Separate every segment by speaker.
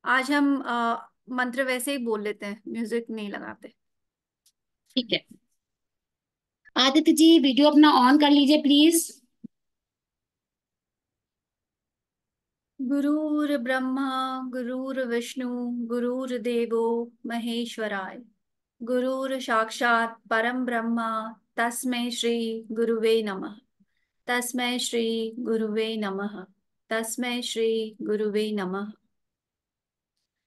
Speaker 1: आज हम मंत्र वैसे ही बोल लेते हैं, म्यूजिक नहीं लगाते।
Speaker 2: ठीक है। आदित्य जी, वीडियो अपना ऑन कर लीजिए प्लीज।
Speaker 1: गुरुर्ब्रह्मा गुरुर्विष्णु गुरुर्देवो महेश्वराय। गुरुर साक्षात परम ब्रह्मा। तस्मै श्री गुरुवे नमः। तस्मै श्री गुरुवे नमः। तस्मै श्री गुरुवे नमः।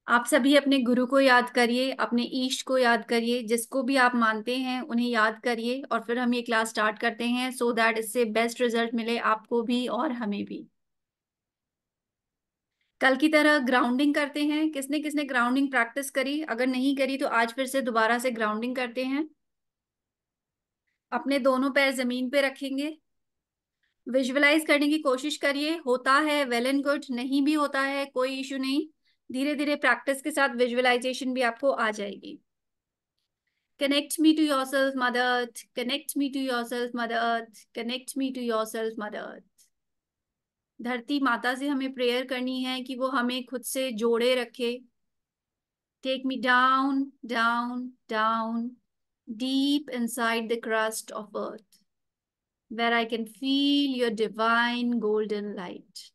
Speaker 1: आप सभी अपने गुरु को याद करिए, अपने ईष्ट को याद करिए, जिसको भी आप मानते हैं उन्हें याद करिए, और फिर हम ये क्लास स्टार्ट करते हैं सो दैट इससे बेस्ट रिजल्ट मिले आपको भी और हमें भी। कल की तरह ग्राउंडिंग करते हैं। किसने किसने ग्राउंडिंग प्रैक्टिस करी? अगर नहीं करी तो आज फिर से दोबारा से ग्राउंडिंग करते हैं। अपने दोनों पैर जमीन पे रखेंगे। विजुअलाइज करने की कोशिश करिए। होता है वेल एंड गुड, नहीं भी होता है कोई इशू नहीं। धीरे धीरे प्रैक्टिस के साथ विजुअलाइजेशन भी आपको आ जाएगी। Connect me to yourself, Mother Earth. Connect me to yourself, Mother Earth. Connect me to yourself, Mother Earth. धरती माता से हमें प्रेयर करनी है कि वो हमें खुद से जोड़े रखे। Take me down, down, down, deep inside the crust of earth, where I can feel your divine golden light.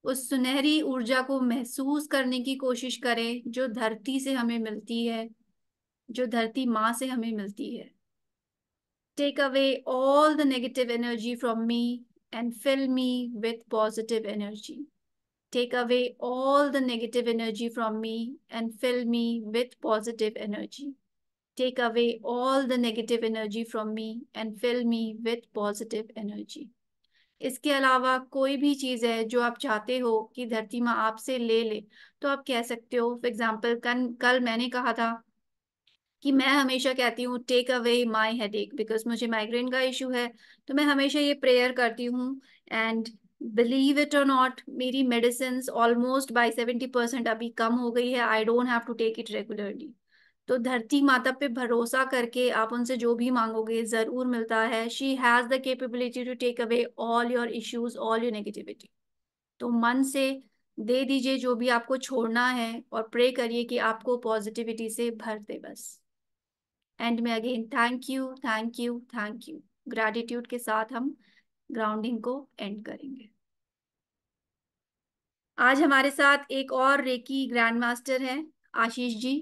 Speaker 1: उस सुनहरी ऊर्जा को महसूस करने की कोशिश करें जो धरती से हमें मिलती है, जो धरती माँ से हमें मिलती है। Take away all the negative energy from me and fill me with positive energy. Take away all the negative energy from me and fill me with positive energy. Take away all the negative energy from me and fill me with positive energy. इसके अलावा कोई भी चीज है जो आप चाहते हो कि धरती माँ आपसे ले ले, तो आप कह सकते हो। फॉर एग्जाम्पल कल मैंने कहा था कि मैं हमेशा कहती हूँ take away my headache, because मुझे माइग्रेन का इशू है। तो मैं हमेशा ये प्रेयर करती हूँ। And believe it or not, मेरी मेडिसिन ऑलमोस्ट बाय 70% अभी कम हो गई है। I don't have to take it regularly. तो धरती माता पे भरोसा करके आप उनसे जो भी मांगोगे जरूर मिलता है। She has the capability to take away all your issues, all your negativity. तो मन से दे दीजिए जो भी आपको छोड़ना है, और प्रे करिए कि आपको पॉजिटिविटी से भर दे बस। एंड में again thank you, thank you, thank you. Gratitude के साथ हम ग्राउंडिंग को एंड करेंगे। आज हमारे साथ एक और रेकी ग्रैंड मास्टर है, आशीष जी।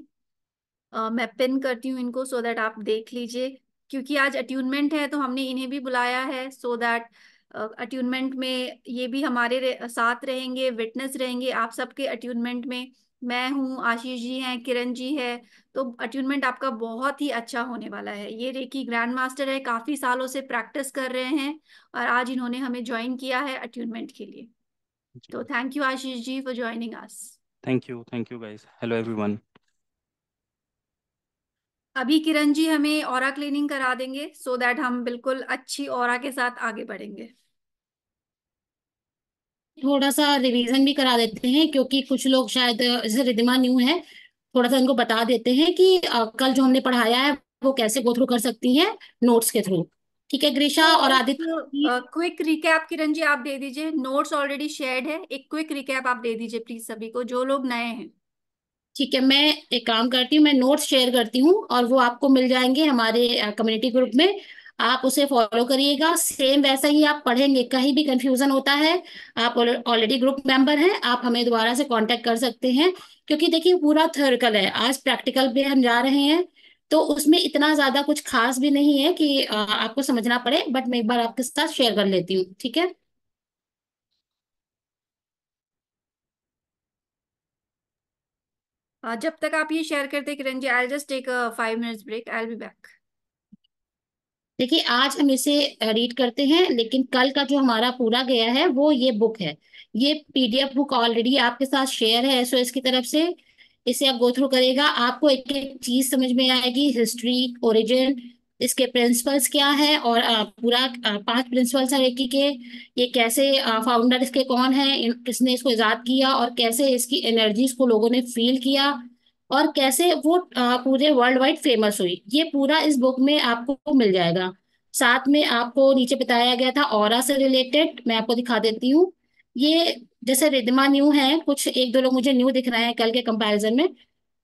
Speaker 1: मैं पिन करती हूँ इनको सो दैट आप देख लीजिए। क्योंकि आज अट्यूनमेंट है तो हमने इन्हें भी बुलाया है सो दैट अट्यूनमेंट में ये भी हमारे साथ रहेंगे, विटनेस रहेंगे आप सबके अट्यूनमेंट में। मैं हूँ, आशीष जी हैं, किरण जी है। तो अट्यूनमेंट आपका बहुत ही अच्छा होने वाला है। ये रेकी ग्रैंड मास्टर है, काफी सालों से प्रैक्टिस कर रहे हैं, और आज इन्होंने हमें ज्वाइन किया है अट्यूनमेंट के लिए। तो
Speaker 3: जी।
Speaker 1: Thank you Ashish ji for joining us.
Speaker 3: Thank you guys. Hello everyone.
Speaker 1: अभी किरण जी हमें ऑरा क्लीनिंग करा देंगे सो दैट हम बिल्कुल अच्छी ऑरा के साथ आगे बढ़ेंगे।
Speaker 2: थोड़ा सा रिवीजन भी करा देते हैं क्योंकि कुछ लोग शायद जैसे रिदिमा न्यू है। थोड़ा सा इनको बता देते हैं कि कल जो हमने पढ़ाया है वो कैसे गो थ्रू कर सकती हैं नोट्स के थ्रू। ठीक है ग्रीशा
Speaker 1: तो
Speaker 2: और
Speaker 1: एक
Speaker 2: आदित्य।
Speaker 1: क्विक रिकैप किरण जी आप दे दीजिए। नोट्स ऑलरेडी शेयर्ड है, एक क्विक रिकैप आप दे दीजिए प्लीज सभी को जो लोग नए हैं।
Speaker 2: ठीक है, मैं एक काम करती हूँ, मैं नोट्स शेयर करती हूँ और वो आपको मिल जाएंगे हमारे कम्युनिटी ग्रुप में। आप उसे फॉलो करिएगा, सेम वैसा ही आप पढ़ेंगे। कहीं भी कंफ्यूजन होता है, आप ऑलरेडी ग्रुप मेंबर हैं, आप हमें दोबारा से कांटेक्ट कर सकते हैं। क्योंकि देखिए पूरा थ्योरिकल है, आज प्रैक्टिकल पे हम जा रहे हैं। तो उसमें इतना ज्यादा कुछ खास भी नहीं है कि आपको समझना पड़े, बट मैं एक बार आपके साथ शेयर कर लेती हूँ, ठीक है।
Speaker 1: जब तक आप ये शेयर करते हैं Kiran ji, I just take a 5 minutes break, I will be back.
Speaker 2: देखिए आज हम इसे रीड करते हैं, लेकिन कल का जो हमारा पूरा गया है वो ये बुक है। ये पीडीएफ बुक ऑलरेडी आपके साथ शेयर है एसओएस की तरफ से। इसे आप गो थ्रू करेगा, आपको एक एक चीज समझ में आएगी, हिस्ट्री, ओरिजिन, इसके प्रिंसिपल्स क्या है, और पूरा 5 प्रिंसिपल्स है रेकी के। ये कैसे फाउंडर इसके कौन है, किसने इसको इजाद किया, और कैसे इसकी एनर्जीज को लोगों ने फील किया, और कैसे वो पूरे वर्ल्ड वाइड फेमस हुई। ये पूरा इस बुक में आपको मिल जाएगा। साथ में आपको नीचे बताया गया था ऑरा से रिलेटेड, मैं आपको दिखा देती हूँ। ये जैसे रिद्धिमा न्यू है, कुछ एक दो लोग मुझे न्यू दिख रहे हैं कल के कंपैरिजन में,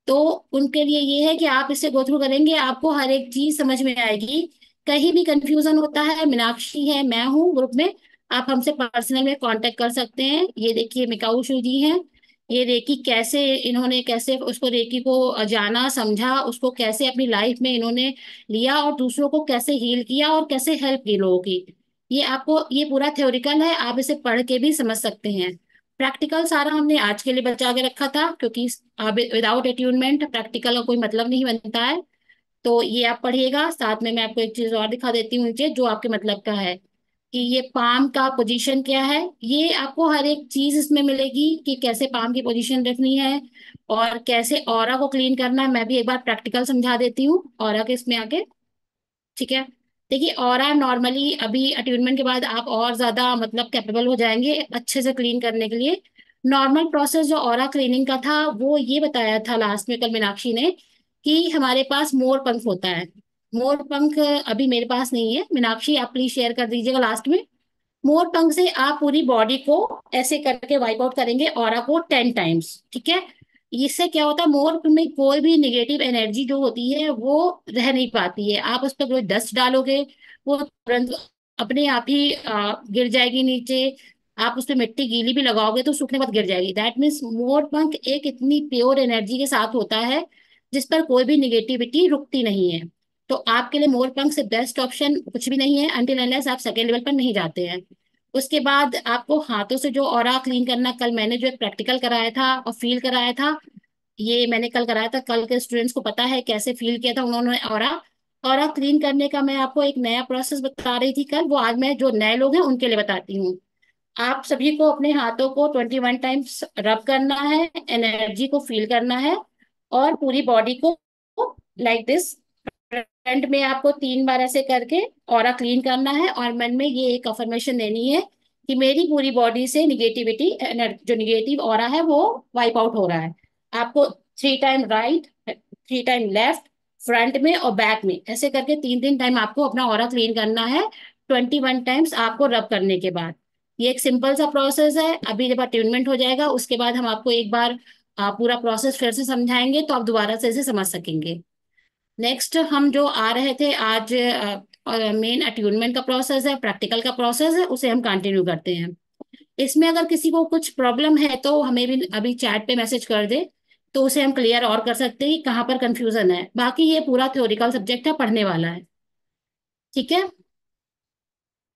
Speaker 2: तो उनके लिए ये है कि आप इससे गो थ्रू करेंगे, आपको हर एक चीज समझ में आएगी। कहीं भी कंफ्यूजन होता है, मीनाक्षी है, मैं हूँ ग्रुप में, आप हमसे पर्सनल में कांटेक्ट कर सकते हैं। ये देखिए मिकाउशु जी हैं, ये रेकी कैसे, इन्होंने कैसे उसको रेकी को जाना समझा, उसको कैसे अपनी लाइफ में इन्होंने लिया और दूसरों को कैसे हील किया और कैसे हेल्प की लोगों की। ये आपको, ये पूरा थ्योरिकल है, आप इसे पढ़ के भी समझ सकते हैं। प्रैक्टिकल सारा हमने आज के लिए बचा के रखा था, क्योंकि विदाउट अट्यूनमेंट प्रैक्टिकल का कोई मतलब नहीं बनता है। तो ये आप पढ़िएगा। साथ में मैं आपको एक चीज और दिखा देती हूँ नीचे, जो आपके मतलब का है, कि ये पाम का पोजीशन क्या है। ये आपको हर एक चीज इसमें मिलेगी कि कैसे पाम की पोजीशन रखनी है और कैसे ऑरा को क्लीन करना है। मैं भी एक बार प्रैक्टिकल समझा देती हूँ ऑरा के इसमें आके, ठीक है। देखिए ऑरा नॉर्मली अभी अट्यूनमेंट के बाद आप और ज्यादा मतलब कैपेबल हो जाएंगे अच्छे से क्लीन करने के लिए। नॉर्मल प्रोसेस जो ऑरा क्लीनिंग का था वो ये बताया था लास्ट में कल मीनाक्षी ने, कि हमारे पास मोर पंख होता है। मोर पंख अभी मेरे पास नहीं है, मीनाक्षी आप प्लीज शेयर कर दीजिएगा लास्ट में। मोर पंख से आप पूरी बॉडी को ऐसे करके वाइप आउट करेंगे ऑरा को 10 टाइम्स, ठीक है। इससे क्या होता है, मोर में कोई भी निगेटिव एनर्जी जो होती है वो रह नहीं पाती है। आप उस पर कोई डस्ट डालोगे, वो तुरंत अपने आप ही गिर जाएगी नीचे। आप उस पर मिट्टी गीली भी लगाओगे तो सूखने के बाद गिर जाएगी। दैट मीन्स मोर पंख एक इतनी प्योर एनर्जी के साथ होता है जिस पर कोई भी निगेटिविटी रुकती नहीं है। तो आपके लिए मोर पंख से बेस्ट ऑप्शन कुछ भी नहीं है, अनटिल अनलेस आप सेकेंड लेवल पर नहीं जाते हैं। उसके बाद आपको हाथों से जो ऑरा क्लीन करना, कल मैंने जो एक प्रैक्टिकल कराया था और फील कराया था, ये मैंने कल कराया था। कल के स्टूडेंट्स को पता है कैसे फील किया था उन्होंने ऑरा। ऑरा क्लीन करने का मैं आपको एक नया प्रोसेस बता रही थी कल, वो आज मैं जो नए लोग हैं उनके लिए बताती हूँ। आप सभी को अपने हाथों को 21 टाइम्स रब करना है, एनर्जी को फील करना है और पूरी बॉडी को लाइक दिस फ्रंट में आपको 3 बार ऐसे करके ऑरा क्लीन करना है और मन में ये एक अफर्मेशन देनी है कि मेरी पूरी बॉडी से निगेटिविटी, जो निगेटिव ऑरा है वो वाइप आउट हो रहा है। आपको 3 time right, 3 time left, front में और बैक में ऐसे करके 3 3 टाइम आपको अपना ऑरा क्लीन करना है, 21 टाइम्स आपको रब करने के बाद। ये एक सिंपल सा प्रोसेस है। अभी जब अट्यूनमेंट हो जाएगा उसके बाद हम आपको एक बार पूरा प्रोसेस फिर से समझाएंगे, तो आप दोबारा से इसे समझ सकेंगे। नेक्स्ट हम जो आ रहे थे आज, मेन अट्यूनमेंट का प्रोसेस है, प्रैक्टिकल का प्रोसेस है, उसे हम कंटिन्यू करते हैं। इसमें अगर किसी को कुछ प्रॉब्लम है तो हमें भी अभी चैट पे मैसेज कर दे, तो उसे हम क्लियर और कर सकते हैं कि कहाँ पर कंफ्यूजन है। बाकी ये पूरा थ्योरिकल सब्जेक्ट है, पढ़ने वाला है, ठीक है।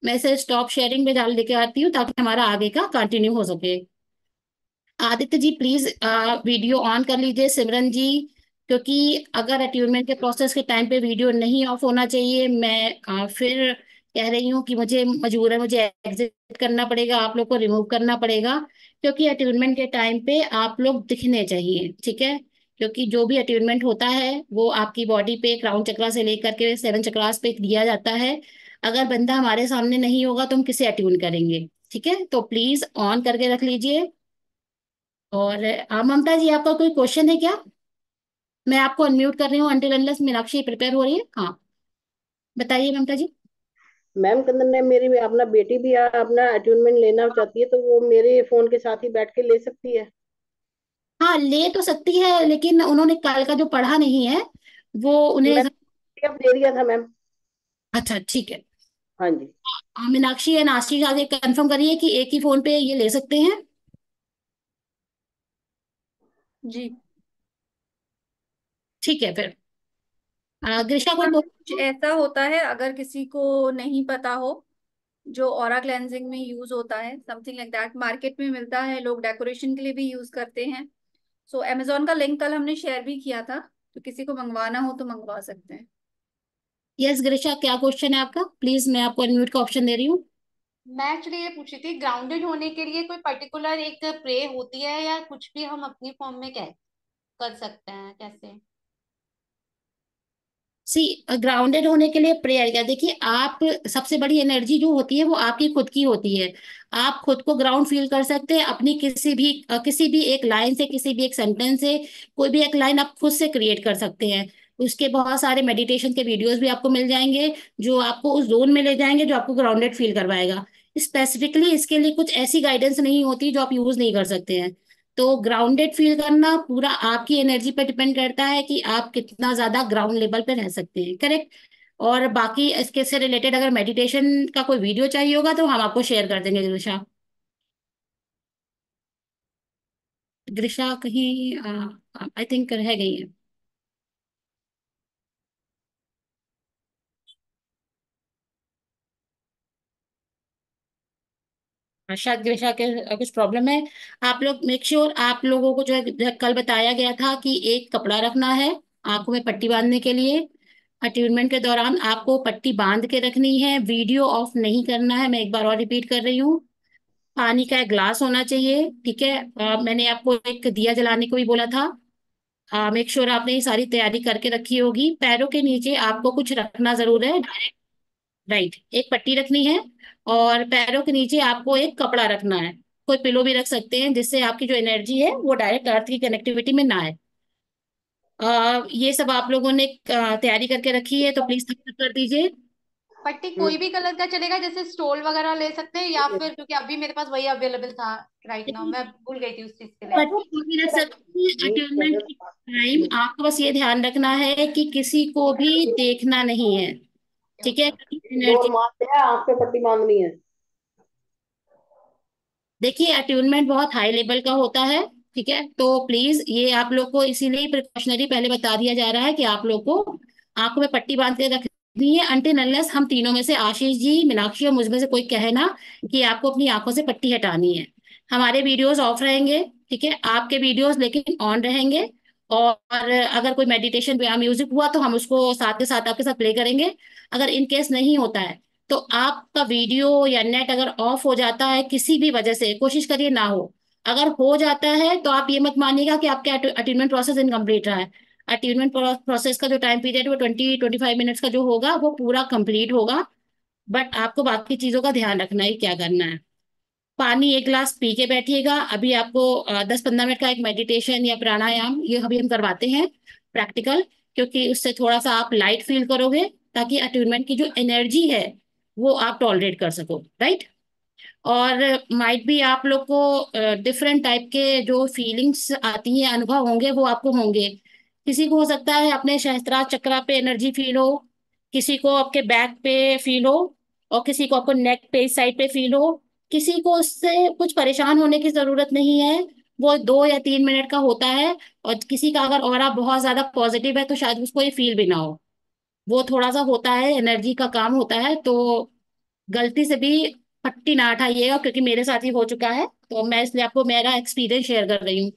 Speaker 2: मैं इसे स्टॉप शेयरिंग में डाल लेके आती हूँ ताकि हमारा आगे का कंटिन्यू हो सके। Aditya ji please video on कर लीजिए, सिमरन जी, क्योंकि अगर अट्यूनमेंट के प्रोसेस के टाइम पे वीडियो नहीं ऑफ होना चाहिए। मैं फिर कह रही हूँ कि मुझे मजबूरन मुझे एग्जिट करना पड़ेगा, आप लोग को रिमूव करना पड़ेगा, क्योंकि अट्यूनमेंट के टाइम पे आप लोग दिखने चाहिए, ठीक है। क्योंकि जो भी अट्यूनमेंट होता है वो आपकी बॉडी पे क्राउन चक्रा से लेकर के 7 चक्रास पे दिया जाता है। अगर बंदा हमारे सामने नहीं होगा तो हम किसे अट्यून करेंगे, ठीक है। तो प्लीज ऑन करके रख लीजिए। और ममता जी आपका कोई क्वेश्चन है क्या? मैं आपको अनम्यूट कर रही हूँ अंटिल अनलेस मीनाक्षी प्रिपेयर हो रही है। हाँ बताइए ममता जी।
Speaker 4: मैम कंदन ने मेरी अपना बेटी भी अपना अट्यूनमेंट लेना चाहती है, तो वो मेरे फोन के साथ ही बैठ के ले सकती है?
Speaker 2: हाँ ले तो सकती है, लेकिन उन्होंने कल का जो पढ़ा नहीं है वो उन्हें।
Speaker 4: मैं PDF दे दिया था मैम।
Speaker 2: अच्छा ठीक है।
Speaker 4: हाँ जी।
Speaker 2: मीनाक्षी या नाशी आगे कंफर्म करिए कि एक ही फोन पे ये ले सकते हैं।
Speaker 1: जी।
Speaker 2: ठीक है फिर। ग्रीष्मा कोई
Speaker 1: हाँ, कुछ
Speaker 2: क्वेश्चन?
Speaker 1: ऐसा होता है अगर किसी को नहीं पता हो, जो ऑरा क्लेंजिंग में यूज होता है, समथिंग लाइक दैट, मार्केट में मिलता है, लोग डेकोरेशन के लिए भी यूज करते हैं। सो अमेजोन का लिंक कल हमने शेयर भी किया था, तो किसी को मंगवाना हो तो मंगवा सकते हैं।
Speaker 2: यस ग्रीष्मा, क्या क्वेश्चन है आपका? प्लीज मैं आपको अनम्यूट का ऑप्शन दे रही हूँ।
Speaker 5: मैं एक्चुअली ये पूछ रही थी, ग्राउंडेड होने के लिए कोई पर्टिकुलर एक प्रे होती है या कुछ भी हम अपनी फॉर्म में क्या कर सकते हैं, कैसे?
Speaker 2: सी, ग्राउंडेड होने के लिए प्रेयर क्या, देखिए आप, सबसे बड़ी एनर्जी जो होती है वो आपकी खुद की होती है। आप खुद को ग्राउंड फील कर सकते हैं अपनी किसी भी एक लाइन से, किसी भी एक सेंटेंस से। कोई भी एक लाइन आप खुद से क्रिएट कर सकते हैं। उसके बहुत सारे मेडिटेशन के वीडियोस भी आपको मिल जाएंगे जो आपको उस जोन में ले जाएंगे जो आपको ग्राउंडेड फील करवाएगा। स्पेसिफिकली इसके लिए कुछ ऐसी गाइडेंस नहीं होती जो आप यूज नहीं कर सकते हैं। तो ग्राउंडेड फील करना पूरा आपकी एनर्जी पे डिपेंड करता है कि आप कितना ज्यादा ग्राउंड लेवल पे रह सकते हैं, करेक्ट। और बाकी इसके से रिलेटेड अगर मेडिटेशन का कोई वीडियो चाहिए होगा तो हम आपको शेयर कर देंगे ग्रिशा। ग्रिशा कहीं आई थिंक रह गई है। शायद ग्रिशा के कुछ प्रॉब्लम है। आप लोग मेक श्योर, आप लोगों को जो है कल बताया गया था कि एक कपड़ा रखना है आंखों में पट्टी बांधने के लिए। अट्यूनमेंट के दौरान आपको पट्टी बांध के रखनी है, वीडियो ऑफ नहीं करना है, मैं एक बार और रिपीट कर रही हूँ। पानी का एक ग्लास होना चाहिए, ठीक है। मैंने आपको एक दिया जलाने को भी बोला था। मेक श्योर आपने ये सारी तैयारी करके रखी होगी। पैरों के नीचे आपको कुछ रखना जरूर है, राइट, एक पट्टी रखनी है। और पैरों के नीचे आपको एक कपड़ा रखना है, कोई पिलो भी रख सकते हैं जिससे आपकी जो एनर्जी है वो डायरेक्ट अर्थ की कनेक्टिविटी में ना आए। ये सब आप लोगों ने तैयारी करके रखी है तो प्लीज थम्स कर दीजिए।
Speaker 5: पट्टी कोई भी कलर का चलेगा, जैसे स्टोल वगैरह ले सकते हैं, या फिर क्योंकि अभी मेरे पास वही अवेलेबल था राइट नाउ, मैं भूल गई थी उस चीज के लिए।
Speaker 2: पट्टी को भी रख सकते हैं। अटेनमेंट के टाइम आपको बस ये ध्यान रखना है कि किसी को भी देखना नहीं है, ठीक है।
Speaker 4: डोर
Speaker 2: एनर्जी,
Speaker 4: मारते हैं, आंख पे पट्टी बांधनी है।
Speaker 2: देखिए अट्यूनमेंट बहुत हाई लेवल का होता है, ठीक है। तो प्लीज ये आप लोग को इसीलिए प्रिकॉशनरी पहले बता दिया जा रहा है कि आप लोग को आंखों में पट्टी बांध के रखनी है अनटिल अनलेस हम तीनों में से आशीष जी, मीनाक्षी और मुझ में से कोई कहे ना कि आपको अपनी आंखों से पट्टी हटानी है। हमारे वीडियोस ऑफ रहेंगे, ठीक है, आपके वीडियोस लेकिन ऑन रहेंगे। और अगर कोई मेडिटेशन या म्यूजिक हुआ तो हम उसको साथ के साथ आपके साथ प्ले करेंगे। अगर इन केस नहीं होता है तो आपका वीडियो या नेट अगर ऑफ हो जाता है किसी भी वजह से, कोशिश करिए ना हो। अगर हो जाता है तो आप ये मत मानिएगा कि आपके अटेनमेंट प्रोसेस इनकम्प्लीट रहा है। अटेनमेंट प्रोसेस का जो टाइम पीरियड वो 20-25 मिनट्स का जो होगा वो पूरा कंप्लीट होगा। बट आपको बाकी चीजों का ध्यान रखना है क्या करना है। पानी एक गिलास पी के बैठिएगा। अभी आपको 10-15 मिनट का एक मेडिटेशन या प्राणायाम ये अभी हम करवाते हैं प्रैक्टिकल, क्योंकि उससे थोड़ा सा आप लाइट फील करोगे ताकि अट्यूनमेंट की जो एनर्जी है वो आप टॉलरेट कर सको, राइट। और माइट भी आप लोग को डिफरेंट टाइप के जो फीलिंग्स आती हैं, अनुभव होंगे वो आपको होंगे। किसी को हो सकता है अपने सहस्त्रार चक्र पे एनर्जी फील हो, किसी को आपके बैक पे फील हो, और किसी को आपको नेक पे इस साइड पे फील हो। किसी को उससे कुछ परेशान होने की जरूरत नहीं है, वो 2 या 3 मिनट का होता है। और किसी का अगर ऑरा बहुत ज्यादा पॉजिटिव है तो शायद उसको ये फील भी ना हो। वो थोड़ा सा होता है, एनर्जी का काम होता है। तो गलती से भी पट्टी ना हटाइएगा क्योंकि मेरे साथ ही हो चुका है, तो मैं इसलिए आपको मेरा एक्सपीरियंस शेयर कर रही हूँ।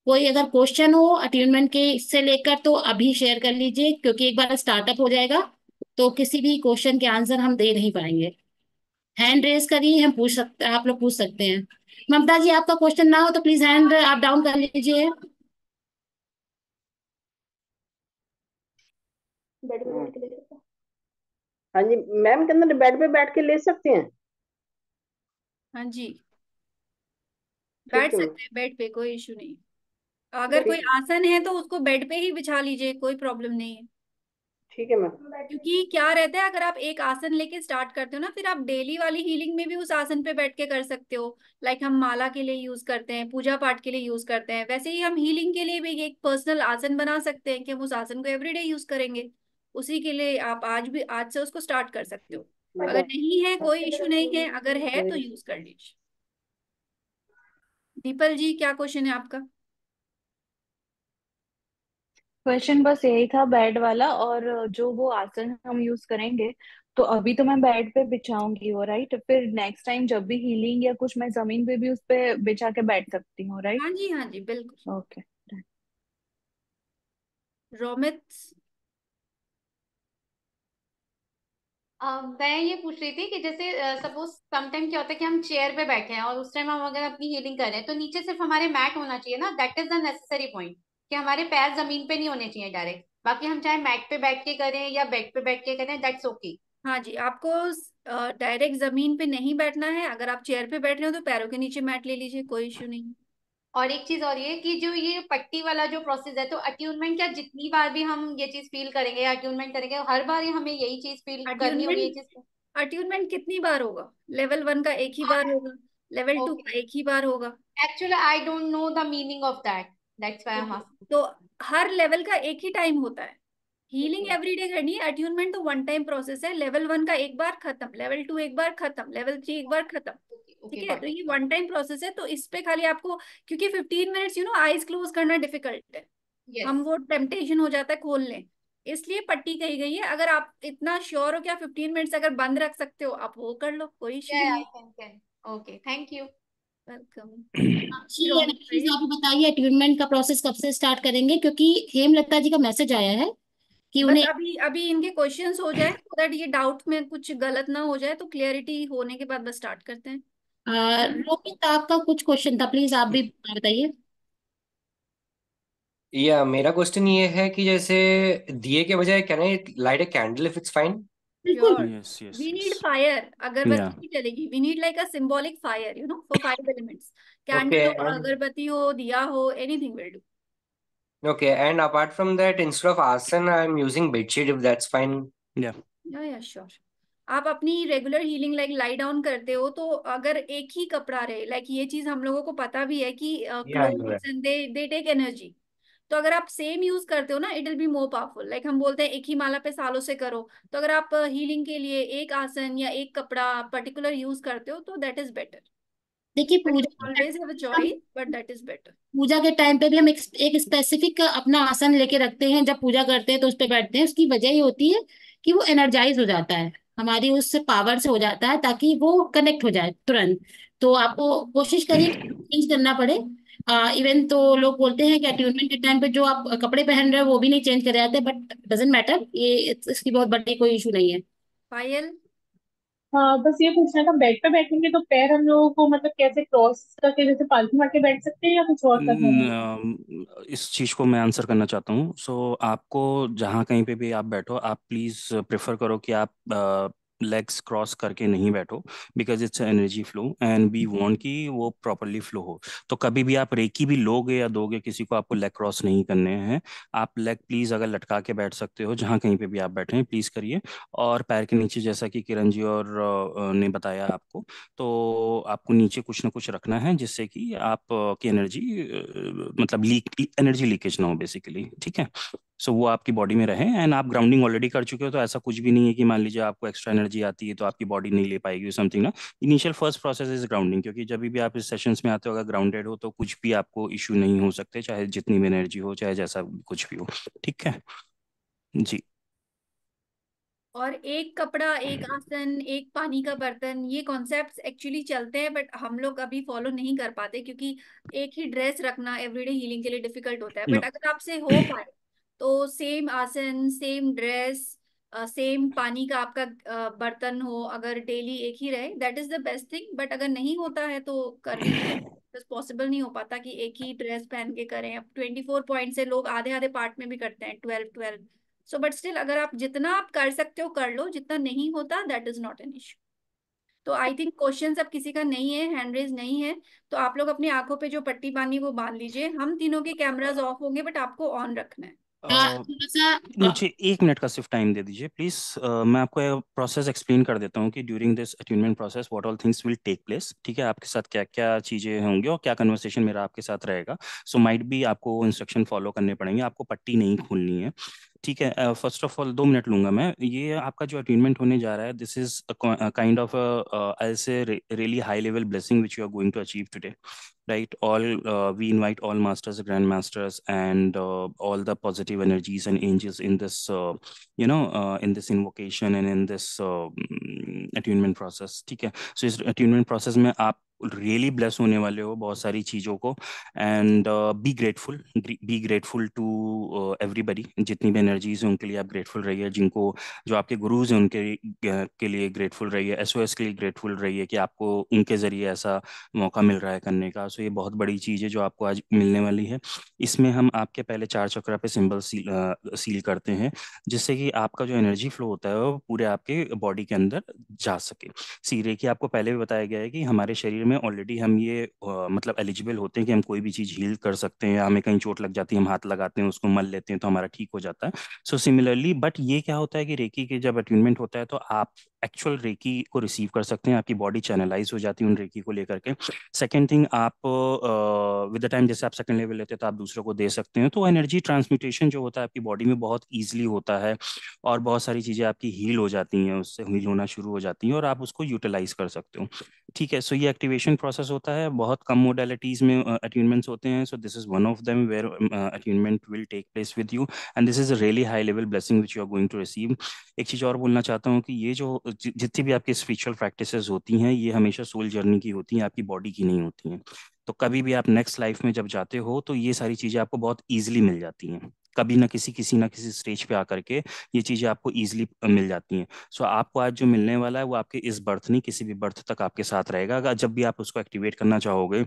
Speaker 2: कोई अगर क्वेश्चन हो अटेनमेंट के इससे लेकर तो अभी शेयर कर लीजिए, क्योंकि एक बार स्टार्टअप हो जाएगा तो किसी भी क्वेश्चन के आंसर हम दे नहीं पाएंगे। हैंड रेज करिए, हम पूछ सकते हैं, आप लोग पूछ सकते हैं। ममता जी आपका क्वेश्चन ना हो तो प्लीज हैंड आप डाउन कर लीजिए।
Speaker 4: बेड पे बैठ के ले सकते हैं। हाँ जी मैम, के अंदर बेड पे बैठ के ले सकते हैं।
Speaker 1: हाँ जी,
Speaker 4: ठीक
Speaker 1: बैठ
Speaker 4: है मैम।
Speaker 1: सकते हैं बेड पे, कोई इशू नहीं। अगर कोई आसन है तो उसको बेड पे ही बिछा लीजिए, कोई प्रॉब्लम नहीं है।
Speaker 4: ठीक है मैम।
Speaker 1: क्योंकि क्या रहता है, अगर आप एक आसन लेके स्टार्ट करते हो ना, फिर आप डेली वाली हीलिंग में भी उस आसन पे बैठ के कर सकते हो। लाइक हम माला के लिए यूज करते हैं, पूजा पाठ के लिए यूज करते हैं, वैसे ही हम हीलिंग के लिए भी एक पर्सनल आसन बना सकते हैं कि हम उस आसन को एवरीडे यूज करेंगे। उसी के लिए आप आज से उसको स्टार्ट कर सकते हो। अगर नहीं है कोई इशू नहीं है, अगर है तो यूज कर लीजिए। दीपल जी क्या क्वेश्चन है आपका?
Speaker 6: क्वेश्चन बस यही था बेड वाला, और जो वो आसन हम यूज करेंगे, तो अभी तो मैं बेड पे बिछाऊंगी वो, राइट? फिर नेक्स्ट टाइम जब भी हीलिंग या कुछ, मैं जमीन पे भी उस पे बिछा के बैठ सकती हूँ, राइट?
Speaker 1: हाँ जी, हाँ जी, बिल्कुल।
Speaker 6: ओके।
Speaker 1: रोमित।
Speaker 5: मैं ये पूछ रही थी कि जैसे सपोज समटाइम क्या होता है कि हम चेयर पे बैठे हैं और उस टाइम हम अगर अपनी हीलिंग कर रहे हैं, तो नीचे सिर्फ हमारे मैट होना चाहिए ना, that is the necessary point, कि हमारे पैर जमीन पे नहीं होने चाहिए डायरेक्ट, बाकी हम चाहे मैट पे बैठ के करें या बेड पे बैठ के करें, दैट्स ओके।
Speaker 1: हाँ जी, आपको डायरेक्ट जमीन पे नहीं बैठना है। अगर आप चेयर पे बैठ रहे हो तो पैरों के नीचे मैट ले लीजिए, कोई इशू नहीं।
Speaker 5: और एक चीज और ये कि जो ये पट्टी वाला जो प्रोसेस है, तो अट्यूनमेंट क्या जितनी बार भी हम ये चीज फील करेंगे या अट्यूनमेंट करेंगे, हर बार ही हमें यही चीज फील करनी होगी, ये
Speaker 1: अट्यूनमेंट
Speaker 5: चीज?
Speaker 1: अट्यूनमेंट कितनी बार होगा? लेवल 1 का एक ही बार होगा, लेवल 2
Speaker 5: ओके,
Speaker 1: का एक ही बार होगा।
Speaker 5: Actually I don't know the meaning of that, that's why I M
Speaker 1: okay,
Speaker 5: asking.
Speaker 1: तो हर लेवल का एक ही टाइम होता है। हीलिंग
Speaker 5: ओके
Speaker 1: एवरीडे करनी है, अट्यूनमेंट तो वन टाइम प्रोसेस है। लेवल 1 का एक बार खत्म, लेवल 2 एक बार खत्म, लेवल 3 एक बार खत्म।
Speaker 5: ओके
Speaker 1: ठीक
Speaker 5: ओके,
Speaker 1: है, तो
Speaker 5: गॉट
Speaker 1: ये
Speaker 5: इट।
Speaker 1: वन टाइम प्रोसेस है, तो इस पे खाली आपको, क्योंकि 15 मिनट्स आईज क्लोज करना डिफिकल्ट है,
Speaker 5: यस,
Speaker 1: हम वो टेम्पटेशन हो जाता है खोल लें, इसलिए पट्टी कही गई है। अगर आप इतना श्योर हो, क्या 15 मिनट्स अगर बंद रख सकते हो आप वो कर लो, कोई इश्यू
Speaker 5: या
Speaker 1: नहीं
Speaker 5: आई
Speaker 1: है।
Speaker 5: Can. Okay, thank you.
Speaker 1: Welcome.
Speaker 2: अच्छी है।
Speaker 1: रोमित
Speaker 2: प्लीज
Speaker 1: भाई,
Speaker 2: आप बताइए अट्यूनमेंट का प्रोसेस कब से स्टार्ट करेंगे, क्योंकि हेमलता जी का मैसेज आया है कि
Speaker 1: बस
Speaker 2: उन्हें
Speaker 1: अभी अभी इनके क्वेश्चंस हो जाए, so दैट ये डाउट में कुछ गलत ना हो जाए, तो क्लियरिटी होने के बाद बस स्टार्ट करते हैं।
Speaker 2: रोहित आपका कुछ क्वेश्चन था, प्लीज आप भी बताइए।
Speaker 7: या मेरा क्वेश्चन ये है कि जैसे दिए के बजाय can I light a candle if it's fine?
Speaker 2: बिल्कुल।
Speaker 1: Sure.
Speaker 3: Yes yes
Speaker 1: we need
Speaker 3: yes.
Speaker 1: Fire,
Speaker 3: या
Speaker 1: अगरबत्ती भी चलेगी। We need like a symbolic fire, for 5 elements.
Speaker 7: Okay
Speaker 1: candle हो,
Speaker 7: एंड
Speaker 1: अगरबत्ती हो, दिया हो, anything will do.
Speaker 7: Okay and apart from that instead of आसन I am using bedsheet if that's fine?
Speaker 3: Yeah
Speaker 1: yeah sure. आप अपनी regular healing like lie down करते हो, तो अगर एक ही कपड़ा रहे, लाइक ये चीज हम लोगों को पता भी है कि
Speaker 7: या
Speaker 1: clothes and they take energy. तो अगर आप सेम यूज करते हो ना, it will be more powerful. Like हम बोलते हैं एक ही माला पे सालों से करो, तो अगर आप हीलिंग के लिए एक आसन या एक कपड़ा पर्टिकुलर यूज करते हो, तो दैट इज बेटर।
Speaker 2: देखिए
Speaker 1: but you
Speaker 2: Puja,
Speaker 1: always have a choice, but that is better.
Speaker 2: पूजा के टाइम पे भी हम एक स्पेसिफिक अपना आसन लेके रखते हैं, जब पूजा करते हैं तो उस पे बैठते हैं। उसकी वजह ये होती है कि वो एनर्जाइज हो जाता है, हमारी उस पावर से हो जाता है, ताकि वो कनेक्ट हो जाए तुरंत। तो आपको कोशिश करिए कि चेंज करना पड़े। इवन तो लोग बोलते हैं कि अट्यूनमेंट के टाइम पे जो आप कपड़े पहन रहे हो वो भी नहीं चेंज करे जाते, बट डजेंट मैटर, ये इसकी बहुत बड़ी कोई इशू नहीं है।
Speaker 1: पायल।
Speaker 8: हाँ, बस ये पूछना था, बेड पे बैठेंगे तो पैर हम लोगों को मतलब कैसे क्रॉस करके जैसे पालथी मार के बैठ सकते हैं या कुछ और करना होगा?
Speaker 3: इस चीज़ को मैं आंसर करना चाहता हूँ। सो आपको जहाँ कहीं पे भी आप बैठो, आप प्लीज़ प्रेफर करो कि आप लेग्स क्रॉस करके नहीं बैठो, because it's energy flow and we want कि वो प्रॉपरली फ्लो हो। तो कभी भी आप रेकी भी लोगे या दोगे किसी को, आपको लेग क्रॉस नहीं करने हैं। आप लेग प्लीज़ अगर लटका के बैठ सकते हो, जहाँ कहीं पे भी आप बैठे हैं प्लीज़ करिए। और पैर के नीचे, जैसा कि किरण जी और ने बताया आपको, तो आपको नीचे कुछ ना कुछ रखना है, जिससे कि आप की एनर्जी मतलब एनर्जी लीकेज ना हो बेसिकली। ठीक है, सो वो आपकी बॉडी में रहे। एंड आप ग्राउंडिंग ऑलरेडी कर चुके हो, तो ऐसा कुछ भी नहीं है कि मान लीजिए आपको एक्स्ट्रा एनर्जी आती है तो आपकी बॉडी नहीं ले पाएगी समथिंग ना। Initial first process is grounding, क्योंकि जब भी आप इस सेशंस में आते हो, अगर ग्राउंडेड हो तो कुछ भी आपको इशू नहीं हो सकते, चाहे जितनी भी एनर्जी हो, चाहे जैसा कुछ भी हो। ठीक है जी।
Speaker 1: और एक कपड़ा, एक आसन, एक पानी का बर्तन, ये कॉन्सेप्ट्स एक्चुअली चलते हैं, बट हम लोग अभी फॉलो नहीं कर पाते, क्योंकि एक ही ड्रेस रखना एवरीडे हीलिंग के लिए डिफिकल्ट होता है।
Speaker 3: नो।
Speaker 1: बट अगर आपसे हो पाए, तो सेम आसन, सेम ड्रेस, सेम पानी का आपका बर्तन हो, अगर डेली एक ही रहे, that is the best thing. But अगर नहीं होता है तो कर भी नहीं, बस पॉसिबल नहीं हो पाता कि एक ही ड्रेस पहन के करें। अब 24 पॉइंट से लोग आधे आधे पार्ट में भी करते हैं, 12 12। सो बट स्टिल, अगर आप जितना आप कर सकते हो कर लो, जितना नहीं होता that is not an issue. तो आई थिंक क्वेश्चन अब किसी का नहीं है, हैंड रेज नहीं है, तो आप लोग अपनी आंखों पे जो पट्टी बांधी वो बांध लीजिए। हम तीनों के कैमराज ऑफ होंगे, बट आपको ऑन रखना है।
Speaker 2: थोड़ा सा
Speaker 3: मुझे 1 मिनट का सिर्फ टाइम दे दीजिए प्लीज। मैं आपको प्रोसेस एक्सप्लेन कर देता हूँ कि during this attunement process what all things will take place. ठीक है, आपके साथ क्या क्या चीजें होंगी और क्या कन्वर्सेशन मेरा आपके साथ रहेगा। सो माइट भी आपको इंस्ट्रक्शन फॉलो करने पड़ेंगे, आपको पट्टी नहीं खोलनी है। ठीक है, फर्स्ट ऑफ ऑल 2 मिनट लूंगा मैं। ये आपका जो अटेनमेंट होने जा रहा है, this is kind of I say really high level blessing which you are going to achieve today, right? We invite all masters, grandmasters, and all the positive energies and angels in this in this invocation and in this attunement process. ठीक है, so इस attunement process में आप really bless होने वाले हो बहुत सारी चीज़ों को। And be grateful to everybody, जितनी भी एनर्जीज हैं उनके लिए आप ग्रेटफुल रहिए। जिनको, जो आपके गुरुज हैं उनके के लिए ग्रेटफुल रहिए। एसओएस के लिए ग्रेटफुल रहिए कि आपको उनके जरिए ऐसा मौका मिल रहा है करने का। सो ये बहुत बड़ी चीज़ है जो आपको आज मिलने वाली है। इसमें हम आपके पहले 4 चक्रा पे सिंबल सील करते हैं, जिससे कि आपका जो एनर्जी फ्लो होता है वो पूरे आपके बॉडी के अंदर जा सके। सीरे की आपको पहले भी बताया गया है कि हमारे शरीर में ऑलरेडी हम ये मतलब एलिजिबल होते हैं कि हम कोई भी चीज़ हील कर सकते हैं। हमें कहीं चोट लग जाती है, हम हाथ लगाते हैं, उसको मल लेते हैं तो हमारा ठीक हो जाता है। सो सिमिलरली, बट ये क्या होता है कि रेकी के जब अट्यूनमेंट होता है तो आप एक्चुअल रेकी को रिसीव कर सकते हैं, आपकी बॉडी चैनलाइज हो जाती है उन रेकी को लेकर के। सेकेंड थिंग, आप विद द टाइम जैसे आप सेकंड लेवल लेते हैं तो आप दूसरों को दे सकते हैं, तो एनर्जी ट्रांसम्यूटेशन जो होता है आपकी बॉडी में बहुत ईजिली होता है, और बहुत सारी चीज़ें आपकी हील हो जाती हैं, उससे हील होना शुरू हो जाती हैं, और आप उसको यूटिलाइज कर सकते हो। ठीक है, सो ये एक्टिवेशन प्रोसेस होता है, बहुत कम मोडेलिटीज में अट्यूनमेंट्स होते हैं, so this is one of them where attunement will take place with you, and this is a really high level blessing which you are going to receive. एक चीज़ और बोलना चाहता हूँ कि ये जो जितनी भी आपकी स्पिरिचुअल प्रैक्टिसेस होती हैं, ये हमेशा सोल जर्नी की होती हैं, आपकी बॉडी की नहीं होती हैं। तो कभी भी आप नेक्स्ट लाइफ में जब जाते हो तो ये सारी चीज़ें आपको बहुत ईजिली मिल जाती हैं, कभी ना किसी स्टेज पे आकर के ये चीज़ें आपको ईजिली मिल जाती हैं। सो आपको आज जो मिलने वाला है वो आपके इस बर्थ नहीं, किसी भी बर्थ तक आपके साथ रहेगा, अगर जब भी आप उसको एक्टिवेट करना चाहोगे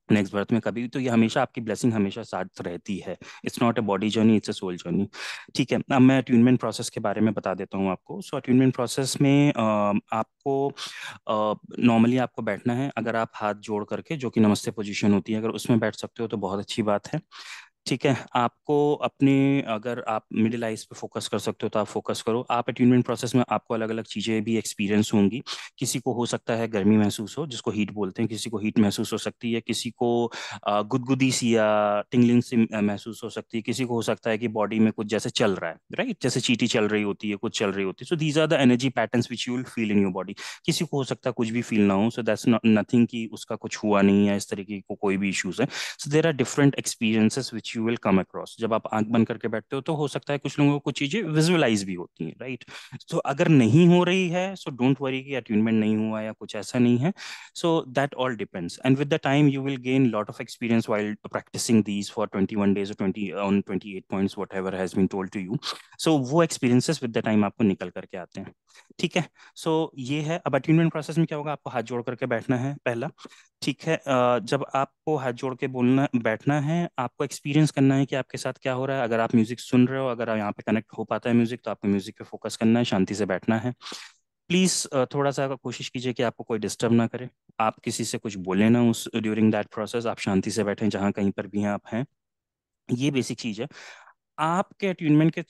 Speaker 3: नेक्स्ट बर्थ में कभी, तो ये हमेशा आपकी ब्लेसिंग हमेशा साथ रहती है। It's not a body journey, it's a soul journey. ठीक है, अब मैं अट्यूनमेंट प्रोसेस के बारे में बता देता हूँ आपको। सो अट्यूनमेंट प्रोसेस में आपको नॉर्मली आपको बैठना है, अगर आप हाथ जोड़ करके, जो कि नमस्ते पोजीशन होती है, अगर उसमें बैठ सकते हो तो बहुत अच्छी बात है। ठीक है, आपको अपने, अगर आप मिडिल आइज पे फोकस कर सकते हो तो आप फोकस करो। आप अट्यूनमेंट प्रोसेस में आपको अलग अलग चीज़ें भी एक्सपीरियंस होंगी। किसी को हो सकता है गर्मी महसूस हो, जिसको हीट बोलते हैं, किसी को हीट महसूस हो सकती है, किसी को गुदगुदी सी या टिंगलिंग सी महसूस हो सकती है, किसी को हो सकता है कि बॉडी में कुछ जैसे चल रहा है, राइट, जैसे चींटी चल रही होती है, कुछ चल रही होती है। So these are the energy patterns which you will feel in your body. किसी को हो सकता है कुछ भी फील ना हो, सो दैट्स नथिंग कि उसका कुछ हुआ नहीं है, इस तरीके को कोई भी इश्यूज है। So there are different experiences which you will come across. जब आप आंख बंद करके बैठते हो तो हो सकता है कुछ लोगों को कुछ चीजें विजुअलाइज भी होती हैं, राइट। तो अगर नहीं हो रही है सो डोंट वरी कि अट्यूनमेंट नहीं हुआ या कुछ ऐसा नहीं है। So that all depends, and with the time you will gain lot of experience while practicing these for 21 days or 20 on 28 points whatever has been told to you. So वो experiences with the time आपको निकल करके आते हैं। ठीक है, so ये है। अब अट्यूनमेंट प्रोसेस में क्या होगा, आपको हाथ जोड़ करके बैठना है पहला। ठीक है, जब आपको हाथ जोड़ के बोलना बैठना है, आपको एक्सपीरियंस करना है कि आपके साथ क्या हो रहा है। अगर आप म्यूजिक सुन रहे हो, अगर यहाँ पे कनेक्ट हो पाता है म्यूजिक, तो आपको म्यूजिक पे फोकस करना है, शांति से बैठना है। प्लीज थोड़ा सा कोशिश कीजिए कि आपको कोई डिस्टर्ब ना करे, आप किसी से कुछ बोले ना उस ड्यूरिंग दैट प्रोसेस, आप शांति से बैठें जहाँ कहीं पर भी हैं आप हैं। ये बेसिक चीज है। आपके अट्यूनमेंट के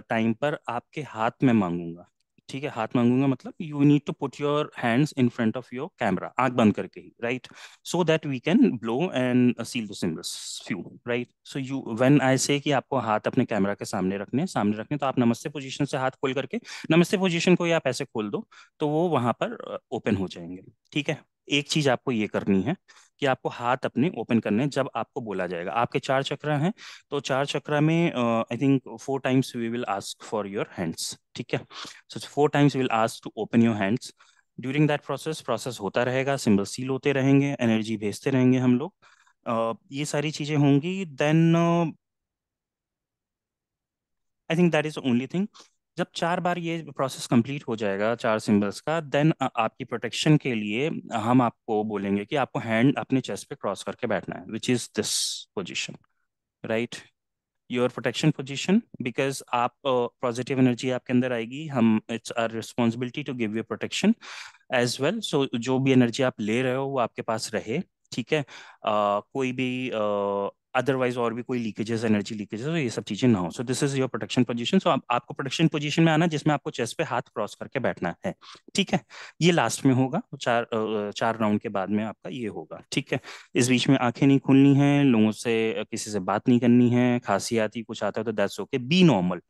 Speaker 3: टाइम पर आपके हाथ में मांगूंगा। ठीक है, हाथ मांगूंगा मतलब you need to put your hands in front of your camera, आंख बंद करके ही, right, so that we can blow and seal the symbols few, right. So you when I say कि आपको हाथ अपने कैमरा के सामने रखने, तो आप नमस्ते पोजीशन से हाथ खोल करके, नमस्ते पोजीशन को ही आप ऐसे खोल दो तो वो वहां पर ओपन हो जाएंगे। ठीक है, एक चीज आपको ये करनी है कि आपको हाथ अपने ओपन करने हैं जब आपको बोला जाएगा। आपके चार चक्र हैं, तो चार चक्र में I think 4 times we will ask for your hands. ठीक है, so 4 times we will ask to open your hands. During that process होता रहेगा, सिंबल सील होते रहेंगे, एनर्जी भेजते रहेंगे हम लोग। ये सारी चीजें होंगी। Then I think that is only thing. जब 4 बार ये प्रोसेस कंप्लीट हो जाएगा, 4 सिंबल्स का, देन आपकी प्रोटेक्शन के लिए हम आपको बोलेंगे कि आपको हैंड अपने चेस्ट पे क्रॉस करके बैठना है, which is this position, right, your protection position. Because आप पॉजिटिव एनर्जी आपके अंदर आएगी, हम it's our responsibility to give you protection as well. So जो भी एनर्जी आप ले रहे हो वो आपके पास रहे। ठीक है, कोई भी अदरवाइज और भी कोई लीकेजेस, एनर्जी लीकेजेस, तो ये सब चीजें ना हो। So this is your protection position. So आपको प्रोटेक्शन पोजीशन में आना जिसमें आपको चेस्ट पे हाथ क्रॉस करके बैठना है। ठीक है, ये लास्ट में होगा, 4 राउंड के बाद में आपका ये होगा। ठीक है, इस बीच में आंखें नहीं खुलनी है, लोगों से किसी से बात नहीं करनी है, खांसी आती कुछ आता है तो that's okay, B normal.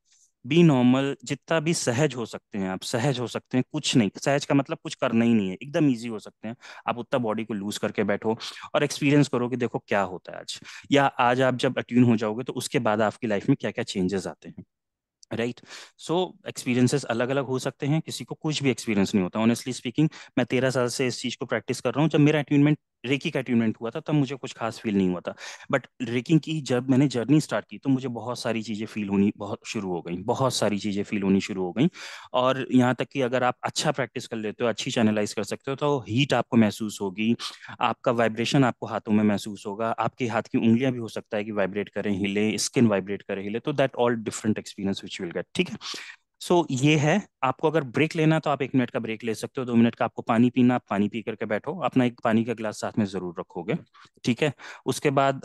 Speaker 3: B normal, जितना भी सहज हो सकते हैं आप सहज हो सकते हैं, कुछ नहीं, सहज का मतलब कुछ करना ही नहीं है, एकदम इजी हो सकते हैं आप, उतना बॉडी को लूज करके बैठो और एक्सपीरियंस करो कि देखो क्या होता है आज, या आज आप जब अट्यून हो जाओगे तो उसके बाद आपकी लाइफ में क्या क्या चेंजेस आते हैं, राइट। सो एक्सपीरियंसेस अलग अलग हो सकते हैं, किसी को कुछ भी एक्सपीरियंस नहीं होता। ऑनेस्टली स्पीकिंग, मैं 13 साल से इस चीज को प्रैक्टिस कर रहा हूँ। जब मेरा अट्यूनमेंट, रेकी का अट्यूनमेंट हुआ था, तब मुझे कुछ खास फील नहीं हुआ था। बट रेकिंग की जब मैंने जर्नी स्टार्ट की तो मुझे बहुत सारी चीजें फील होनी बहुत शुरू हो गई, बहुत सारी चीजें फील होनी शुरू हो गई। और यहाँ तक कि अगर आप अच्छा प्रैक्टिस कर लेते हो, अच्छी चैनलाइज कर सकते हो, तो हीट आपको महसूस होगी, आपका वाइब्रेशन आपको हाथों में महसूस होगा, आपके हाथ की उंगलियां भी हो सकता है कि वाइब्रेट करें, हिले, स्किन वाइब्रेट करे, हिले, तो that all different experience which will get. ठीक है, सो ये है, आपको अगर ब्रेक लेना तो आप 1 मिनट का ब्रेक ले सकते हो, 2 मिनट का आपको पानी पीना, आप पानी पी करके बैठो, अपना एक पानी का गिलास साथ में जरूर रखोगे। ठीक है। उसके बाद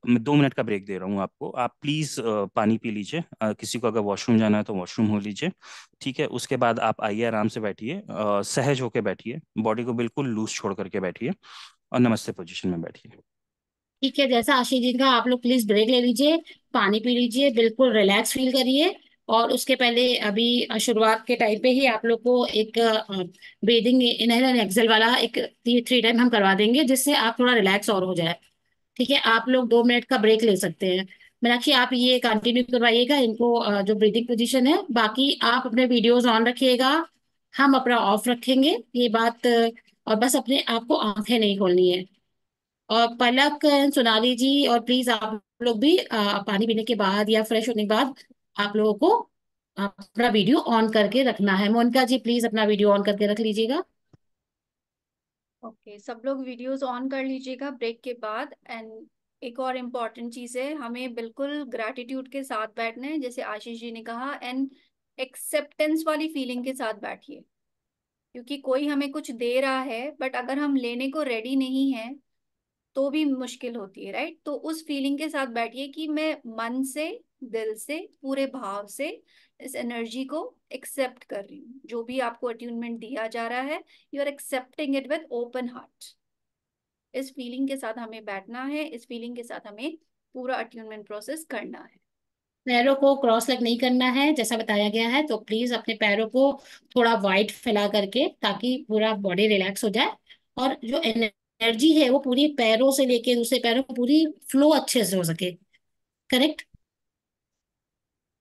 Speaker 3: मैं 2 मिनट का ब्रेक दे रहा हूँ आपको, आप प्लीज पानी पी लीजिए, किसी को अगर वॉशरूम जाना है तो वॉशरूम हो लीजिए। ठीक है। उसके बाद आप आइए, आराम से बैठिए, सहज होके बैठिए, बॉडी को बिल्कुल लूज छोड़ करके बैठिए और नमस्ते पोजीशन में बैठिए।
Speaker 2: ठीक है, जैसा आशीष जी का, आप लोग प्लीज ब्रेक ले लीजिए, पानी पी लीजिए, बिल्कुल रिलैक्स फील करिए। और उसके पहले अभी शुरुआत के टाइम पे ही आप लोग को एक ब्रीदिंग इनहेल एंड एक्सहेल वाला एक 3 टाइम हम करवा देंगे, जिससे आप थोड़ा रिलैक्स और हो जाए। ठीक है, आप लोग 2 मिनट का ब्रेक ले सकते हैं। मीनाक्षी, आप ये कंटिन्यू करवाइएगा इनको, जो ब्रीदिंग पोजीशन है। बाकी आप अपने वीडियोस ऑन रखिएगा, हम अपना ऑफ रखेंगे, ये बात और बस अपने आप को आंखें नहीं खोलनी है। और पलक, सोनाली जी, और प्लीज आप लोग भी पानी पीने के बाद या फ्रेश होने के बाद आप लोगों को अपना वीडियो ऑन करके रखना है। मोनिका जी, प्लीज अपना वीडियो ऑन करके रख लीजिएगा।
Speaker 1: ओके, सब लोग वीडियोस ऑन कर लीजिएगा ब्रेक के बाद। एंड एक और इम्पॉर्टेंट चीज़ है, हमें बिल्कुल ग्रैटिट्यूड के साथ बैठना है, जैसे आशीष जी ने कहा, एंड एक्सेप्टेंस वाली फीलिंग के साथ बैठिए। क्योंकि कोई हमें कुछ दे रहा है, बट अगर हम लेने को रेडी नहीं है तो भी मुश्किल होती है, राइट? तो उस फीलिंग के साथ बैठिए कि मैं मन से, दिल से, पूरे भाव से इस एनर्जी को एक्सेप्ट कर रही हूँ। जो भी आपको अट्यूनमेंट दिया जा रहा है, you are accepting it with open heart. इस फीलिंग के साथ हमें बैठना है, इस फीलिंग के साथ हमें पूरा अट्यूनमेंट प्रोसेस करना है।
Speaker 2: पैरों को क्रॉस लेग नहीं करना है जैसा बताया गया है, तो प्लीज अपने पैरों को थोड़ा वाइड फैला करके, ताकि पूरा बॉडी रिलैक्स हो जाए और जो एनर्जी है वो पूरी पैरों से लेके दूसरे पैरों को पूरी फ्लो अच्छे से हो सके। करेक्ट।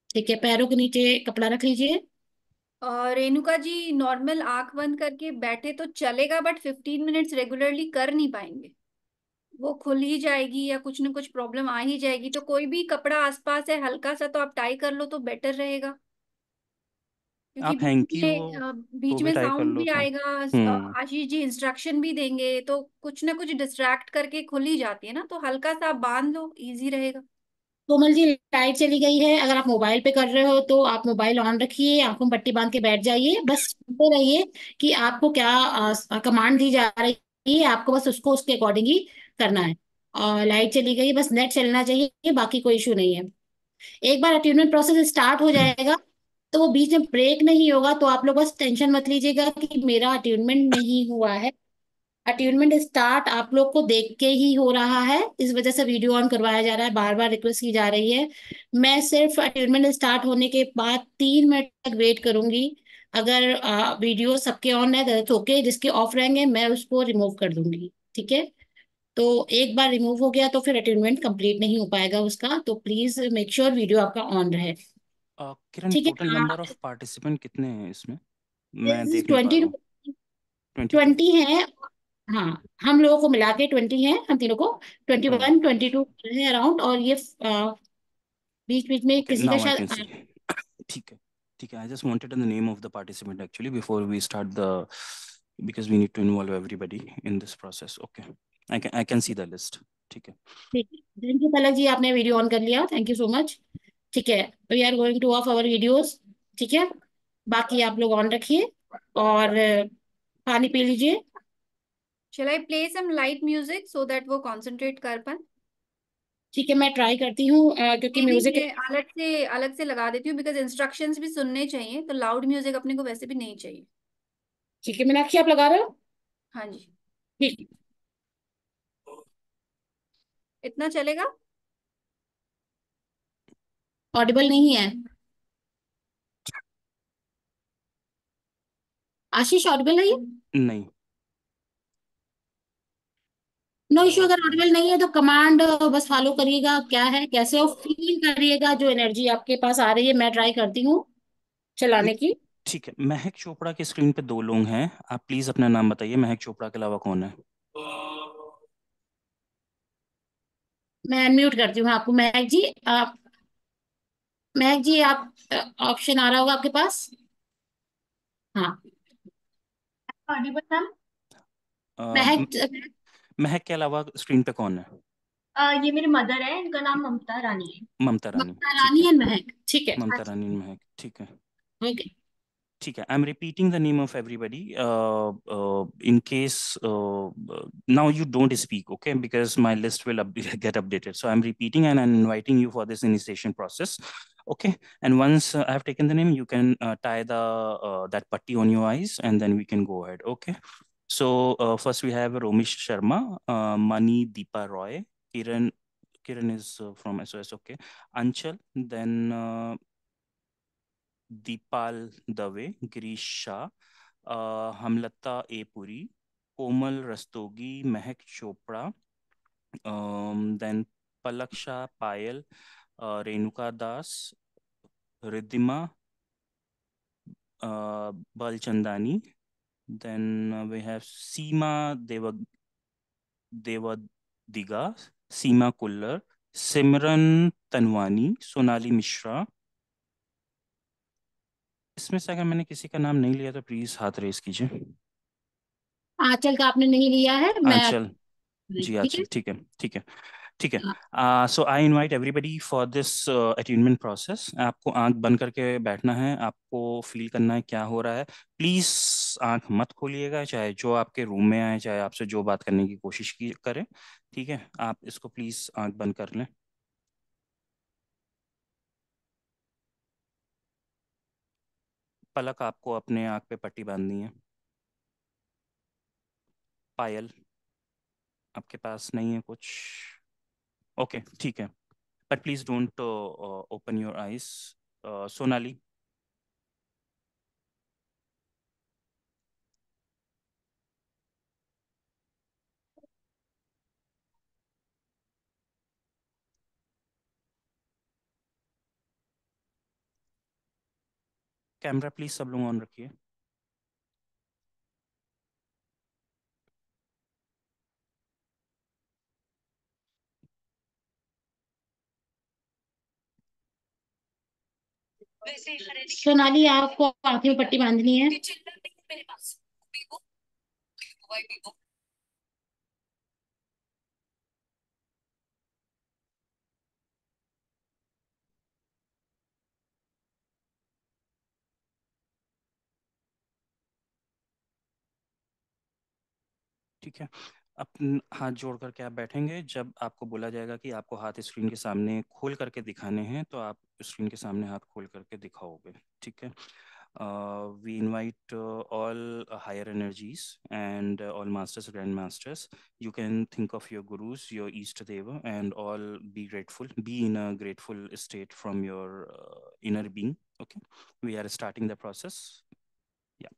Speaker 2: ठीक है, पैरों के नीचे कपड़ा रख लीजिए।
Speaker 1: और रेणुका जी, नॉर्मल आंख बंद करके बैठे तो चलेगा, बट 15 मिनट्स रेगुलरली कर नहीं पाएंगे, वो खुल ही जाएगी या कुछ ना कुछ प्रॉब्लम आ ही जाएगी। तो कोई भी कपड़ा आसपास है हल्का सा तो आप टाई कर लो तो बेटर रहेगा। क्योंकि
Speaker 3: आप हैंकी हो तो
Speaker 1: बीच
Speaker 3: भी
Speaker 1: में
Speaker 3: ट्राई कर
Speaker 1: साउंड
Speaker 3: लो
Speaker 1: भी
Speaker 3: तो।
Speaker 1: आएगा। आशीष जी इंस्ट्रक्शन भी देंगे, तो कुछ ना कुछ डिस्ट्रैक्ट करके खुल ही जाती है ना, तो हल्का सा आप बांध लो, इजी रहेगा।
Speaker 2: कोमल जी, लाइट चली गई है, अगर आप मोबाइल पे कर रहे हो तो आप मोबाइल ऑन रखिए, आंखों में पट्टी बांध के बैठ जाइए, बस सुनते रहिए कि आपको क्या कमांड दी जा रही है, आपको बस उसको उसके अकॉर्डिंग ही करना है। और लाइट चली गई, बस नेट चलना चाहिए, बाकी कोई इशू नहीं है। एक बार अट्यूनमेंट प्रोसेस स्टार्ट हो जाएगा तो वो बीच में ब्रेक नहीं होगा, तो आप लोग बस टेंशन मत लीजिएगा कि मेरा अट्यूनमेंट नहीं हुआ है। अट्यूनमेंट स्टार्ट आप लोग को देख के ही हो रहा है, इस वजह से वीडियो ऑन करवाया जा रहा है, बार बार रिक्वेस्ट की जा रही है। मैं सिर्फ अट्यूनमेंट स्टार्ट होने के बाद 3 मिनट तक वेट करूंगी। अगर वीडियो सबके ऑन है तो ओके, जिसके ऑफ रहेंगे मैं उसको रिमूव कर दूंगी। ठीक है। तो एक बार रिमूव हो गया तो फिर अटेनमेंट कंप्लीट नहीं हो पाएगा उसका, तो प्लीज मेक श्योर वीडियो आपका ऑन रहे।
Speaker 3: किरण,
Speaker 2: ठीक
Speaker 3: टोटल
Speaker 2: है।
Speaker 3: नंबर ऑफ पार्टिसिपेंट कितने हैं इसमें? मैं
Speaker 2: दिस
Speaker 3: देख नहीं पा
Speaker 2: 20,
Speaker 3: रहा हूँ। 22।
Speaker 2: 20 है। हाँ, हम लोगों को मिला के 20 है, हम तीनों को 21 22 है अराउंड। और ये बीच बीच में
Speaker 3: ओके,
Speaker 2: किसी का
Speaker 3: नाउ आई कैन सी।
Speaker 2: शायद।
Speaker 3: ठीक है। ठीक है, I just wanted the name of the participant actually before we start the, because we need to involve everybody in this process. Okay, I can see the list. ठीक है।
Speaker 2: ठीक है, thank you पलक जी, आपने वीडियो ऑन कर लिया, thank you so much. ठीक है, we are going to off our videos. ठीक है, बाकी आप लोग ऑन रखिए और पानी पी लीजिए।
Speaker 1: Shall I play some light music so that वो concentrate कर पाए?
Speaker 2: ठीक है, मैं ट्राई करती हूँ, क्योंकि
Speaker 1: नहीं नहीं,
Speaker 2: म्यूजिक।
Speaker 1: मैं अलग से लगा देती हूँ, बिकॉज इंस्ट्रक्शंस भी सुनने चाहिए, तो लाउड म्यूजिक अपने को वैसे भी नहीं चाहिए।
Speaker 2: ठीक है, मीनाक्षी आप लगा रहे हो?
Speaker 1: हाँ जी।
Speaker 2: ठीक।
Speaker 1: इतना चलेगा?
Speaker 2: ऑडिबल नहीं है आशीष, ऑडिबल नहीं है।
Speaker 3: नहीं।
Speaker 2: नो इश्यू, अगर ऑडिबल नहीं है तो कमांड बस फॉलो करिएगा, क्या है कैसे हो, फील करिएगा जो एनर्जी आपके पास आ रही है। मैं ट्राई करती हूँ
Speaker 3: म-
Speaker 2: चलाने की।
Speaker 3: ठीक है, महक चोपड़ा की स्क्रीन पे 2 लोग हैं, आप प्लीज अपना नाम बताइए, महक चोपड़ा के अलावा कौन है?
Speaker 2: मैं अनम्यूट करती हूँ आपको, महक जी। आप, महक जी, आप ऑप्शन आ रहा होगा आपके पास। हाँ,
Speaker 8: ऑडिबल मैम।
Speaker 3: अ, म-
Speaker 2: महक।
Speaker 3: महक के अलावा स्क्रीन पे कौन है?
Speaker 8: ये मेरी मदर है, इनका नाम ममता रानी है।
Speaker 3: ममता रानी,
Speaker 2: ममता
Speaker 3: ठीक
Speaker 2: रानी
Speaker 3: है।
Speaker 2: एंड महक, ठीक है।
Speaker 3: ममता रानी, महक, ठीक है।
Speaker 2: ओके।
Speaker 3: ठीक है, I'm repeating the name of everybody. In case now you don't speak, okay? Because my list will get updated. So I'm repeating and I'm inviting you for this initiation process, okay? And once I have taken the name, you can tie the that putty on your eyes, and then we can go ahead, okay? So first we have Romish Sharma, Mani Deepa Roy, Kiran. Kiran is from SOS, okay? Anchal, then Deepal Dave, Girish Shah, हमलता A Puri, Komal Rastogi, Mahak Chopra, then Palak Shah, Payal, Renuka Das, Riddhima Balchandani, then we have Seema Devadiga, Seema Kullar, Simran Tanwani, Sonali Mishra. इसमें से अगर मैंने किसी का नाम नहीं लिया तो प्लीज हाथ रेस कीजिए।
Speaker 2: आंचल का आपने नहीं लिया है, मैं
Speaker 3: आंचल जी,
Speaker 2: ठीक
Speaker 3: आंचल,
Speaker 2: है।
Speaker 3: ठीक है, ठीक है, ठीक है।
Speaker 2: हाँ,
Speaker 3: so I invite everybody for this attunement process. आपको आंख बंद करके बैठना है, आपको फील करना है क्या हो रहा है। प्लीज आंख मत खोलिएगा, चाहे जो आपके रूम में आए, चाहे आपसे जो बात करने की कोशिश की करे, ठीक है? आप इसको प्लीज आंख बंद कर लें। पलक, आपको अपने आंख पे पट्टी बांधनी है। पायल, आपके पास नहीं है कुछ? ओके, ठीक है, but please don't open your eyes. Sonali, camera please सब लोग ऑन रखिए।
Speaker 2: सोनाली आपको आंखें में पट्टी बांधनी है।
Speaker 3: ठीक है, अपन हाथ जोड़ करके आप बैठेंगे। जब आपको बोला जाएगा कि आपको हाथ स्क्रीन के सामने खोल करके दिखाने हैं, तो आप स्क्रीन के सामने हाथ खोल करके दिखाओगे, ठीक है? We invite all higher energies and all masters, grand masters. You can think of your gurus, your East Deva, and all be grateful. Be in a grateful state from your inner being. Okay, we are starting the process. Yeah.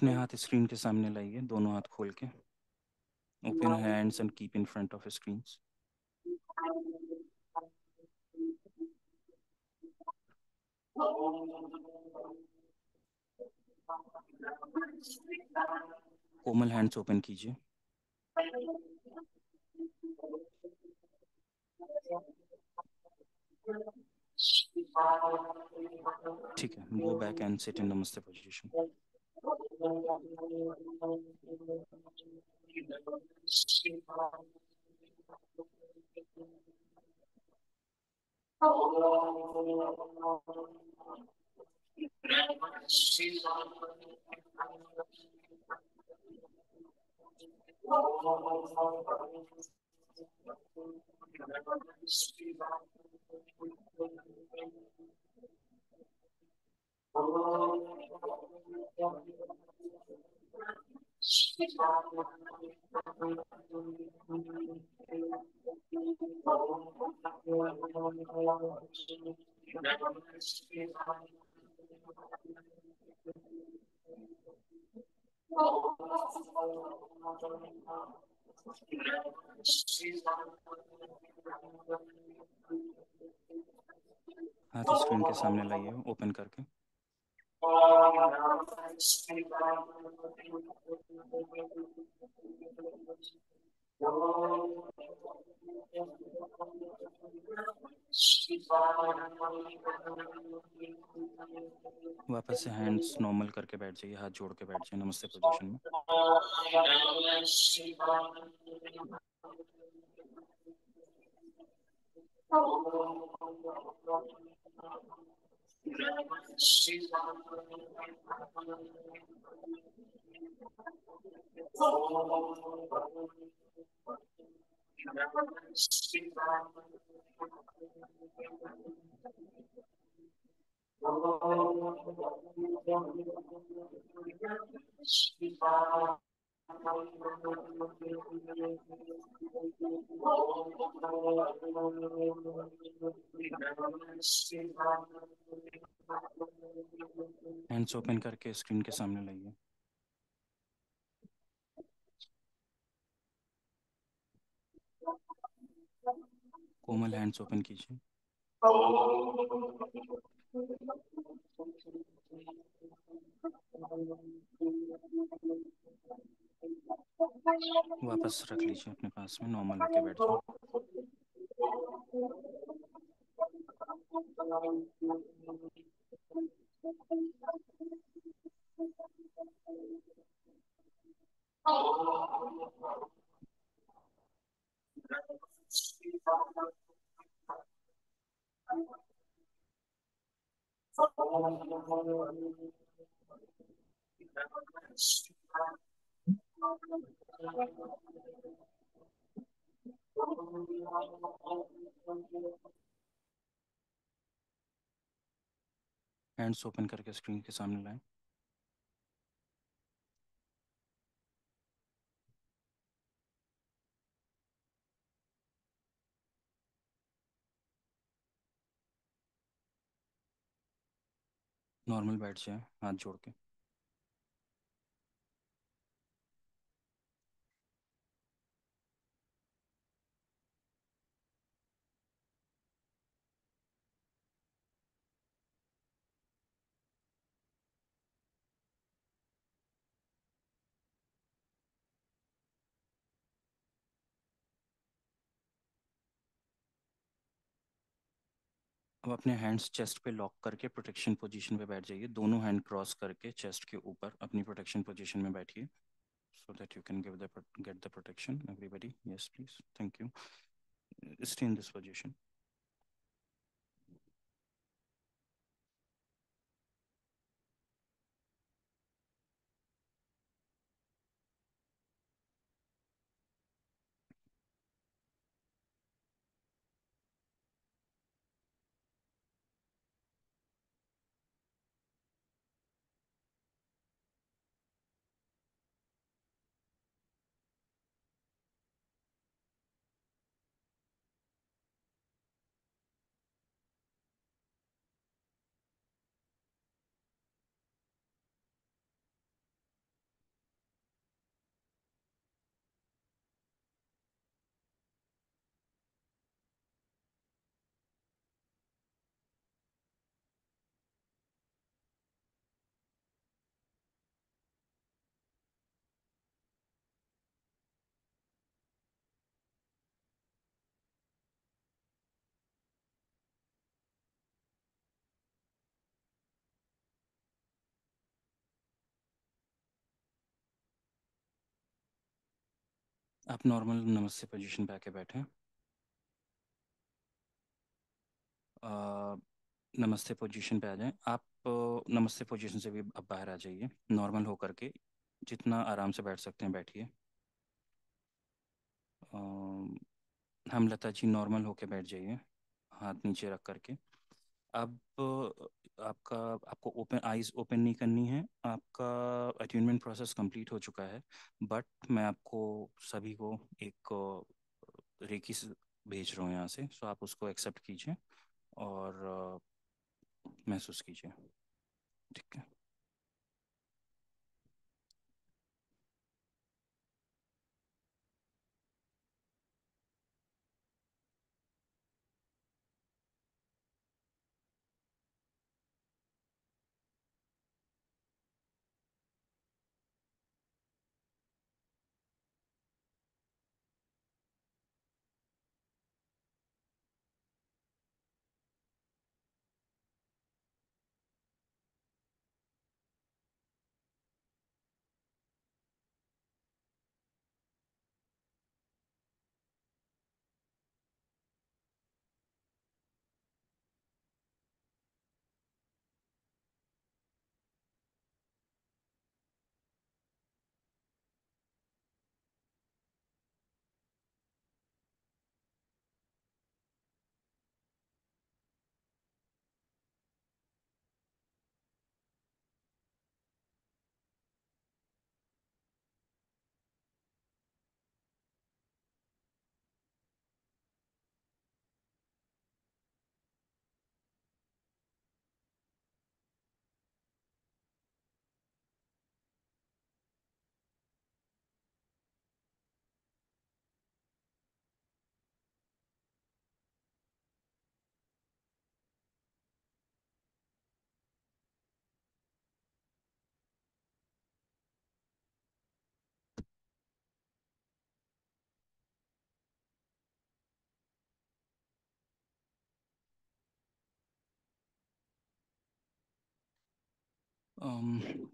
Speaker 3: अपने हाथ screen के सामने लाइए, दोनों हाथ खोल के। Open hands and keep in front of screen. Komal hands open कीजिए। ठीक है, go back and sit in नमस्ते पोजीशन। हाथ स्क्रीन के सामने लाइए ओपन करके। वापस से हैंड्स नॉर्मल करके बैठ जाइए, हाथ जोड़ के बैठ जाइए नमस्ते पोजीशन में। हैंड्स ओपन करके स्क्रीन के सामने लाइए। कोमल हैंड्स ओपन कीजिए। वापस रख लीजिए अपने पास में, नॉर्मल होके बैठ जाइए। हैंड्स ओपन करके स्क्रीन के सामने लाएं। नॉर्मल बैठ जाए हाथ जोड़ के। अब अपने हैंड्स चेस्ट पे लॉक करके प्रोटेक्शन पोजीशन पे बैठ जाइए। दोनों हैंड क्रॉस करके चेस्ट के ऊपर अपनी प्रोटेक्शन पोजीशन में बैठिए, so that you can get the protection. Everybody, yes, please. Thank you. Stay in this position. आप नॉर्मल नमस्ते पोजीशन पे आके बैठे। नमस्ते पोजीशन पे आ जाएं आप। नमस्ते पोजीशन से भी अब बाहर आ जाइए, नॉर्मल होकर के जितना आराम से बैठ सकते हैं बैठिए। लता जी नॉर्मल होके बैठ जाइए, हाथ नीचे रख करके। अब आपका आपको ओपन आइज ओपन नहीं करनी है, आपका अट्यूनमेंट प्रोसेस कंप्लीट हो चुका है। बट मैं आपको सभी को एक रेकी भेज रहा हूँ यहाँ से, सो आप उसको एक्सेप्ट कीजिए और महसूस कीजिए। ठीक है।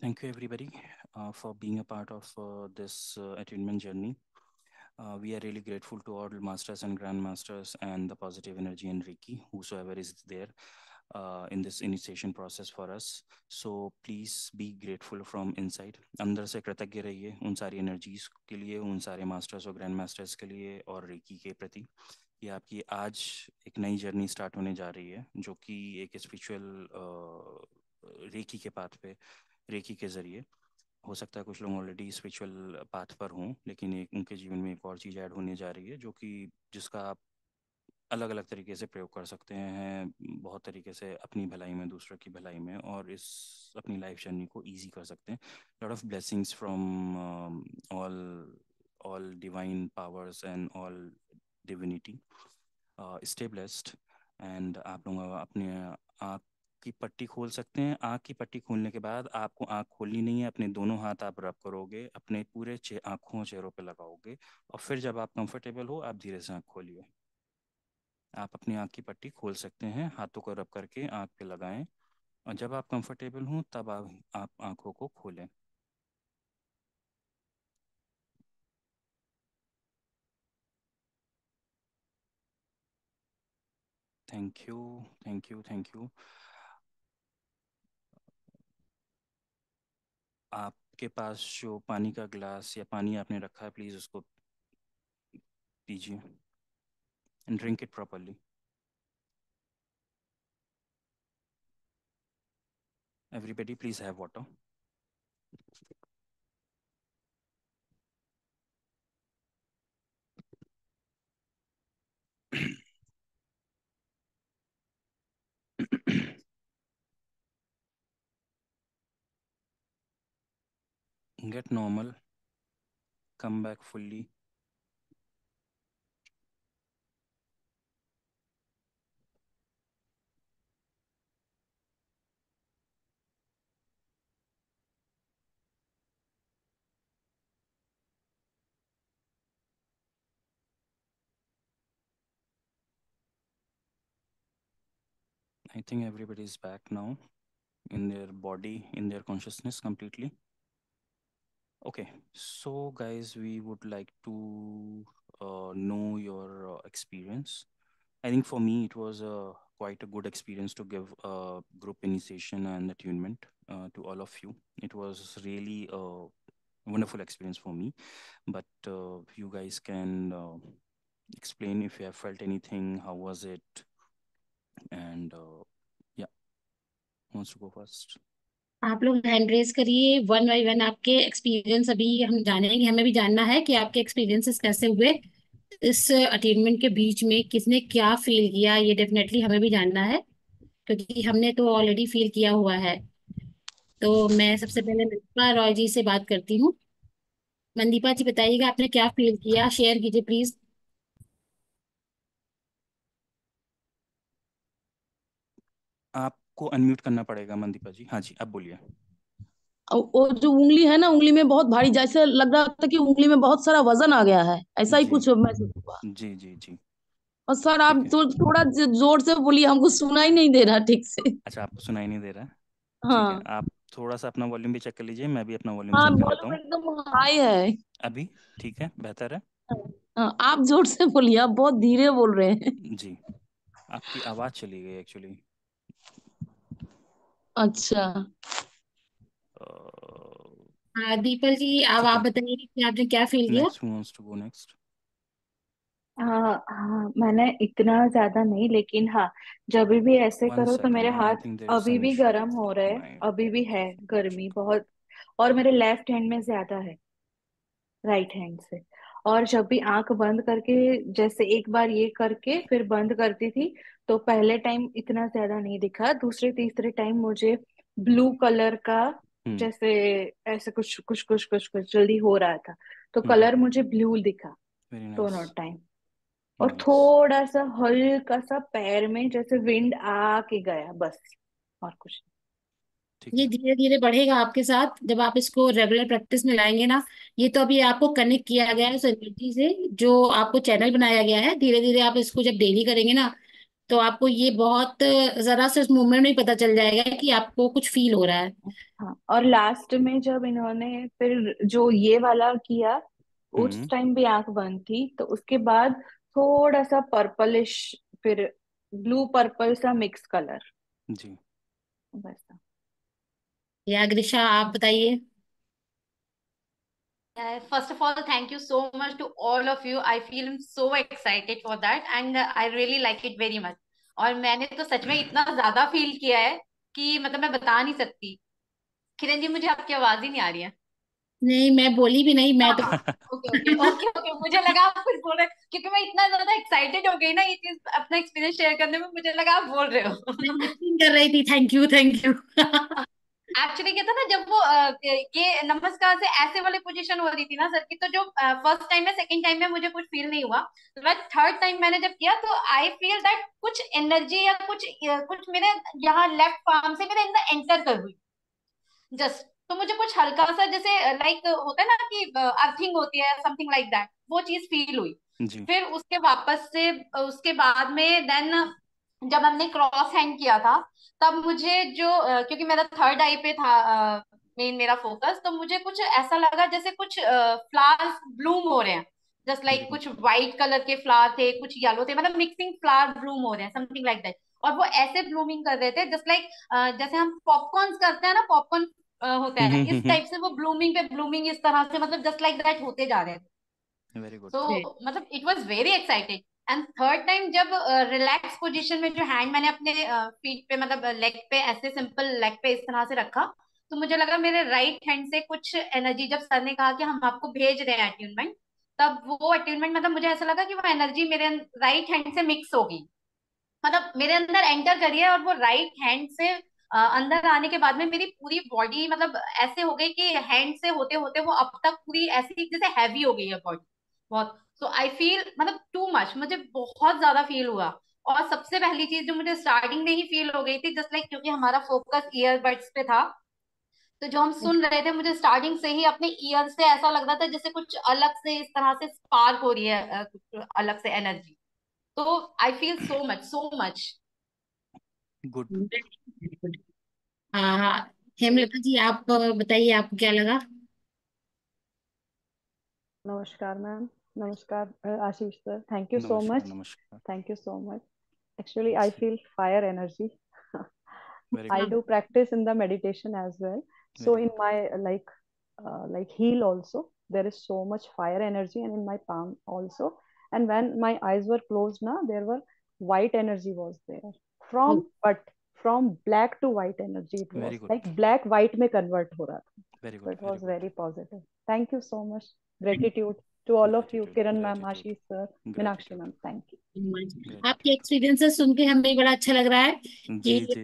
Speaker 3: Thank you everybody for being a part of this attunement journey. We are really grateful to all masters and grandmasters and the positive energy and Reiki, whosoever is there in this initiation process for us. So please be grateful from inside. अंदर से कृतज्ञ रहिए उन सारी energies के लिए, उन सारे masters और grand masters के लिए और Reiki के प्रति। ये आपकी आज एक नई जर्नी स्टार्ट होने जा रही है, जो कि एक स्पिरिचुअल रेकी के पाथ पे, रेकी के जरिए। हो सकता है कुछ लोग ऑलरेडी स्पिरिचुअल पाथ पर हों, लेकिन एक उनके जीवन में एक और चीज़ ऐड होने जा रही है, जो कि जिसका आप अलग अलग तरीके से प्रयोग कर सकते हैं, बहुत तरीके से अपनी भलाई में, दूसरों की भलाई में, और इस अपनी लाइफ जर्नी को इजी कर सकते हैं। Lot of blessings from all all divine powers and all divinity. Stay blessed. And आप लोग अपने आँख की पट्टी खोल सकते हैं। आँख की पट्टी खोलने के बाद आपको आँख खोलनी नहीं है, अपने दोनों हाथ आप रब करोगे, अपने पूरे आँखों चेहरों पे लगाओगे, और फिर जब आप कंफर्टेबल हो आप धीरे से आँख खोलिए। आप अपनी आँख की पट्टी खोल सकते हैं, हाथों को रब करके आँख पे लगाएं, और जब आप कंफर्टेबल हों तब आप आँखों को खोलें। Thank you, thank you, thank you. आपके पास जो पानी का ग्लास या पानी आपने रखा है, प्लीज़ उसको पीजिए and drink it properly. Everybody, please have water. Get normal, come back fully. I think everybody is back now in their body, in their consciousness completely. Okay, so guys, we would like to know your experience. I think for me, it was quite a good experience to give group initiation and attunement to all of you. It was really a wonderful experience for me. But you guys can explain if you have felt anything, how was it, and yeah, who wants to go first?
Speaker 2: आप लोग hand raise करिए, one by one आपके experience अभी हम जानेंगे। हमें भी जानना है कि आपके एक्सपीरियंसेस कैसे हुए इस अटेनमेंट के बीच में, किसने क्या फील किया, ये डेफिनेटली हमें भी जानना है, क्योंकि हमने तो ऑलरेडी फील किया हुआ है। तो मैं सबसे पहले मंदीपा रॉय जी से बात करती हूँ। मंदीपा जी बताइएगा आपने क्या फील किया, शेयर कीजिए प्लीज।
Speaker 3: आपको अनम्यूट करना पड़ेगा मंदीपा जी। हाँ जी, आप बोलिए।
Speaker 9: वो जो उंगली है ना, उंगली में बहुत भारी, जैसे लग रहा था कि उंगली में बहुत सारा वजन आ गया है, ऐसा ही
Speaker 3: जी
Speaker 9: कुछ महसूस हुआ।
Speaker 3: जी जी जी।
Speaker 9: और सर आप
Speaker 3: ठीक है।
Speaker 9: तो थोड़ा जोर से बोलिए, हमको सुना ही नहीं दे रहा ठीक से।
Speaker 3: अच्छा, आपको सुनाई नहीं दे रहा है? ठीक है,
Speaker 9: हाँ।
Speaker 3: आप थोड़ा सा अपना वॉल्यूम भी चेक कर लीजिए, मैं भी अपना वॉल्यूम
Speaker 9: हाँ,
Speaker 3: चेक कर लेता
Speaker 9: वॉल्यूम
Speaker 3: हूँ।
Speaker 9: एकदम हाई है।
Speaker 3: अभी ठीक है, बेहतर है?
Speaker 9: हाँ, आप जोर से बोलिए, आप बहुत धीरे बोल रहे हैं।
Speaker 3: जी, आपकी आवाज़ चली गई एक्चुअली।
Speaker 9: अच्छा।
Speaker 2: हाँ दीपल जी, अब
Speaker 3: ठीक
Speaker 2: आप
Speaker 3: है,
Speaker 2: बताइए कि आपने क्या फील किया।
Speaker 3: Next, who wants to go next?
Speaker 6: हाँ हाँ, मैंने इतना ज्यादा नहीं, लेकिन हाँ, जब भी ऐसे
Speaker 3: वन
Speaker 6: करो तो मेरे
Speaker 3: सेकेंड, आई
Speaker 6: हाथ
Speaker 3: थिंक देयर इज
Speaker 6: अभी
Speaker 3: सम
Speaker 6: भी
Speaker 3: इशू
Speaker 6: गर्म हो
Speaker 3: विद
Speaker 6: रहे हैं,
Speaker 3: माय
Speaker 6: अभी भी है गर्मी
Speaker 3: एक्चुअली।
Speaker 6: बहुत। और मेरे लेफ्ट हैंड में ज्यादा है राइट हैंड से। और जब भी आंख बंद करके, जैसे एक बार ये करके फिर बंद करती थी, तो पहले टाइम इतना ज्यादा नहीं दिखा, दूसरे तीसरे टाइम मुझे ब्लू कलर का,
Speaker 3: हम्म
Speaker 6: जैसे ऐसे कुछ कुछ कुछ कुछ कुछ जल्दी हो रहा था, तो
Speaker 3: हम्म।
Speaker 6: कलर मुझे ब्लू दिखा
Speaker 3: वेरी नाइस।
Speaker 6: दोनों टाइम। और
Speaker 3: नाइस।
Speaker 6: थोड़ा सा हल्का सा पैर में जैसे विंड आके गया, बस, और कुछ
Speaker 3: ठीक
Speaker 2: ये
Speaker 3: है।
Speaker 2: धीरे धीरे बढ़ेगा आपके साथ जब आप इसको रेगुलर प्रैक्टिस में लाएंगे ना। ये तो अभी आपको कनेक्ट किया गया है उस एनर्जी से, जो आपको चैनल बनाया गया है। धीरे धीरे आप इसको जब डेली करेंगे ना, तो आपको ये बहुत जरा से उस मूवमेंट में ही पता चल जाएगा कि आपको कुछ फील हो रहा है।
Speaker 6: नहीं। हाँ, और लास्ट में जब इन्होंने फिर जो ये वाला किया, उस
Speaker 3: हम्म।
Speaker 6: टाइम भी आंख बंद थी, तो उसके बाद थोड़ा सा पर्पलिश, फिर ब्लू पर्पल सा मिक्स कलर,
Speaker 3: जी।
Speaker 6: बस।
Speaker 2: या ग्रिशा आप बताइए।
Speaker 5: First of all, thank you so much to all of you. I feel so excited for that and I really like it very much. और मैंने तो सच में इतना ज्यादा फील किया है कि मतलब मैं बता नहीं सकती। किरण जी, मुझे आपकी आवाज ही नहीं आ रही है।
Speaker 2: नहीं, मैं बोली भी नहीं, मैं तो
Speaker 5: ओके ओके ओके ओके, मुझे लगा आप कुछ बोल रहे हैं, क्योंकि मैं इतना ज्यादा एक्साइटेड हो गई ना ये चीज अपना एक्सपीरियंस शेयर करने में, मुझे लगा आप बोल रहे
Speaker 2: मैं
Speaker 5: हो।
Speaker 2: लिसनिंग कर रही थी। Thank you thank you.
Speaker 5: Actually क्या था ना, जब वो ये नमस्कार से ऐसे वाली पोजीशन हो रही थी ना सर की, तो जो फर्स्ट टाइम में सेकंड टाइम में मुझे कुछ फील नहीं हुआ, बट थर्ड टाइम मैंने जब किया तो आई फील दैट कुछ एनर्जी या कुछ मेरे यहाँ लेफ्ट पार्म से मेरे अंदर एंटर कर हुई जस्ट। तो मुझे कुछ हल्का सा जैसे लाइक होता है ना कि अर्थिंग होती है, समथिंग लाइक दैट, वो चीज फील हुई।
Speaker 3: जी।
Speaker 5: फिर उसके वापस से उसके बाद में देन जब हमने क्रॉस हैंड किया था, तब मुझे जो क्योंकि मेरा थर्ड आई पे था मेन मेरा फोकस, तो मुझे कुछ ऐसा लगा जैसे कुछ फ्लावर्स ब्लूम हो रहे हैं, जस्ट लाइक कुछ व्हाइट कलर के फ्लावर थे, कुछ येलो थे, मतलब मिक्सिंग फ्लावर ब्लूम हो रहे हैं, समथिंग लाइक दैट। और वो ऐसे ब्लूमिंग कर रहे थे जस्ट लाइक जैसे हम पॉपकॉर्न करते हैं ना, पॉपकॉर्न होता है इस
Speaker 3: हम्म।
Speaker 5: टाइप से, वो ब्लूमिंग पे ब्लूमिंग इस तरह से, मतलब जस्ट लाइक दैट होते जा रहे थे।
Speaker 3: Very good.
Speaker 5: सो मतलब it was very excited. And third time जब रिलैक्स पोजीशन में जो हैंड मैंने अपने फीट पे, मतलब लेग पे, ऐसे सिंपल लेग पे इस तरह से रखा, तो मुझे लगा मेरे राइट हैंड से कुछ एनर्जी, जब सर ने कहा कि हम आपको भेज रहे हैं अट्यूनमेंट, तब वो अट्यूनमेंट मतलब मुझे ऐसा लगा कि वो एनर्जी मेरे राइट हैंड से मिक्स होगी, मतलब मेरे अंदर एंटर करी है, और वो राइट हैंड से अंदर आने के बाद में मेरी पूरी बॉडी मतलब ऐसे हो गई कि हैंड से होते होते वो अब तक पूरी ऐसी जैसे हैवी हो गई है बॉडी बहुत। सो आई फील मतलब टू मच, मुझे बहुत ज्यादा फील हुआ। और सबसे पहली चीज जो मुझे स्टार्टिंग में ही फील हो गई थी, जस्ट लाइक क्योंकि हमारा फोकस ईयरबड्स पे था, तो जो हम सुन रहे थे मुझे स्टार्टिंग से ही अपने ईयर से ऐसा लग रहा था जैसे कुछ अलग से इस तरह से स्पार्क हो रही है, कुछ अलग से एनर्जी। तो I feel so much so much.
Speaker 3: Good.
Speaker 2: हाँ हाँ, हेमलता जी आप बताइए आपको क्या लगा।
Speaker 10: नमस्कार मैम। नमस्कार आशीष सर, थैंक यू सो
Speaker 3: नमस्कार
Speaker 10: मच।
Speaker 3: नमस्कार।
Speaker 10: Thank you so much. Actually, I feel fire energy.
Speaker 3: Very
Speaker 10: I
Speaker 3: good
Speaker 10: do practice in the meditation as well. So
Speaker 3: very
Speaker 10: in
Speaker 3: good
Speaker 10: my like heel also, there is so much fire energy, and in my palm also. And when my eyes were closed, now there were white energy was there
Speaker 2: Oh,
Speaker 10: from black to white energy. It
Speaker 3: very
Speaker 10: was
Speaker 3: good
Speaker 10: like black white में convert हो रहा था.
Speaker 3: Very
Speaker 10: So
Speaker 3: good
Speaker 10: it
Speaker 3: very
Speaker 10: was
Speaker 3: good.
Speaker 10: very positive. Thank you so much. Gratitude to all of you,
Speaker 3: gratitude
Speaker 10: Kiran ma'am,
Speaker 3: gratitude
Speaker 10: Ashish sir, Meenakshi
Speaker 3: gratitude
Speaker 10: ma'am. Thank you.
Speaker 2: आपके
Speaker 3: gratitude.
Speaker 2: Experiences सुन के हमें बड़ा अच्छा लग रहा है कि
Speaker 3: जी जी।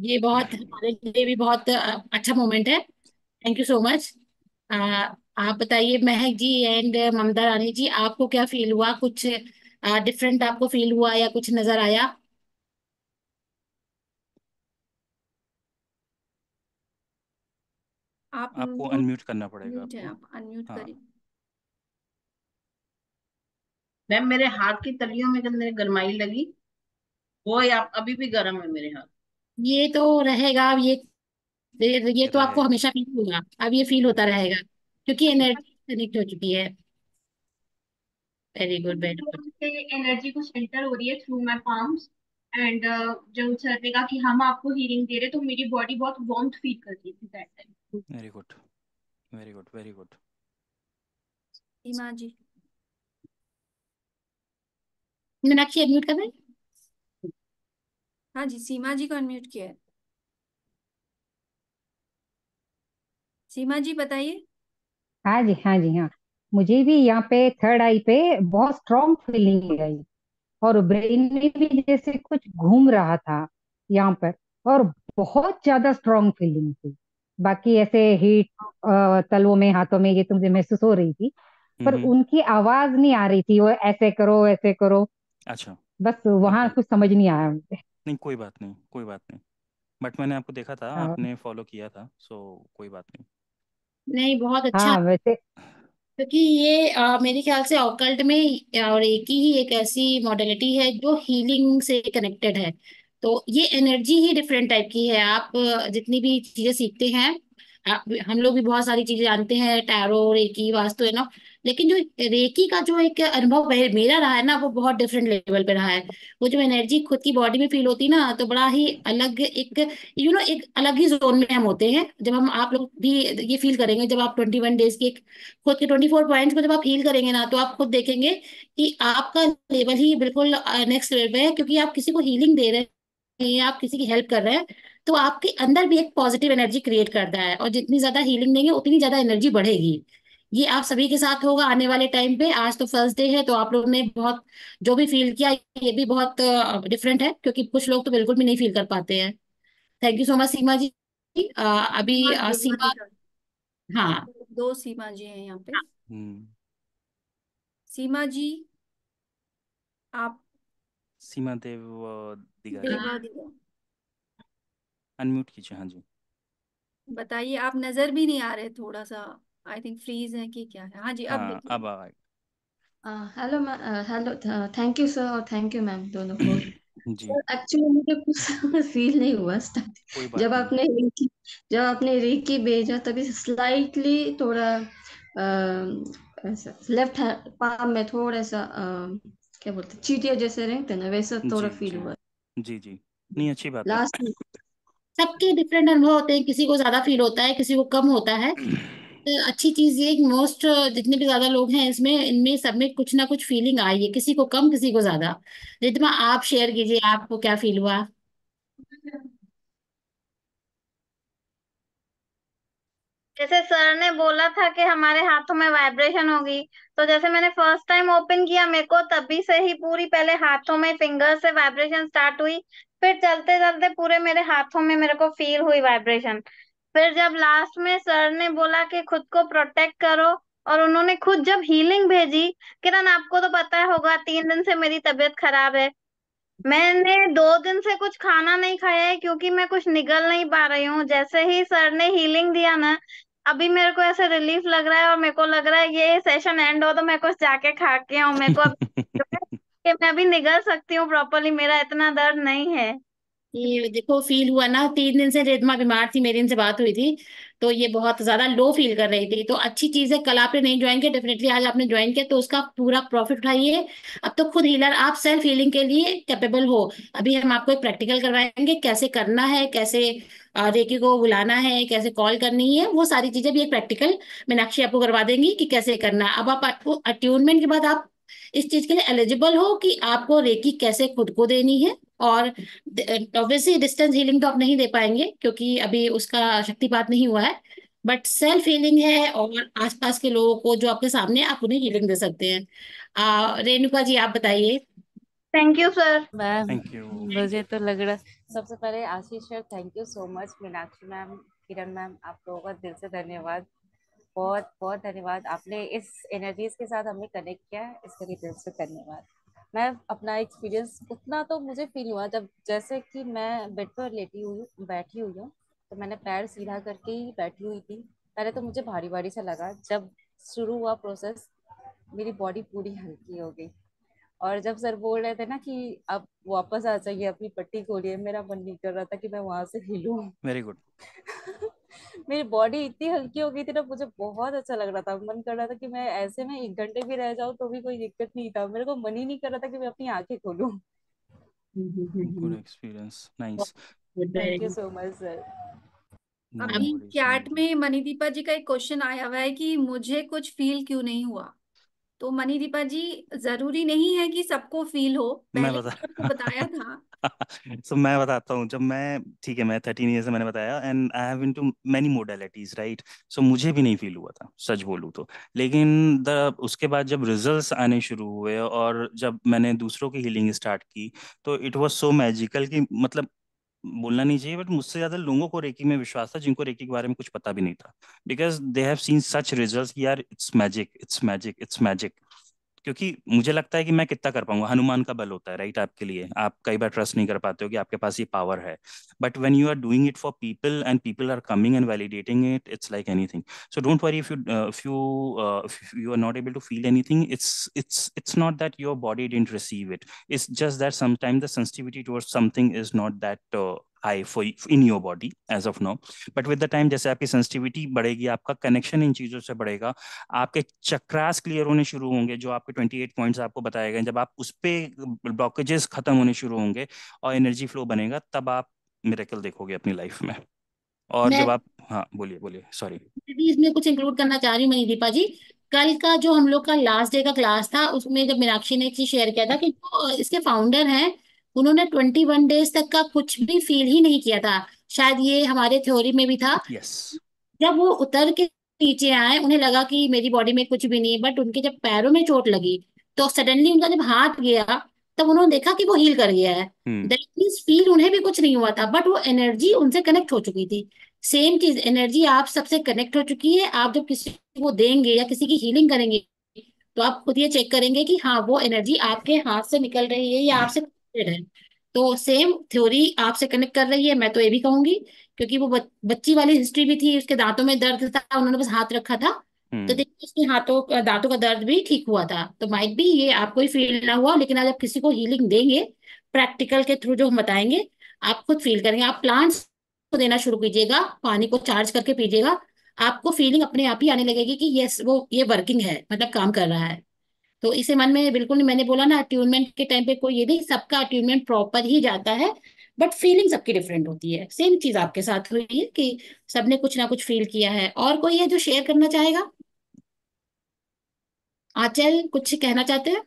Speaker 2: ये बहुत हमारे लिए भी बहुत अच्छा मोमेंट है। Thank you so much. आप बताइए महक जी एंड ममता रानी जी, आपको क्या फील हुआ? कुछ डिफरेंट आपको फील हुआ या कुछ नजर आया?
Speaker 1: आप
Speaker 3: आपको
Speaker 1: म्यूट
Speaker 3: अनम्यूट करना पड़ेगा
Speaker 1: म्यूट है,
Speaker 3: आपको।
Speaker 1: आप अनम्यूट
Speaker 3: हाँ
Speaker 1: करिए।
Speaker 9: मैम मेरे हाथ की तलियों में कितने गरमाई लगी, वो या अभी भी गर्म है मेरे हाथ।
Speaker 2: ये तो रहेगा अब ये तो आपको
Speaker 3: रहेगा
Speaker 2: हमेशा फील होगा, अब ये फील होता
Speaker 3: रहेगा।
Speaker 2: रहेगा क्योंकि एनर्जी कनेक्ट हो चुकी है। Very good very good.
Speaker 8: से एनर्जी को सेंटर हो रही है थ्रू माय पाम्स। एंड जब सर ने कहा कि हम आपको हीलिंग दे रहे, तो मेरी बॉडी बहुत वार्म फील कर रही थी that time.
Speaker 3: Very good very good very good.
Speaker 1: Seema ji.
Speaker 2: Meenakshi unmute कर रहे हैं?
Speaker 1: हाँ जी, सीमा जी को अनम्यूट किया है। सीमा जी बताइए।
Speaker 11: हाँ जी, हाँ जी, हाँ। मुझे भी यहाँ पे थर्ड आई पे बहुत स्ट्रॉन्ग फीलिंग आई, और ब्रेन में भी जैसे कुछ घूम रहा था यहाँ पर, और बहुत ज्यादा स्ट्रॉन्ग फीलिंग थी। बाकी ऐसे हीट तलवों में, हाथों में ये तो मुझे महसूस हो रही थी, पर
Speaker 3: हम्म।
Speaker 11: उनकी आवाज नहीं आ रही थी, वो ऐसे करो ऐसे करो।
Speaker 3: अच्छा।
Speaker 11: बस वहां
Speaker 3: ओके।
Speaker 11: कुछ समझ नहीं आया मुझे।
Speaker 3: नहीं कोई बात नहीं कोई बात नहीं। बट मैंने आपको देखा था,
Speaker 11: हाँ,
Speaker 3: आपने फॉलो किया था, सो कोई बात नहीं।
Speaker 2: नहीं, बहुत अच्छा।
Speaker 11: हाँ, वैसे
Speaker 2: क्योंकि ये मेरे ख्याल से ऑकल्ट में और एक ही एक ऐसी मॉडलिटी है जो हीलिंग से कनेक्टेड है। तो ये एनर्जी ही डिफरेंट टाइप की है। आप जितनी भी चीजें सीखते हैं, हम लोग भी बहुत सारी चीजें जानते हैं, टैरो, रेकी, वास्तु, है ना। लेकिन जो रेकी का जो एक अनुभव मेरा रहा है ना, वो बहुत डिफरेंट लेवल पे रहा है। वो जो एनर्जी खुद की बॉडी में फील होती है ना, तो बड़ा ही अलग एक एक अलग ही जोन में हम होते हैं। जब हम आप लोग भी ये फील करेंगे, जब आप 21 डेज की खुद के 24 पॉइंट्स को जब आप हील करेंगे ना, तो आप खुद देखेंगे कि आपका लेवल ही बिल्कुल नेक्स्ट लेवल पे है। क्योंकि आप किसी को हीलिंग दे रहे हैं, आप किसी की हेल्प कर रहे हैं, तो आपके अंदर भी एक पॉजिटिव एनर्जी क्रिएट करता है। और जितनी ज्यादा हीलिंग देंगे उतनी ज्यादा एनर्जी बढ़ेगी। ये आप सभी के साथ होगा आने वाले टाइम पे। आज तो फर्स्ट डे है, तो आप लोगों ने बहुत जो भी फील किया, ये भी बहुत डिफरेंट है, क्योंकि कुछ लोग तो बिल्कुल भी नहीं फील कर पाते हैं। थैंक यू सो मच सीमा जी। अभी
Speaker 1: हाँ जी, हाँ जी
Speaker 2: सीमा।
Speaker 1: सर।
Speaker 2: हाँ।
Speaker 1: दो सीमा जी हैं यहाँ पे।
Speaker 3: हम्म।
Speaker 1: सीमा जी, आप
Speaker 3: सीमा देव दिगारी
Speaker 1: देवा दिया
Speaker 3: अनम्यूट कीजिए। हाँ जी।
Speaker 1: बताइए। आप नजर भी नहीं आ रहे, थोड़ा सा आई थिंक फ्रीज है कि क्या है। हाँ जी, अब
Speaker 3: हाँ
Speaker 1: देखिए।
Speaker 3: अब आएगा।
Speaker 12: Hello hello, thank you sir और थैंक यू मैम दोनों को।
Speaker 3: जी।
Speaker 12: सर एक्चुअली मुझे कुछ फील नहीं हुआ स्टार्ट।
Speaker 3: कोई बात
Speaker 12: जब
Speaker 3: नहीं।
Speaker 12: आपने रिकी जब आपने रिकी भेजा, तभी स्लाइटली थोड़ा लेफ्ट पाम में थोड़ा सा क्या बोलते, चीटियां जैसे रहते हैं ना, वैसा थोड़ा
Speaker 3: जी
Speaker 12: फील
Speaker 3: जी
Speaker 12: हुआ
Speaker 3: जी जी। नहीं अच्छी बात है।
Speaker 12: लास्ट में।
Speaker 2: सबके डिफरेंट अनुभव होते हैं, किसी को ज्यादा फील होता है, किसी को कम होता है। तो अच्छी चीज ये मोस्ट जितने भी ज्यादा लोग हैं इसमें, इनमें सब में कुछ ना कुछ फीलिंग आई है, किसी को कम किसी को ज्यादा। रिद्धिमा, आप शेयर कीजिए, आपको क्या फील हुआ?
Speaker 13: जैसे सर ने बोला था कि हमारे हाथों में वाइब्रेशन होगी, तो जैसे मैंने फर्स्ट टाइम ओपन किया, मेरे को तभी से ही पूरी पहले हाथों में फिंगर से वाइब्रेशन स्टार्ट हुई। फिर चलते चलते पूरे मेरे हाथों में मेरे को फील हुई वाइब्रेशन। फिर जब लास्ट में सर ने बोला कि खुद को प्रोटेक्ट करो, और उन्होंने खुद जब हीलिंग भेजी, किरण आपको तो पता होगा 3 दिन से मेरी तबीयत खराब है। मैंने 2 दिन से कुछ खाना नहीं खाया है, क्योंकि मैं कुछ निगल नहीं पा रही हूँ। जैसे ही सर ने हीलिंग दिया ना, अभी मेरे को ऐसे रिलीफ लग रहा है, और मेरे को लग रहा है ये सेशन एंड हो तो मैं कुछ जाके खा के आऊं। मेरे को अभी कि मैं अभी निगल सकती हूँ प्रॉपरली, मेरा इतना दर्द नहीं है।
Speaker 2: ये देखो, फील हुआ ना, 3 दिन से रिद्धिमा बीमार थी, मेरी इनसे बात हुई थी, तो ये बहुत ज्यादा लो फील कर रही थी। तो अच्छी चीज है, कल आपने नहीं ज्वाइन किया, डेफिनेटली आज आपने ज्वाइन किया तो उसका पूरा प्रॉफिट उठाइए। अब तो खुद हीलर आप सेल्फ हीलिंग के लिए कैपेबल हो। अभी हम आपको एक प्रैक्टिकल करवाएंगे, कैसे करना है, कैसे रेकी को बुलाना है, कैसे कॉल करनी है, वो सारी चीजें भी एक प्रैक्टिकल मीनाक्षी आपको करवा देंगी कि कैसे करना है। अब आप अट्यूनमेंट के बाद आप इस चीज के लिए एलिजिबल हो कि आपको रेकी कैसे खुद को देनी है। और ऑब्वियसली डिस्टेंस हीलिंग तो आप नहीं दे पाएंगे क्योंकि अभी उसका शक्तिपात नहीं हुआ है, बट सेल्फ हीलिंग है और आसपास के लोगों को जो आपके सामने है, आप उन्हें हीलिंग दे सकते हैं। रेणुका जी आप बताइए।
Speaker 13: Thank you sir.
Speaker 14: Ma'am
Speaker 3: thank you.
Speaker 14: मुझे तो लग रहा, सबसे पहले Ashish sir thank you so much, Meenakshi ma'am, Kiran ma'am, आप लोगों का दिल से धन्यवाद। बहुत बहुत धन्यवाद, आपने इस एनर्जीज के साथ हमें कनेक्ट किया है, इसके लिए दिल से धन्यवाद। मैं अपना एक्सपीरियंस उतना तो मुझे फील हुआ, जब जैसे कि मैं बेड पर बैठी हुई हूँ, तो मैंने पैर सीधा करके ही बैठी हुई थी। पहले तो मुझे भारी भारी सा लगा, जब शुरू हुआ प्रोसेस मेरी बॉडी पूरी हल्की हो गई। और जब सर बोल रहे थे ना कि आप वापस आ जाइए, अपनी पट्टी खोलिए, मेरा मन नहीं कर रहा था कि मैं वहां से हिलूं।
Speaker 3: Very good.
Speaker 14: मेरी बॉडी इतनी हल्की हो गई थी ना, मुझे बहुत अच्छा लग रहा था, मन कर रहा था कि मैं ऐसे में 1 घंटे भी रह जाऊं तो भी कोई दिक्कत नहीं था, मेरे को मन ही नहीं कर रहा था कि मैं अपनी आंखें खोलूं।
Speaker 3: Good experience, nice.
Speaker 14: Thank you so much sir.
Speaker 3: No
Speaker 1: अभी
Speaker 3: वरीज
Speaker 1: चैट
Speaker 3: निधि।
Speaker 1: में मणिदीपा जी का एक क्वेश्चन आया हुआ है कि मुझे कुछ फील क्यों नहीं हुआ। तो मणिदीपा जी, जरूरी नहीं है कि सबको फील हो,
Speaker 3: मैं
Speaker 1: पहले
Speaker 3: बता
Speaker 1: भी आपको बताया था।
Speaker 3: सो मैं बताता हूँ, जब मैं, ठीक है, मैं 13 ईयर से, मैंने बताया, and I have into many modalities, right. So मुझे भी नहीं फील हुआ था, सच बोलूँ तो। लेकिन द उसके बाद जब रिजल्ट्स आने शुरू हुए और जब मैंने दूसरों की हीलिंग स्टार्ट की, तो इट वाज सो मैजिकल कि मतलब बोलना नहीं चाहिए, बट मुझसे ज्यादा लोगों को रेकी में विश्वास था जिनको रेकी के बारे में कुछ पता भी नहीं था, because they have seen such results, यार it's magic, it's magic, it's magic. क्योंकि मुझे लगता है कि मैं कितना कर पाऊंगा, हनुमान का बल होता है, राइट, आपके लिए। आप कई बार ट्रस्ट नहीं कर पाते हो कि आपके पास ये पावर है, but when you are doing it for people and people are coming and validating it, it's like anything. So don't worry if you are not able to feel anything. It's not that your body didn't receive it. It's just that sometimes the sensitivity towards something is not that high for in your body as of now. But with the time, जैसे आपकी sensitivity बढ़ेगी, आपका connection in चीजों से बढ़ेगा, आपके chakras clear होने शुरू होंगे, जो आपके 28 पॉइंट्स आपको बताए गए, जब आप उस पे ब्लॉकेजेस खत्म होने शुरू होंगे और एनर्जी फ्लो बनेगा, तब आप मिरेकल देखोगे अपनी लाइफ में। और
Speaker 2: मैं
Speaker 3: जब आप, हाँ बोलिए बोलिए, सॉरी।
Speaker 2: भी इसमें कुछ इंक्लूड करना चाह रही हूँ मनीदीपा जी। कल का जो हम लोग का लास्ट डे का क्लास था, उसमें जब मीनाक्षी ने एक चीज शेयर किया था कि जो इसके फाउंडर हैं, उन्होंने 21 डेज तक का कुछ भी फील ही नहीं किया था। शायद ये हमारे थ्योरी में भी था।
Speaker 3: यस।
Speaker 2: जब वो उतर के नीचे आए, उन्हें लगा कि मेरी बॉडी में कुछ भी नहीं है, बट उनके जब पैरों में चोट लगी, तो सडनली उनका जब हाथ गया, तब उन्होंने देखा कि वो हील कर गया है। दैट मीन्स फील उन्हें भी कुछ नहीं हुआ था, बट वो एनर्जी उनसे कनेक्ट हो चुकी थी। सेम चीज, एनर्जी आप सबसे कनेक्ट हो चुकी है। आप जब किसी को देंगे या किसी की हीलिंग करेंगे, तो आप खुद ये चेक करेंगे कि हाँ वो एनर्जी आपके हाथ से निकल रही है या आपसे connected है। तो सेम थ्योरी आपसे कनेक्ट कर रही है, मैं तो ये भी कहूंगी। क्योंकि वो बच्ची वाली हिस्ट्री भी थी, उसके दांतों में दर्द था, उन्होंने बस हाथ रखा था, तो देखिए उसके दांतों का दर्द भी ठीक हुआ था। तो माइट भी ये आपको ही फील ना हुआ, लेकिन आज आप किसी को हीलिंग देंगे प्रैक्टिकल के थ्रू जो हम बताएंगे, आप खुद फील करेंगे। आप प्लांट्स को देना शुरू कीजिएगा, पानी को चार्ज करके पीजिएगा, आपको फीलिंग अपने आप ही आने लगेगी कि यस वो ये वर्किंग है, मतलब काम कर रहा है। तो इसे मन में बिल्कुल नहीं, मैंने बोला ना अट्यूनमेंट के टाइम पे कोई ये नहीं, सबका अट्यूनमेंट प्रॉपर ही जाता है, बट फीलिंग सबकी डिफरेंट होती है। सेम चीज आपके साथ हुई है कि सबने कुछ ना कुछ फील किया है। और कोई है जो शेयर करना चाहेगा? आंचल कुछ कहना चाहते हैं?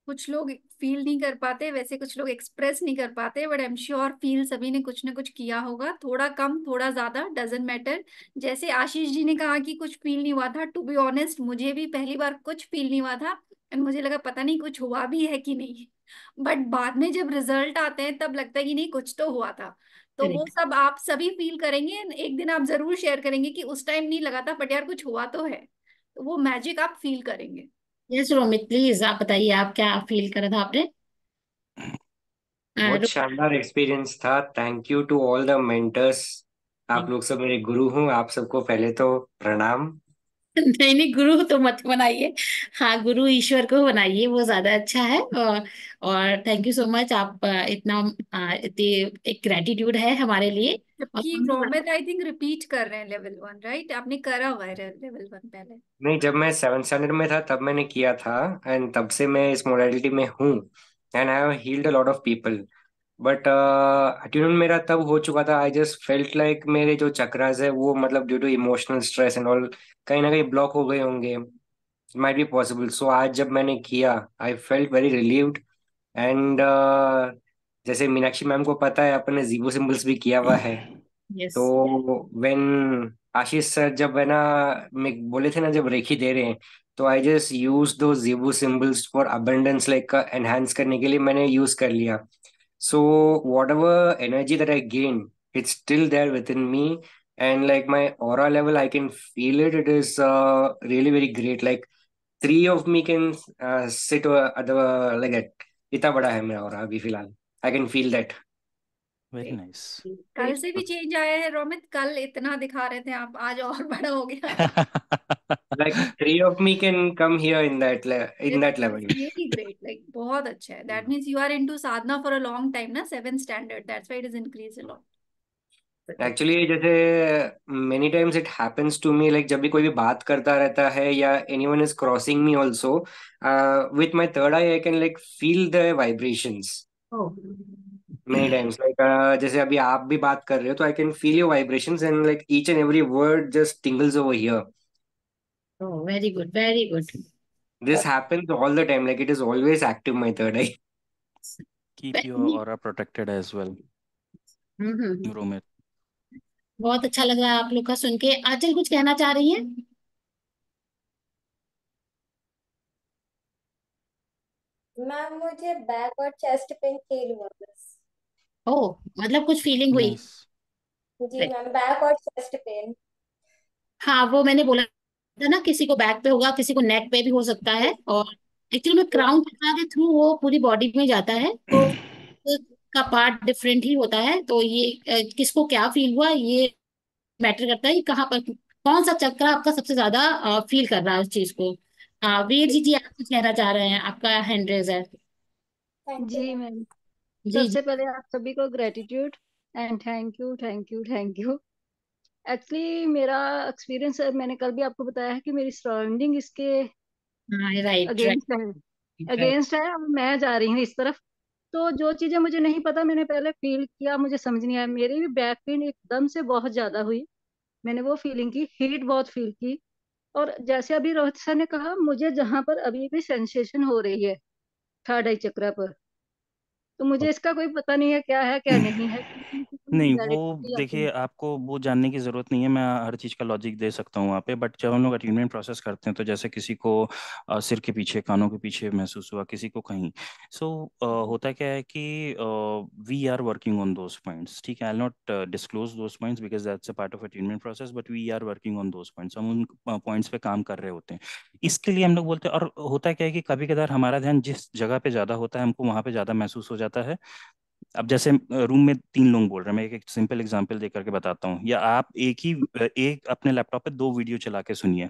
Speaker 1: कुछ लोग फील नहीं कर पाते, वैसे कुछ लोग एक्सप्रेस नहीं कर पाते, but I am sure feel सभी ने कुछ ना कुछ किया होगा, थोड़ा कम थोड़ा ज्यादा डजेंट मैटर। जैसे आशीष जी ने कहा कि कुछ फील नहीं हुआ था, टू बी ऑनेस्ट मुझे भी पहली बार कुछ फील नहीं हुआ था, एंड मुझे लगा पता नहीं कुछ हुआ भी है कि नहीं। बट बाद में जब रिजल्ट आते हैं तब लगता है कि नहीं कुछ तो हुआ था। तो वो
Speaker 2: करेक्ट।
Speaker 1: सब आप सभी फील करेंगे, एक दिन आप जरूर शेयर करेंगे कि उस टाइम नहीं लगा था बट यार कुछ हुआ तो है। तो वो मैजिक आप फील करेंगे।
Speaker 2: यस रोमित प्लीज आप बताइए, आप क्या फील करा था आपने?
Speaker 7: बहुत शानदार एक्सपीरियंस था। Thank you to all the mentors. आप लोग सब मेरे गुरु हूँ, आप सबको पहले तो प्रणाम।
Speaker 2: नहीं नहीं, गुरु तो मत बनाइए। हाँ, गुरु ईश्वर को बनाइए, वो ज्यादा अच्छा है। और थैंक यू सो मच, आप इतना इतनी एक ग्रेटिट्यूड है हमारे लिए। और
Speaker 1: जबकि रोमित आई थिंक रिपीट कर रहे हैं लेवल 1, राइट? आपने करा हुआ है लेवल 1 पहले।
Speaker 7: नहीं, जब मैं 7 स्टैंडर्ड में था तब मैंने किया था, एंड तब से मैं इस मोडालिटी में हूँ, and I have healed a lot of people. But attunement मेरा तब हो चुका था, आई जस्ट फेल्ट लाइक मेरे जो चक्रास है वो मतलब due to emotional stress and all कहीं ना कहीं ब्लॉक हो गए होंगे, माइट बी पॉसिबल। सो आज जब मैंने किया, I felt very relieved. And जैसे मीनाक्षी मैम को पता है, अपन ने जीबो सिंबल्स भी किया हुआ है।
Speaker 2: यस।
Speaker 7: तो व्हेन आशीष सर जब है ना मैं बोले थे ना जब रेखी दे रहे हैं, तो आई जस्ट यूज दो जीबो symbols for abundance, like enhance करने के लिए मैंने यूज कर लिया। So whatever energy that I gain, it's still there within me, and like my aura level, I can feel it. It is really very great. Like three of me can sit at the like that. इतना बड़ा है मेरा aura अभी फिलहाल. I can feel that.
Speaker 3: Very nice.
Speaker 1: कल से भी change आया है रोमित, कल इतना दिखा रहे थे आप, आज और बड़ा हो गया।
Speaker 7: Like three of me can come here in that in that level.
Speaker 1: Really great, like बहुत अच्छा है। That means you are into sadhana for a long time ना, 7 standard, that's why it is increase a lot.
Speaker 7: Actually जैसे many times it happens to me, like जब भी कोई भी बात करता रहता है या anyone is crossing me also, with my third eye I can like feel the vibrations many times. Like जैसे अभी आप भी बात कर रहे हो तो I can feel your vibrations, and like each and every word just tingles over here.
Speaker 2: Oh, very good, very good.
Speaker 7: This happens all the time, like it is always active my third eye.
Speaker 3: Keep your aura protected as well Romit.
Speaker 2: बहुत अच्छा लगा आप लोग का सुन के। आंचल कुछ कहना चाह रही है?
Speaker 15: मैम मुझे बैक और चेस्ट पेन फील हुआ बस।
Speaker 2: ओह, मतलब कुछ फीलिंग हुई?
Speaker 3: नाइस।
Speaker 15: जी मैम, बैक और चेस्ट पेन।
Speaker 2: हाँ, वो मैंने बोला था ना, किसी को बैक पे होगा, किसी को नेक पे भी हो सकता है। और एक्चुअली में क्राउन चक्रा के थ्रू वो पूरी बॉडी में जाता है, तो का पार्ट डिफरेंट ही होता है। तो ये किसको क्या फील हुआ ये मैटर करता है, कहाँ पर कौन सा चक्र आपका सबसे ज्यादा फील कर रहा है उस चीज को। वीर जी आप कुछ कहना चाह रहे हैं, आपका हैंड रेज है।
Speaker 15: थैंक यू
Speaker 16: जी
Speaker 15: मैम।
Speaker 16: मैम,
Speaker 2: जी जी।
Speaker 16: सबसे पहले आप सभी को gratitude and thank you, thank you, thank you. Actually मेरा एक्सपीरियंस, मैंने कल भी आपको बताया है कि मेरी सराउंडिंग इसके
Speaker 2: हाँ, राइट राइट
Speaker 16: अगेंस्ट है,
Speaker 2: राइट।
Speaker 16: अगेंस्ट है, और मैं जा रही हूँ इस तरफ। तो जो चीजें मुझे नहीं पता मैंने पहले फील किया, मुझे समझ नहीं आया। मेरी भी बैक पेन एकदम से बहुत ज्यादा हुई, मैंने वो फीलिंग की, हीट बहुत फील की। और जैसे अभी रोहित सर ने कहा, मुझे जहां पर अभी भी सेंसेशन हो रही है थर्ड आई चक्रा पर, तो मुझे इसका कोई पता नहीं है क्या है क्या नहीं है, क्योंकि मुझे कोई
Speaker 3: नहीं, वो
Speaker 16: क्लैरिटी आती
Speaker 3: देखिए
Speaker 16: नहीं।
Speaker 3: आपको वो जानने की ज़रूरत नहीं है, मैं हर चीज़ का लॉजिक दे सकता हूँ वहाँ पे। बट जब हम लोग अटेनमेंट प्रोसेस करते हैं तो जैसे किसी को सिर के पीछे, कानों के पीछे महसूस हुआ, किसी को कहीं। सो होता क्या है कि we are working on those points, ठीक है। I not disclose those points because that's a part of attainment process, but we are working on those points. हम उन पॉइंट्स पे काम कर रहे होते हैं, इसके लिए हम लोग बोलते हैं। और होता क्या है कि कभी कभार हमारा ध्यान जिस जगह पे ज़्यादा होता है, हमको वहाँ पे ज़्यादा महसूस हो जाता है। अब जैसे रूम में 3 लोग बोल रहे हैं, मैं एक सिंपल एग्जांपल दे करके बताता हूँ। या आप एक अपने लैपटॉप पे 2 वीडियो चला के सुनिए,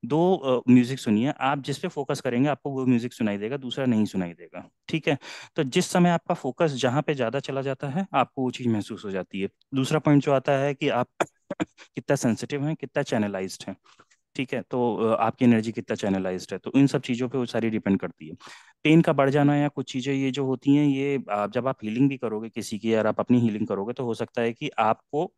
Speaker 3: 2 म्यूजिक सुनिए। आप जिस पे फोकस करेंगे आपको वो म्यूजिक सुनाई देगा, दूसरा नहीं सुनाई देगा, ठीक है। तो जिस समय आपका फोकस जहाँ पे ज्यादा चला जाता है आपको वो चीज महसूस हो जाती है। दूसरा पॉइंट जो आता है कि आप कितना सेंसिटिव हैं, कितना चैनलाइज्ड हैं, ठीक है। तो आपकी एनर्जी कितना चैनलाइज्ड है, तो इन सब चीज़ों पे वो सारी डिपेंड करती है। पेन का बढ़ जाना या कुछ चीज़ें ये जो होती हैं, ये जब आप हीलिंग भी करोगे किसी की, यार आप अपनी हीलिंग करोगे, तो हो सकता है कि आपको,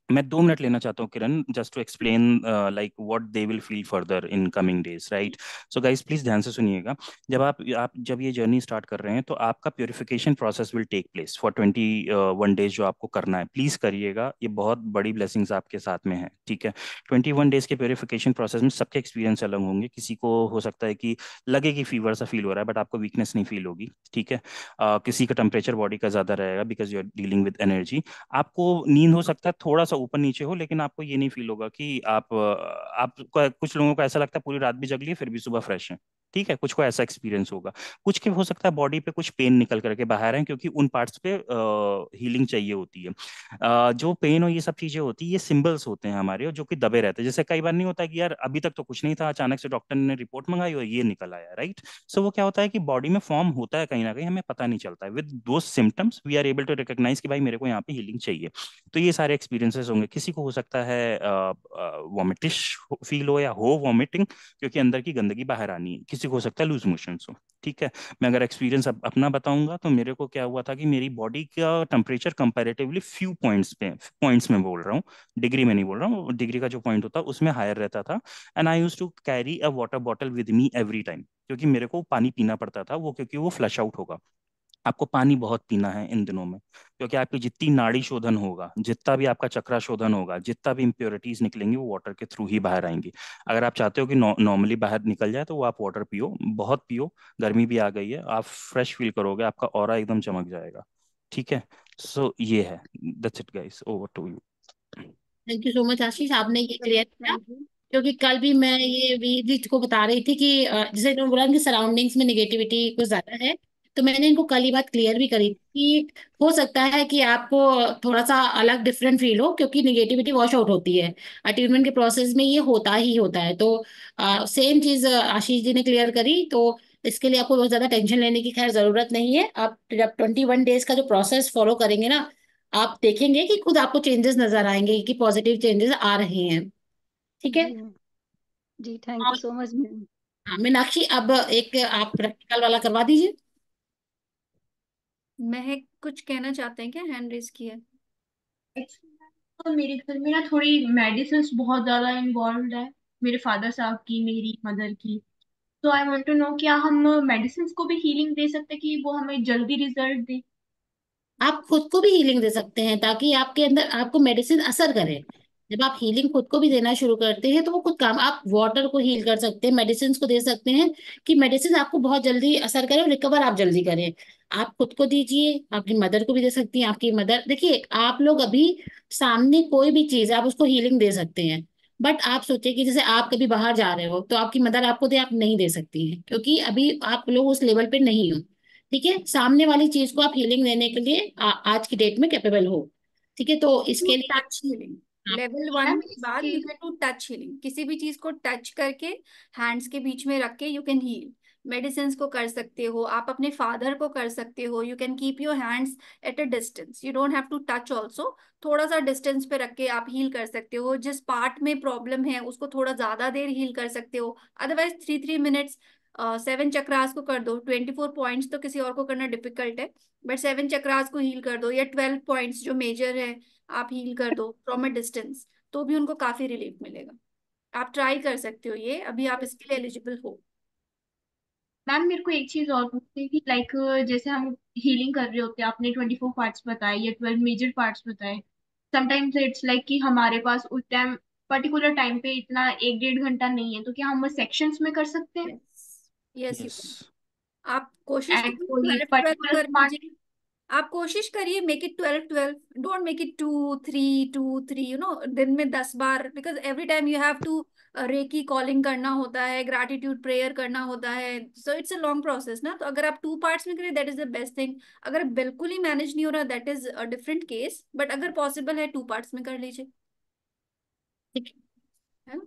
Speaker 3: मैं 2 मिनट लेना चाहता हूँ Kiran, just to explain like what they will feel further in coming days, right. So guys please ध्यान से सुनिएगा। जब जब ये जर्नी स्टार्ट कर रहे हैं तो आपका purification process will take place for 21 days. जो आपको करना है प्लीज करिएगा, ये बहुत बड़ी ब्लेसिंग्स आपके साथ में है, ठीक है। 21 डेज के प्योरिफिकेशन प्रोसेस में सबके एक्सपीरियंस अलग होंगे। किसी को हो सकता है कि लगे कि फीवर सा फील हो रहा है, बट आपको वीकनेस नहीं फील होगी, ठीक है। किसी का टेम्परेचर बॉडी का ज्यादा रहेगा because you are dealing with energy. आपको नींद हो सकता है थोड़ा सा ऊपर नीचे हो, लेकिन आपको ये नहीं फील होगा कि आप कुछ लोगों को ऐसा लगता है पूरी रात भी जग लिए फिर भी सुबह फ्रेश है। ठीक है, कुछ को ऐसा एक्सपीरियंस होगा, कुछ के हो सकता है बॉडी पे कुछ पेन निकल करके बाहर है, क्योंकि उन पार्ट्स पे हीलिंग चाहिए होती है। जो पेन और ये सब चीजें होती है, ये सिंबल्स होते हैं हमारे, और जो कि दबे रहते हैं। जैसे कई बार नहीं होता कि यार अभी तक तो कुछ नहीं था, अचानक से डॉक्टर ने रिपोर्ट मंगाई और ये निकल आया, राइट। सो वो क्या होता है कि बॉडी में फॉर्म होता है कहीं ना कहीं, हमें पता नहीं चलता है। विद दो symptoms we are able to recognise कि भाई मेरे को यहाँ पे हीलिंग चाहिए। तो ये सारे एक्सपीरियंसेस होंगे। किसी को हो सकता है वॉमिटिश फील हो, या हो वॉमिटिंग, क्योंकि अंदर की गंदगी बाहर आनी है। किसी को हो सकता है लूज मोशंस हो। ठीक है, मैं अगर एक्सपीरियंस अपना बताऊंगा, तो मेरे को क्या हुआ था कि मेरी बॉडी का टेम्परेचर कंपैरेटिवली फ्यू पॉइंट्स पे, पॉइंट्स में बोल रहा हूँ, डिग्री में नहीं बोल रहा हूँ, डिग्री का जो पॉइंट होता है उसमें हायर रहता था। And I use to carry a water bottle with me every time, क्योंकि मेरे को पानी पीना पड़ता था वो, क्योंकि वो फ्लश आउट होगा। आपको पानी बहुत पीना है इन दिनों में, क्योंकि आपकी जितनी नाड़ी शोधन होगा, जितना भी आपका चक्रा शोधन होगा, जितना भी इम्प्योरिटीज निकलेंगी, वो वाटर के थ्रू ही बाहर आएंगी। अगर आप चाहते हो कि नॉर्मली बाहर निकल जाए, तो वो आप वाटर पियो, बहुत पियो। गर्मी भी आ गई है, आप फ्रेश फील करोगे, आपका ऑरा एकदम चमक जाएगा। ठीक है, सो ये है। That's it guys, over to you.
Speaker 2: Thank you so much Ashish, आपने ये क्लियर किया।
Speaker 1: Thank you.
Speaker 2: क्योंकि कल भी मैं ये वीर को बता रही थी कि जैसे इन्होंने बोला कि सराउंडिंग्स में नेगेटिविटी कुछ ज्यादा है, तो मैंने इनको कल ही बात क्लियर भी करी थी कि हो सकता है कि आपको थोड़ा सा अलग डिफरेंट फील हो, क्योंकि नेगेटिविटी वॉश आउट होती है अट्यूनमेंट के प्रोसेस में, ये होता ही होता है। तो सेम चीज आशीष जी ने क्लियर करी, तो इसके लिए आपको बहुत ज्यादा टेंशन लेने की खैर जरूरत नहीं है। आप जब 21 डेज का जो प्रोसेस फॉलो करेंगे ना, आप देखेंगे कि खुद आपको चेंजेस नजर आएंगे, कि पॉजिटिव चेंजेस आ रहे हैं। ठीक है।
Speaker 16: जी जी, थैंक
Speaker 2: हाँ।
Speaker 16: You so much ma'am.
Speaker 2: हाँ, मीनाक्षी, अब एक आप प्रैक्टिकल वाला करवा दीजिए।
Speaker 1: महक कुछ कहना चाहते हैं क्या? हैंड रेस की है।
Speaker 8: तो मेरे घर में ना थोड़ी मेडिसिन बहुत ज्यादा इन्वॉल्व है, मेरे फादर साहब की, मेरी मदर की। तो आई वांट टू नो, क्या हम मेडिसिन को भी हीलिंग दे सकते हैं कि वो हमें जल्दी रिजल्ट दे?
Speaker 2: आप खुद को भी हीलिंग दे सकते हैं, ताकि आपके अंदर आपको मेडिसिन असर करे। जब आप हीलिंग खुद को भी देना शुरू करते हैं, तो वो खुद काम, आप वाटर को हील कर सकते हैं, मेडिसिन को दे सकते हैं, कि मेडिसिन आपको बहुत जल्दी असर करे और रिकवर आप जल्दी करें। आप खुद को दीजिए, आपकी मदर को भी दे सकती हैं। आपकी मदर, देखिए आप लोग अभी सामने कोई भी चीज आप उसको हीलिंग दे सकते हैं, बट आप सोचिए कि जैसे आप कभी बाहर जा रहे हो, तो आपकी मदर आपको दे, आप नहीं दे सकती हैं, क्योंकि अभी आप लोग उस लेवल पे नहीं हो। ठीक है, सामने वाली चीज को आप हीलिंग देने के लिए आज की डेट में कैपेबल हो। ठीक है, तो
Speaker 1: टू
Speaker 2: इसके लिए
Speaker 1: टच हीलिंग,
Speaker 2: आप
Speaker 1: लेवल 1
Speaker 8: मैम
Speaker 1: के बाद
Speaker 8: इसके
Speaker 1: you can to touch healing. किसी भी चीज को टच करके, हैंड्स के बीच में रख के यू कैन हील। मेडिसिन को कर सकते हो आप, अपने फादर को कर सकते हो। You can keep your hands at a distance, you don't have to touch also. थोड़ा सा डिस्टेंस पे रख के आप हील कर सकते हो। जिस पार्ट में प्रॉब्लम है उसको थोड़ा ज्यादा देर हील कर सकते हो। अदरवाइज 3 3 मिनट्स 7 चक्रास को कर दो। 24 पॉइंट्स तो किसी और को करना डिफिकल्ट है, बट 7 चक्रास को हील कर दो, या 12 पॉइंट्स जो मेजर है आप हील कर दो फ्रॉम अ डिस्टेंस, तो भी उनको काफी रिलीफ मिलेगा। आप ट्राई कर सकते हो ये, अभी आप इसके लिए एलिजिबल हो।
Speaker 8: मैम मेरे को एक चीज और पूछती है कि लाइक जैसे हम हीलिंग कर रहे होते हैं, आपने 24 पार्ट्स बताए या 12 मेजर पार्ट्स बताए। समटाइम्स इट्स लाइक कि हमारे पास उस टाइम पर्टिकुलर टाइम पे इतना 1 1.5 घंटा नहीं है, तो क्या हम सेक्शंस में कर सकते हैं?
Speaker 1: Yes, yes you
Speaker 3: yes.
Speaker 1: Can. आप कोशिश
Speaker 8: एंड
Speaker 1: करिए
Speaker 8: कोई
Speaker 1: 12 12
Speaker 8: पर्टिकुलर
Speaker 1: कर
Speaker 8: पार्ट?
Speaker 1: लीजिए। आप कोशिश करिए, make it 12 12, don't make it 2 3 2 3, दिन में 10 बार, because every time you have to reiki calling करना होता है, ग्रैटिट्यूड प्रेयर करना होता है। So it's a long process ना। तो अगर आप 2 पार्ट्स में करिए, that is the best thing. अगर बिल्कुल ही मैनेज नहीं हो रहा, that is a different case, but अगर पॉसिबल है 2 पार्ट्स में कर लीजिए।
Speaker 2: ठीक
Speaker 1: है ना?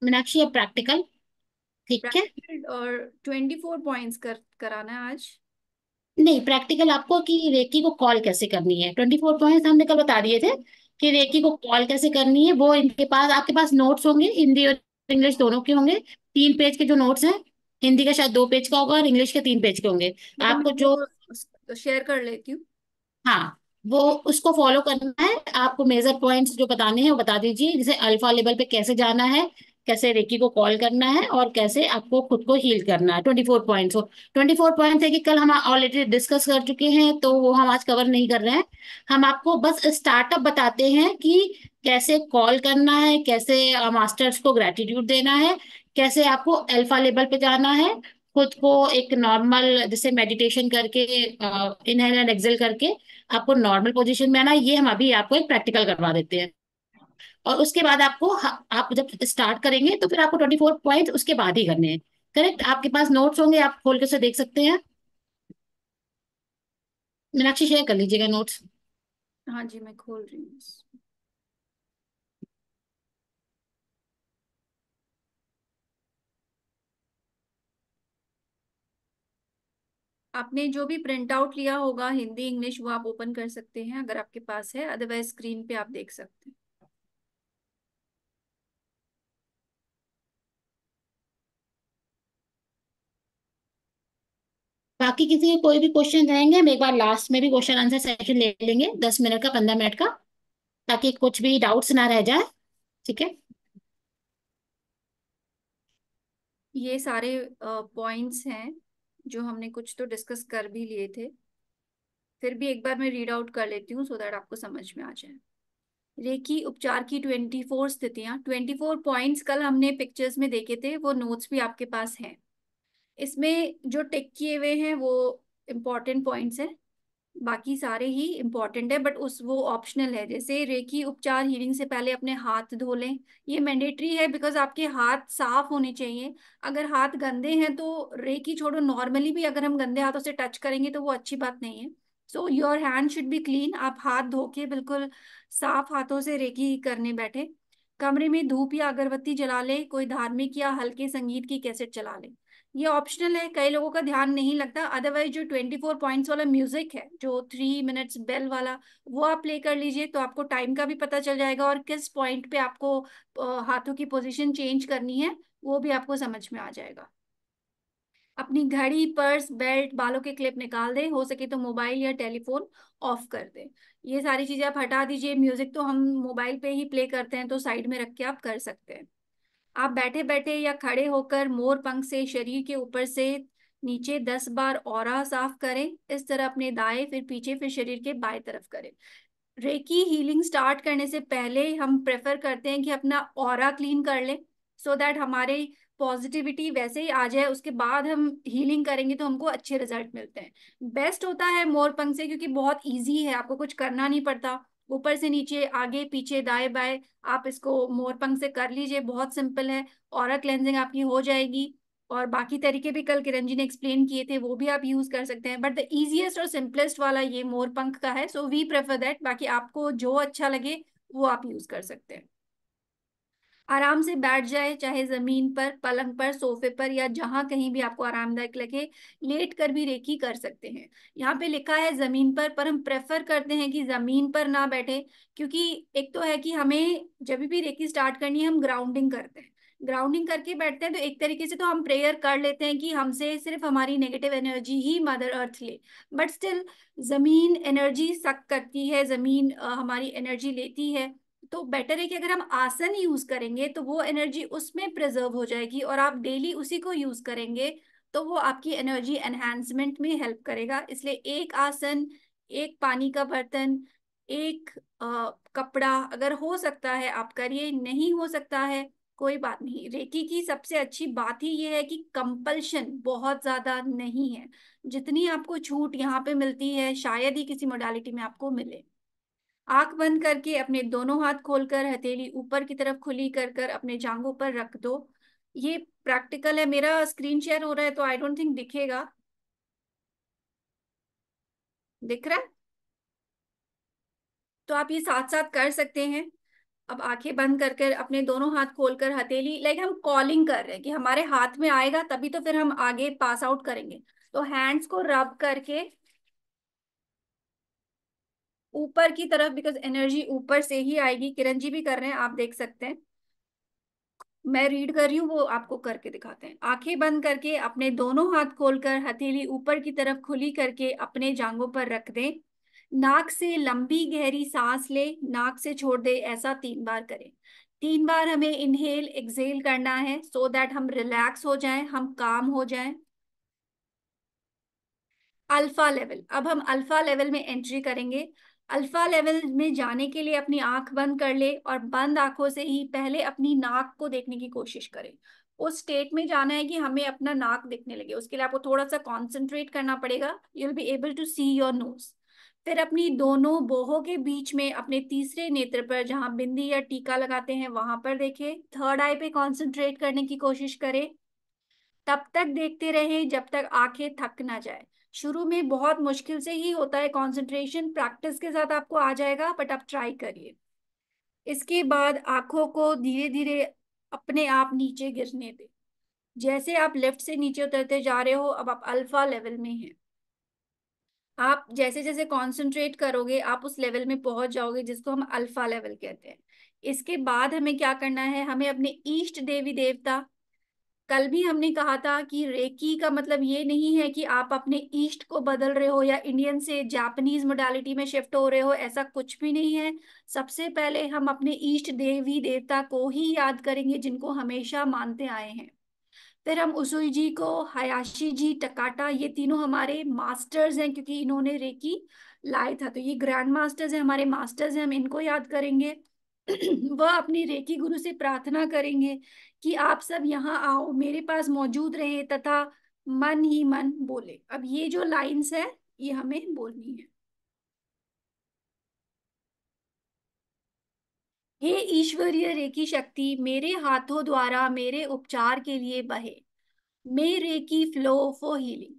Speaker 2: मीनाक्षी, अब प्रैक्टिकल। ठीक है।
Speaker 1: प्रैक्टिकल और 24 पॉइंट्स कराना है आज।
Speaker 2: नहीं, प्रैक्टिकल आपको कि रेकी को कॉल कैसे करनी है, 24 पॉइंट्स हमने कल बता दिए थे, कि रेकी को कॉल कैसे करनी है। वो इनके पास, आपके पास नोट्स होंगे, हिंदी और इंग्लिश दोनों के होंगे। 3 पेज के जो नोट्स हैं, हिंदी का शायद 2 पेज का होगा और इंग्लिश के 3 पेज के होंगे।
Speaker 1: चलो मैं
Speaker 2: आपको जो,
Speaker 1: वो शेयर कर लेती हूँ।
Speaker 2: हाँ, वो उसको फॉलो करना है। आपको मेजर पॉइंट्स जो बताने हैं वो बता दीजिए, जैसे अल्फा लेवल पे कैसे जाना है, कैसे रेकी को कॉल करना है, और कैसे आपको खुद को हील करना है। 24 पॉइंट्स हो। 24 पॉइंट्स है कि कल हम ऑलरेडी डिस्कस कर चुके हैं, तो वो हम आज कवर नहीं कर रहे हैं। हम आपको बस स्टार्टअप बताते हैं कि कैसे कॉल करना है, कैसे मास्टर्स को ग्रेटिट्यूड देना है, कैसे आपको अल्फा लेवल पे जाना है, खुद को एक नॉर्मल, जैसे मेडिटेशन करके, इनहेल एंड एक्सेल करके आपको नॉर्मल पोजीशन में आना है। ये हम अभी आपको एक प्रैक्टिकल करवा देते हैं। और उसके बाद आपको आप जब स्टार्ट करेंगे तो फिर आपको 24 पॉइंट उसके बाद ही करने हैं। करेक्ट, आपके पास नोट्स होंगे, आप खोल के उसे देख सकते हैं। मीनाक्षी शेयर कर लीजिएगा नोट्स।
Speaker 1: हाँ जी, मैं खोल रही हूँ। आपने जो भी प्रिंट आउट लिया होगा हिंदी इंग्लिश वो आप ओपन कर सकते हैं अगर आपके पास है, अदरवाइज स्क्रीन पे आप देख सकते हैं।
Speaker 2: बाकी किसी के कोई भी क्वेश्चन रहेंगे, हम एक बार लास्ट में भी क्वेश्चन आंसर सेशन ले लेंगे, 10 मिनट का, 15 मिनट का, ताकि कुछ भी डाउट्स ना रह जाए। ठीक है।
Speaker 1: ये सारे पॉइंट्स हैं जो हमने कुछ तो डिस्कस कर भी लिए थे, फिर भी एक बार मैं रीड आउट कर लेती हूँ सो दैट आपको समझ में आ जाए। रेकी उपचार की 24 स्थितियां, 24 पॉइंट्स कल हमने पिक्चर्स में देखे थे, वो नोट्स भी आपके पास हैं। इसमें जो टिक किए हुए हैं वो इम्पोर्टेंट पॉइंट्स हैं, बाकी सारे ही इम्पोर्टेंट है बट उस वो ऑप्शनल है। जैसे रेकी उपचार हीलिंग से पहले अपने हाथ धो लें, ये मैंडेटरी है बिकॉज आपके हाथ साफ होने चाहिए। अगर हाथ गंदे हैं तो रेकी छोड़ो, नॉर्मली भी अगर हम गंदे हाथों से टच करेंगे तो वो अच्छी बात नहीं है। So your hand should be clean, आप हाथ धो के बिल्कुल साफ हाथों से रेकी करने बैठे। कमरे में धूप या अगरबत्ती जला ले, कोई धार्मिक या हल्के संगीत की कैसेट चला ले। ये ऑप्शनल है, कई लोगों का ध्यान नहीं लगता। अदरवाइज जो 24 पॉइंट्स वाला म्यूजिक है, जो 3 मिनट्स बेल वाला, वो आप प्ले कर लीजिए तो आपको टाइम का भी पता चल जाएगा और किस पॉइंट पे आपको हाथों की पोजीशन चेंज करनी है वो भी आपको समझ में आ जाएगा। अपनी घड़ी पर्स बेल्ट बालों के क्लिप निकाल दें, हो सके तो मोबाइल या टेलीफोन ऑफ कर दें। ये सारी चीजें आप हटा दीजिए। म्यूजिक तो हम मोबाइल पे ही प्ले करते हैं तो साइड में रख के आप कर सकते हैं। आप बैठे बैठे या खड़े होकर मोर पंख से शरीर के ऊपर से नीचे 10 बार ऑरा साफ करें। इस तरह अपने दाएं फिर पीछे फिर शरीर के बाएं तरफ करें। रेकी हीलिंग स्टार्ट करने से पहले हम प्रेफर करते हैं कि अपना ऑरा क्लीन कर लें सो दैट हमारे पॉजिटिविटी वैसे ही आ जाए, उसके बाद हम हीलिंग करेंगे तो हमको अच्छे रिजल्ट मिलते हैं। बेस्ट होता है मोर पंख से क्योंकि बहुत इजी है, आपको कुछ करना नहीं पड़ता। ऊपर से नीचे आगे पीछे दाएं बाएं आप इसको मोर पंख से कर लीजिए, बहुत सिंपल है। ऑरा क्लेंजिंग आपकी हो जाएगी। और बाकी तरीके भी कल किरण जी ने एक्सप्लेन किए थे, वो भी आप यूज कर सकते हैं, बट द इजीएस्ट और सिंपलेस्ट वाला ये मोर पंख का है, सो वी प्रेफर दैट। बाकी आपको जो अच्छा लगे वो आप यूज कर सकते हैं। आराम से बैठ जाए, चाहे जमीन पर, पलंग पर, सोफे पर या जहां कहीं भी आपको आरामदायक लगे। लेट कर भी रेकी कर सकते हैं। यहाँ पे लिखा है जमीन पर हम प्रेफर करते हैं कि जमीन पर ना बैठे, क्योंकि एक तो है कि हमें जब भी रेकी स्टार्ट करनी है हम ग्राउंडिंग करते हैं। ग्राउंडिंग करके बैठते हैं तो एक तरीके से तो हम प्रेयर कर लेते हैं कि हमसे सिर्फ हमारी नेगेटिव एनर्जी ही मदर अर्थ ले, बट स्टिल जमीन एनर्जी सक करती है, जमीन हमारी एनर्जी लेती है। तो बेटर है कि अगर हम आसन यूज करेंगे तो वो एनर्जी उसमें प्रिजर्व हो जाएगी और आप डेली उसी को यूज करेंगे तो वो आपकी एनर्जी एनहांसमेंट में हेल्प करेगा। इसलिए एक आसन, एक पानी का बर्तन, एक कपड़ा अगर हो सकता है आप करिए, नहीं हो सकता है कोई बात नहीं। रेकी की सबसे अच्छी बात ही ये है कि कंपल्शन बहुत ज्यादा नहीं है। जितनी आपको छूट यहाँ पे मिलती है शायद ही किसी मोडालिटी में आपको मिले। आंख बंद करके अपने दोनों हाथ खोलकर हथेली ऊपर की तरफ खुली कर कर अपने जांघों पर रख दो। ये प्रैक्टिकल है, मेरा स्क्रीन शेयर हो रहा है तो आई डोंट थिंक दिखेगा। दिख रहा है? तो आप ये साथ साथ कर सकते हैं। अब आंखें बंद कर कर अपने दोनों हाथ खोलकर हथेली, लाइक हम कॉलिंग कर रहे हैं कि हमारे हाथ में आएगा तभी तो फिर हम आगे पास आउट करेंगे। तो हैंड्स को रब करके ऊपर की तरफ, बिकॉज एनर्जी ऊपर से ही आएगी। किरण जी भी कर रहे हैं, आप देख सकते हैं। मैं रीड कर रही हूँ, वो आपको करके दिखाते हैं। आंखें बंद करके अपने दोनों हाथ खोलकर हथेली ऊपर की तरफ खुली करके अपने जांघों पर रख दें। नाक से लंबी गहरी सांस ले, नाक से छोड़ दे, ऐसा 3 बार करें। 3 बार हमें इनहेल एक्सहेल करना है सो दैट हम रिलैक्स हो जाएं, हम काम हो जाएं। अल्फा लेवल, अब हम अल्फा लेवल में एंट्री करेंगे। अल्फा लेवल में जाने के लिए अपनी आंख बंद कर ले और बंद आंखों से ही पहले अपनी नाक को देखने की कोशिश करें। उस स्टेट में जाना है कि हमें अपना नाक दिखने लगे, उसके लिए आपको थोड़ा सा कॉन्सेंट्रेट करना पड़ेगा। You will be able to see your nose. फिर अपनी दोनों बोहों के बीच में अपने तीसरे नेत्र पर जहां बिंदी या टीका लगाते हैं वहां पर देखें। थर्ड आई पे कंसंट्रेट करने की कोशिश करें। तब तक देखते रहे जब तक आंखें थक ना जाए। शुरू में बहुत मुश्किल से ही होता है कंसंट्रेशन, प्रैक्टिस के साथ आपको आ जाएगा, बट आप ट्राई करिए। इसके बाद आंखों को धीरे धीरे अपने आप नीचे गिरने दें। जैसे आप लिफ्ट से नीचे उतरते जा रहे हो, अब आप अल्फा लेवल में हैं। आप जैसे जैसे कंसंट्रेट करोगे आप उस लेवल में पहुंच जाओगे जिसको हम अल्फा लेवल कहते हैं। इसके बाद हमें क्या करना है, हमें अपने इष्ट देवी देवता, कल भी हमने कहा था कि रेकी का मतलब ये नहीं है कि आप अपने ईस्ट को बदल रहे हो या इंडियन से जापानीज मोडालिटी में शिफ्ट हो रहे हो, ऐसा कुछ भी नहीं है। सबसे पहले हम अपने ईस्ट देवी देवता को ही याद करेंगे जिनको हमेशा मानते आए हैं। फिर हम उसुई जी को, हयाशी जी, टकाटा, ये तीनों हमारे मास्टर्स हैं क्योंकि इन्होंने रेकी लाया था, तो ये ग्रैंड मास्टर्स हैं, हमारे मास्टर्स हैं, हम इनको याद करेंगे। वह अपनी रेकी गुरु से प्रार्थना करेंगे कि आप सब यहाँ आओ, मेरे पास मौजूद रहे तथा मन ही मन बोले। अब ये जो लाइंस है ये हमें बोलनी है। हे ईश्वरीय रेकी शक्ति, मेरे हाथों द्वारा मेरे उपचार के लिए बहे। मे रेकी फ्लो फॉर हीलिंग।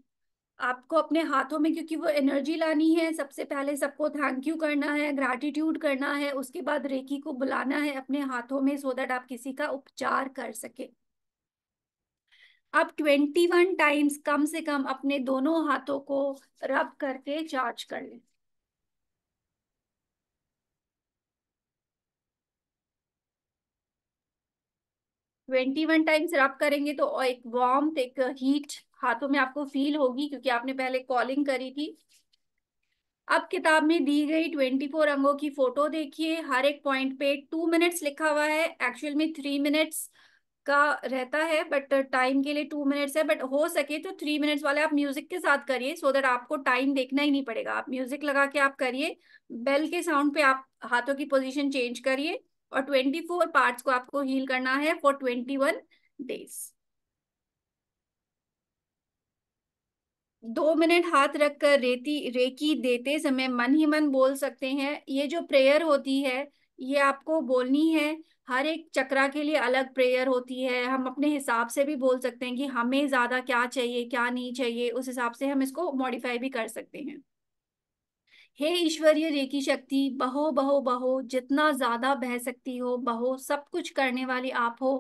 Speaker 1: आपको अपने हाथों में, क्योंकि वो एनर्जी लानी है, सबसे पहले सबको थैंक यू करना है, ग्रैटिट्यूड करना है, उसके बाद रेकी को बुलाना है अपने हाथों में सो दैट आप किसी का उपचार कर सके। अब 21 टाइम्स कम से कम अपने दोनों हाथों को रब करके चार्ज कर लें। 21 टाइम्स रब करेंगे तो एक वार्मथ, एक हीट हाथों में आपको फील होगी क्योंकि आपने पहले कॉलिंग करी थी। अब किताब में दी गई 24 अंगों की फोटो देखिए। हर एक पॉइंट पे 2 मिनट्स लिखा हुआ है, एक्चुअल में 3 मिनट्स का रहता है, बट टाइम के लिए 2 मिनट्स है। बट हो सके तो 3 मिनट्स वाले आप म्यूजिक के साथ करिए सो दैट आपको टाइम देखना ही नहीं पड़ेगा। आप म्यूजिक लगा के आप करिए, बेल के साउंड पे आप हाथों की पोजीशन चेंज करिए। और 24 पार्ट्स को आपको हील करना है फॉर 21 डेज। 2 मिनट हाथ रखकर रेकी देते समय मन ही मन बोल सकते हैं। ये जो प्रेयर होती है ये आपको बोलनी है। हर एक चक्रा के लिए अलग प्रेयर होती है। हम अपने हिसाब से भी बोल सकते हैं कि हमें ज्यादा क्या चाहिए क्या नहीं चाहिए, उस हिसाब से हम इसको मॉडिफाई भी कर सकते हैं। हे ईश्वरीय रेकी शक्ति, बहो बहो बहो, जितना ज्यादा बह सकती हो बहो, सब कुछ करने वाली आप हो।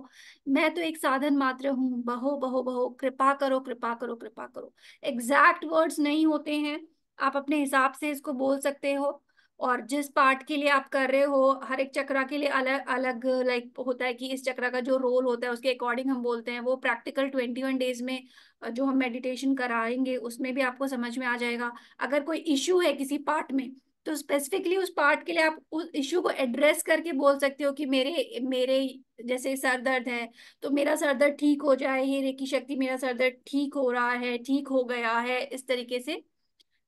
Speaker 1: मैं तो एक साधन मात्र हूँ, बहो बहो बहो, कृपा करो कृपा करो कृपा करो। एग्जैक्ट वर्ड्स नहीं होते हैं, आप अपने हिसाब से इसको बोल सकते हो। और जिस पार्ट के लिए आप कर रहे हो, हर एक चक्रा के लिए अलग अलग लाइक होता है कि इस चक्रा का जो रोल होता है उसके अकॉर्डिंग हम बोलते हैं। वो प्रैक्टिकल 21 डेज में जो हम मेडिटेशन कराएंगे उसमें भी आपको समझ में आ जाएगा। अगर कोई इश्यू है किसी पार्ट में तो स्पेसिफिकली उस पार्ट के लिए आप उस इश्यू को एड्रेस करके बोल सकते हो कि मेरे मेरे जैसे सर दर्द है तो मेरा सर दर्द ठीक हो जाए, हे रेकी शक्ति मेरा सर दर्द ठीक हो रहा है, ठीक हो गया है। इस तरीके से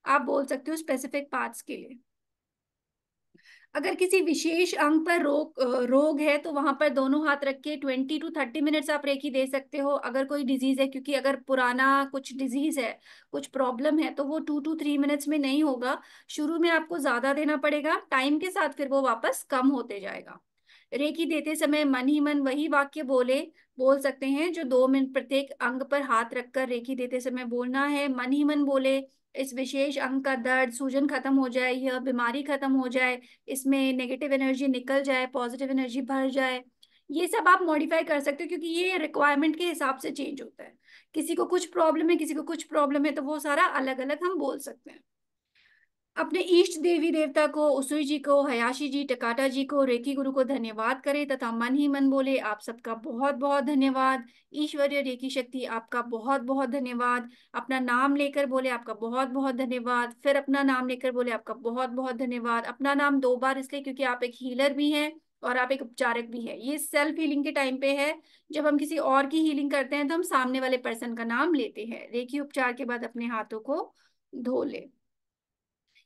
Speaker 1: आप बोल सकते हो स्पेसिफिक पार्ट्स के लिए। अगर किसी विशेष अंग पर रोग है तो वहां पर दोनों हाथ रख के 20 to 30 मिनट्स आप रेकी दे सकते हो। अगर कोई डिजीज है, क्योंकि अगर पुराना कुछ डिजीज है, कुछ प्रॉब्लम है, तो वो 2 to 3 मिनट्स में नहीं होगा। शुरू में आपको ज्यादा देना पड़ेगा, टाइम के साथ फिर वो वापस कम होते जाएगा। रेकी देते समय मन ही मन वही वाक्य बोल सकते हैं जो 2 मिनट प्रत्येक अंग पर हाथ रखकर रेकी देते समय बोलना है। मन ही मन बोले इस विशेष अंग का दर्द सूजन खत्म हो जाए, यह बीमारी खत्म हो जाए, इसमें नेगेटिव एनर्जी निकल जाए, पॉजिटिव एनर्जी भर जाए। ये सब आप मॉडिफाई कर सकते हो क्योंकि ये रिक्वायरमेंट के हिसाब से चेंज होता है। किसी को कुछ प्रॉब्लम है, किसी को कुछ प्रॉब्लम है, तो वो सारा अलग अलग हम बोल सकते हैं। अपने इष्ट देवी देवता को, उसुई जी को, हयाशी जी, टकाटा जी को, रेकी गुरु को धन्यवाद करें तथा मन ही मन बोले आप सबका बहुत बहुत धन्यवाद। ईश्वरीय रेकी शक्ति आपका बहुत बहुत धन्यवाद। अपना नाम लेकर बोले आपका बहुत बहुत धन्यवाद। फिर अपना नाम लेकर बोले आपका बहुत बहुत धन्यवाद। अपना नाम 2 बार इसलिए क्योंकि आप एक हीलर भी हैं और आप एक उपचारक भी है। ये सेल्फ हीलिंग के टाइम पे है। जब हम किसी और की हीलिंग करते हैं तो हम सामने वाले पर्सन का नाम लेते हैं। रेकी उपचार के बाद अपने हाथों को धो ले।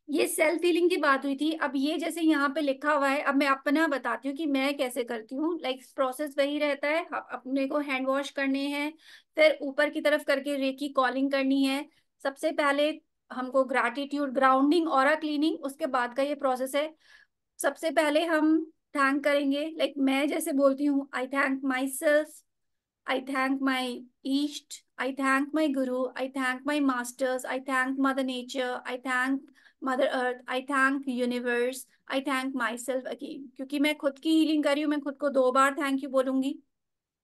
Speaker 1: ये सेल्फ हीलिंग की बात हुई थी। अब ये जैसे यहाँ पे लिखा हुआ है, अब मैं अपना बताती हूँ कि मैं कैसे करती हूँ। लाइक प्रोसेस वही रहता है, अपने को हैंड वॉश करने हैं, फिर ऊपर की तरफ करके रेकी कॉलिंग करनी है। सबसे पहले हमको ग्रैटिट्यूड, ग्राउंडिंग, ऑरा क्लीनिंग, उसके बाद का ये प्रोसेस है। सबसे पहले हम थैंक करेंगे, लाइक मैं जैसे बोलती हूँ, I thank my self, I thank my East, I thank my Guru, I thank my masters, I thank Mother Nature, I thank Mother Earth, I thank universe, I thank myself again। क्योंकि मैं खुद की healing कर रही हूँ, मैं खुद को 2 बार थैंक यू बोलूंगी।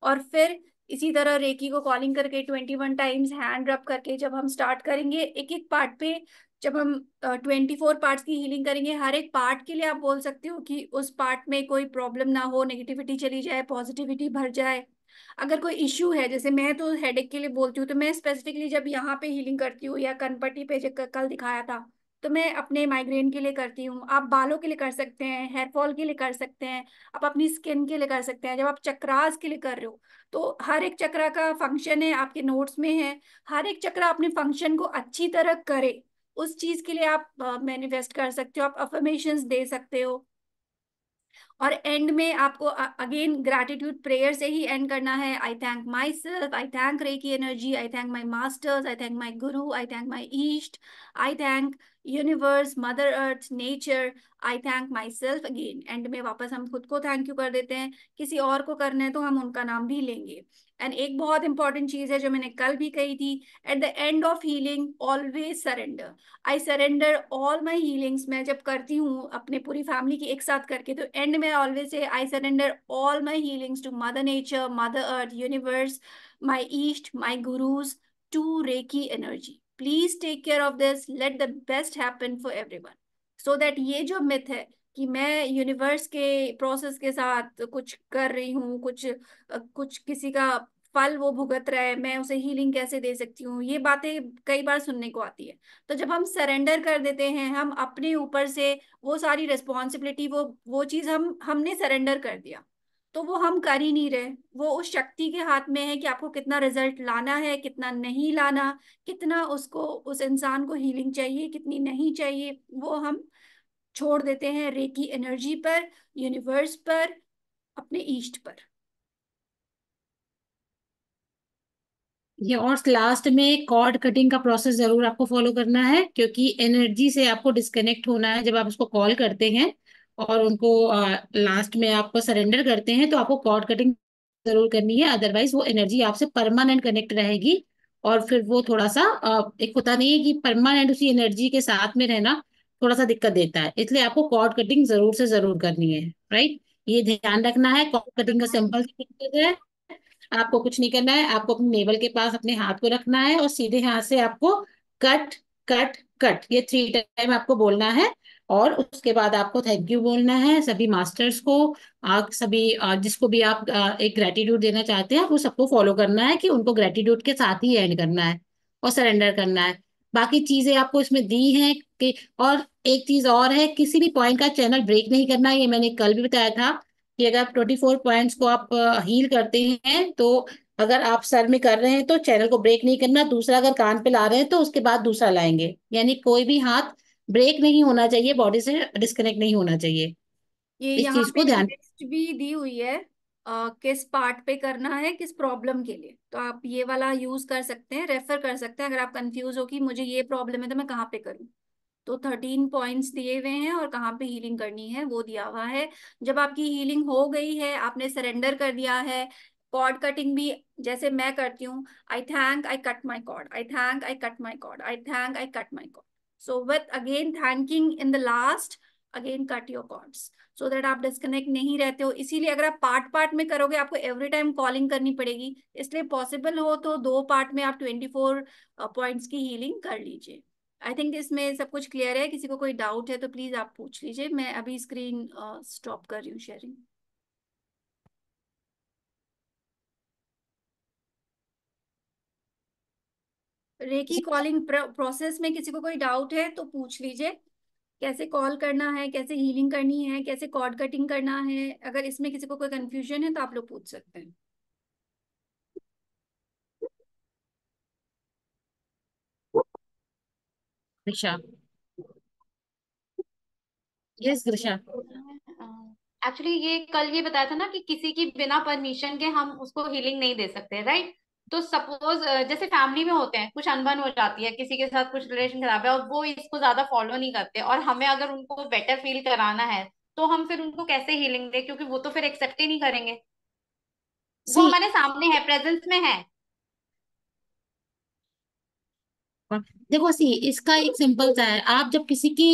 Speaker 1: और फिर इसी तरह रेकी को कॉलिंग करके 21 टाइम्स हैंड रब करके जब हम स्टार्ट करेंगे एक एक पार्ट पे, जब हम 24 पार्ट्स की हीलिंग करेंगे, हर एक पार्ट के लिए आप बोल सकते हो कि उस पार्ट में कोई प्रॉब्लम ना हो, नेगेटिविटी चली जाए, पॉजिटिविटी भर जाए। अगर कोई इश्यू है, जैसे मैं तो हेडेक के लिए बोलती हूँ, तो मैं स्पेसिफिकली जब यहाँ पे हीलिंग करती हूँ, या कनपट्टी पे जो कल दिखाया था, तो मैं अपने माइग्रेन के लिए करती हूँ। आप बालों के लिए कर सकते हैं, हेयर फॉल के लिए कर सकते हैं, आप अपनी स्किन के लिए कर सकते हैं, जब आप चक्रास के लिए कर रहे हो, तो हर एक चक्रा का फंक्शन है, आपके नोट्स में है। हर एक चक्रा अपने फंक्शन को अच्छी तरह करे, उस चीज के लिए आप मैनिफेस्ट कर सकते हो, आप अफर्मेशंस दे सकते हो। और एंड में आपको अगेन ग्रैटिट्यूड प्रेयर से ही एंड करना है। I thank myself, I thank reiki energy, I thank my masters, I thank my guru, I thank my isht, I thank universe, mother earth, nature, I thank myself again. End में वापस हम खुद को thank you कर देते हैं। किसी और को करना है तो हम उनका नाम भी लेंगे। एंड एक बहुत इंपॉर्टेंट चीज है जो मैंने कल भी कही थी, at the end of healing always surrender. I surrender all my healings. मैं जब करती हूँ अपने पूरी फैमिली की एक साथ करके, तो एंड में ऑलवेज से I surrender all my healings to mother nature, mother earth, universe, my isht, my gurus, to reiki energy. Please take care of this, let the best happen for everyone. So that ये जो myth है कि मैं universe के process के साथ कुछ कर रही हूँ, कुछ किसी का फल वो भुगत रहा है, मैं उसे हीलिंग कैसे दे सकती हूँ, ये बातें कई बार सुनने को आती है। तो जब हम सरेंडर कर देते हैं, हम अपने ऊपर से वो सारी रिस्पॉन्सिबिलिटी, वो चीज हमने सरेंडर कर दिया, तो वो हम कर ही नहीं रहे। वो उस शक्ति के हाथ में है कि आपको कितना रिजल्ट लाना है, कितना नहीं लाना, कितना उसको, उस इंसान को हीलिंग चाहिए, कितनी नहीं चाहिए, वो हम छोड़ देते हैं रेकी एनर्जी पर, यूनिवर्स पर, अपने ईस्ट पर।
Speaker 2: ये और लास्ट में कॉर्ड कटिंग का प्रोसेस जरूर आपको फॉलो करना है, क्योंकि एनर्जी से आपको डिस्कनेक्ट होना है जब आप उसको कॉल करते हैं, और उनको लास्ट में आपको सरेंडर करते हैं, तो आपको कॉर्ड कटिंग जरूर करनी है, अदरवाइज वो एनर्जी आपसे परमानेंट कनेक्ट रहेगी। और फिर वो थोड़ा सा एक होता नहीं है कि परमानेंट उसी एनर्जी के साथ में रहना थोड़ा सा दिक्कत देता है, इसलिए आपको कॉर्ड कटिंग जरूर से जरूर करनी है। राइट, ये ध्यान रखना है। कॉर्ड कटिंग का सिंपल है, आपको कुछ नहीं करना है, आपको अपने नेवल के पास अपने हाथ को रखना है, और सीधे हाथ से आपको कट कट कट ये 3 टाइम आपको बोलना है। और उसके बाद आपको थैंक यू बोलना है सभी मास्टर्स को, आप सभी जिसको भी आप एक ग्रेटिट्यूड देना चाहते हैं, वो सबको फॉलो करना है कि उनको ग्रेटिट्यूड के साथ ही एंड करना है और सरेंडर करना है। बाकी चीजें आपको इसमें दी हैं कि, और एक चीज और है, किसी भी पॉइंट का चैनल ब्रेक नहीं करना, ये मैंने कल भी बताया था कि अगर आप 24 पॉइंट्स को आप हील करते हैं, तो अगर आप सर में कर रहे हैं तो चैनल को ब्रेक नहीं करना, दूसरा अगर कान पे ला रहे हैं तो उसके बाद दूसरा लाएंगे, यानी कोई भी हाथ ब्रेक नहीं होना चाहिए, बॉडी से डिस्कनेक्ट नहीं होना चाहिए।
Speaker 1: ये
Speaker 2: इस
Speaker 1: यहाँ
Speaker 2: चीज
Speaker 1: पे
Speaker 2: को ध्यान।
Speaker 1: लिस्ट भी दी हुई है, किस पार्ट पे करना है, किस प्रॉब्लम के लिए, तो आप ये वाला यूज कर सकते हैं, रेफर कर सकते हैं। अगर आप कंफ्यूज हो कि मुझे ये प्रॉब्लम है तो मैं कहाँ पे करूँ, तो 13 पॉइंट्स दिए हुए हैं, और कहाँ पे हीलिंग करनी है वो दिया हुआ है। जब आपकी हीलिंग हो गई है, आपने सरेंडर कर दिया है, कॉर्ड कटिंग भी जैसे मैं करती हूँ, I thank I cut my cord, I thank I cut my cord, I thank I cut my cord. So with again thanking in the last, again cut your cords, so that आप disconnect नहीं रहते हो। इसीलिए अगर आप part part में करोगे, आपको एवरी टाइम कॉलिंग करनी पड़ेगी, इसलिए पॉसिबल हो तो 2 पार्ट में आप 24 पॉइंट्स की हीलिंग कर लीजिए। आई थिंक इसमें सब कुछ क्लियर है। किसी को कोई डाउट है तो प्लीज आप पूछ लीजिए। मैं अभी स्क्रीन स्टॉप कर रही हूँ शेयरिंग। रेकी कॉलिंग प्रोसेस में किसी को कोई डाउट है तो पूछ लीजिए, कैसे कॉल करना है, कैसे हीलिंग करनी है, कैसे कॉर्ड कटिंग करना है। अगर इसमें किसी को कोई कंफ्यूजन है तो आप लोग पूछ सकते हैं।
Speaker 2: दिशा, यस दिशा।
Speaker 5: एक्चुअली ये कल ये बताया था ना कि किसी की बिना परमिशन के हम उसको हीलिंग नहीं दे सकते, राइट? तो सपोज जैसे फैमिली में होते हैं, कुछ अनबन हो जाती है, किसी के साथ कुछ रिलेशन खराब है और वो इसको ज्यादा फॉलो नहीं करते, और हमें अगर उनको बेटर फील कराना है तो हम फिर उनको कैसे हीलिंग दें, क्योंकि वो तो फिर एक्सेप्ट ही नहीं करेंगे। वो
Speaker 2: सी
Speaker 5: हमारे सामने है, प्रेजेंस में है।
Speaker 2: देखो सी इसका एक सिंपल सा है। आप जब किसी की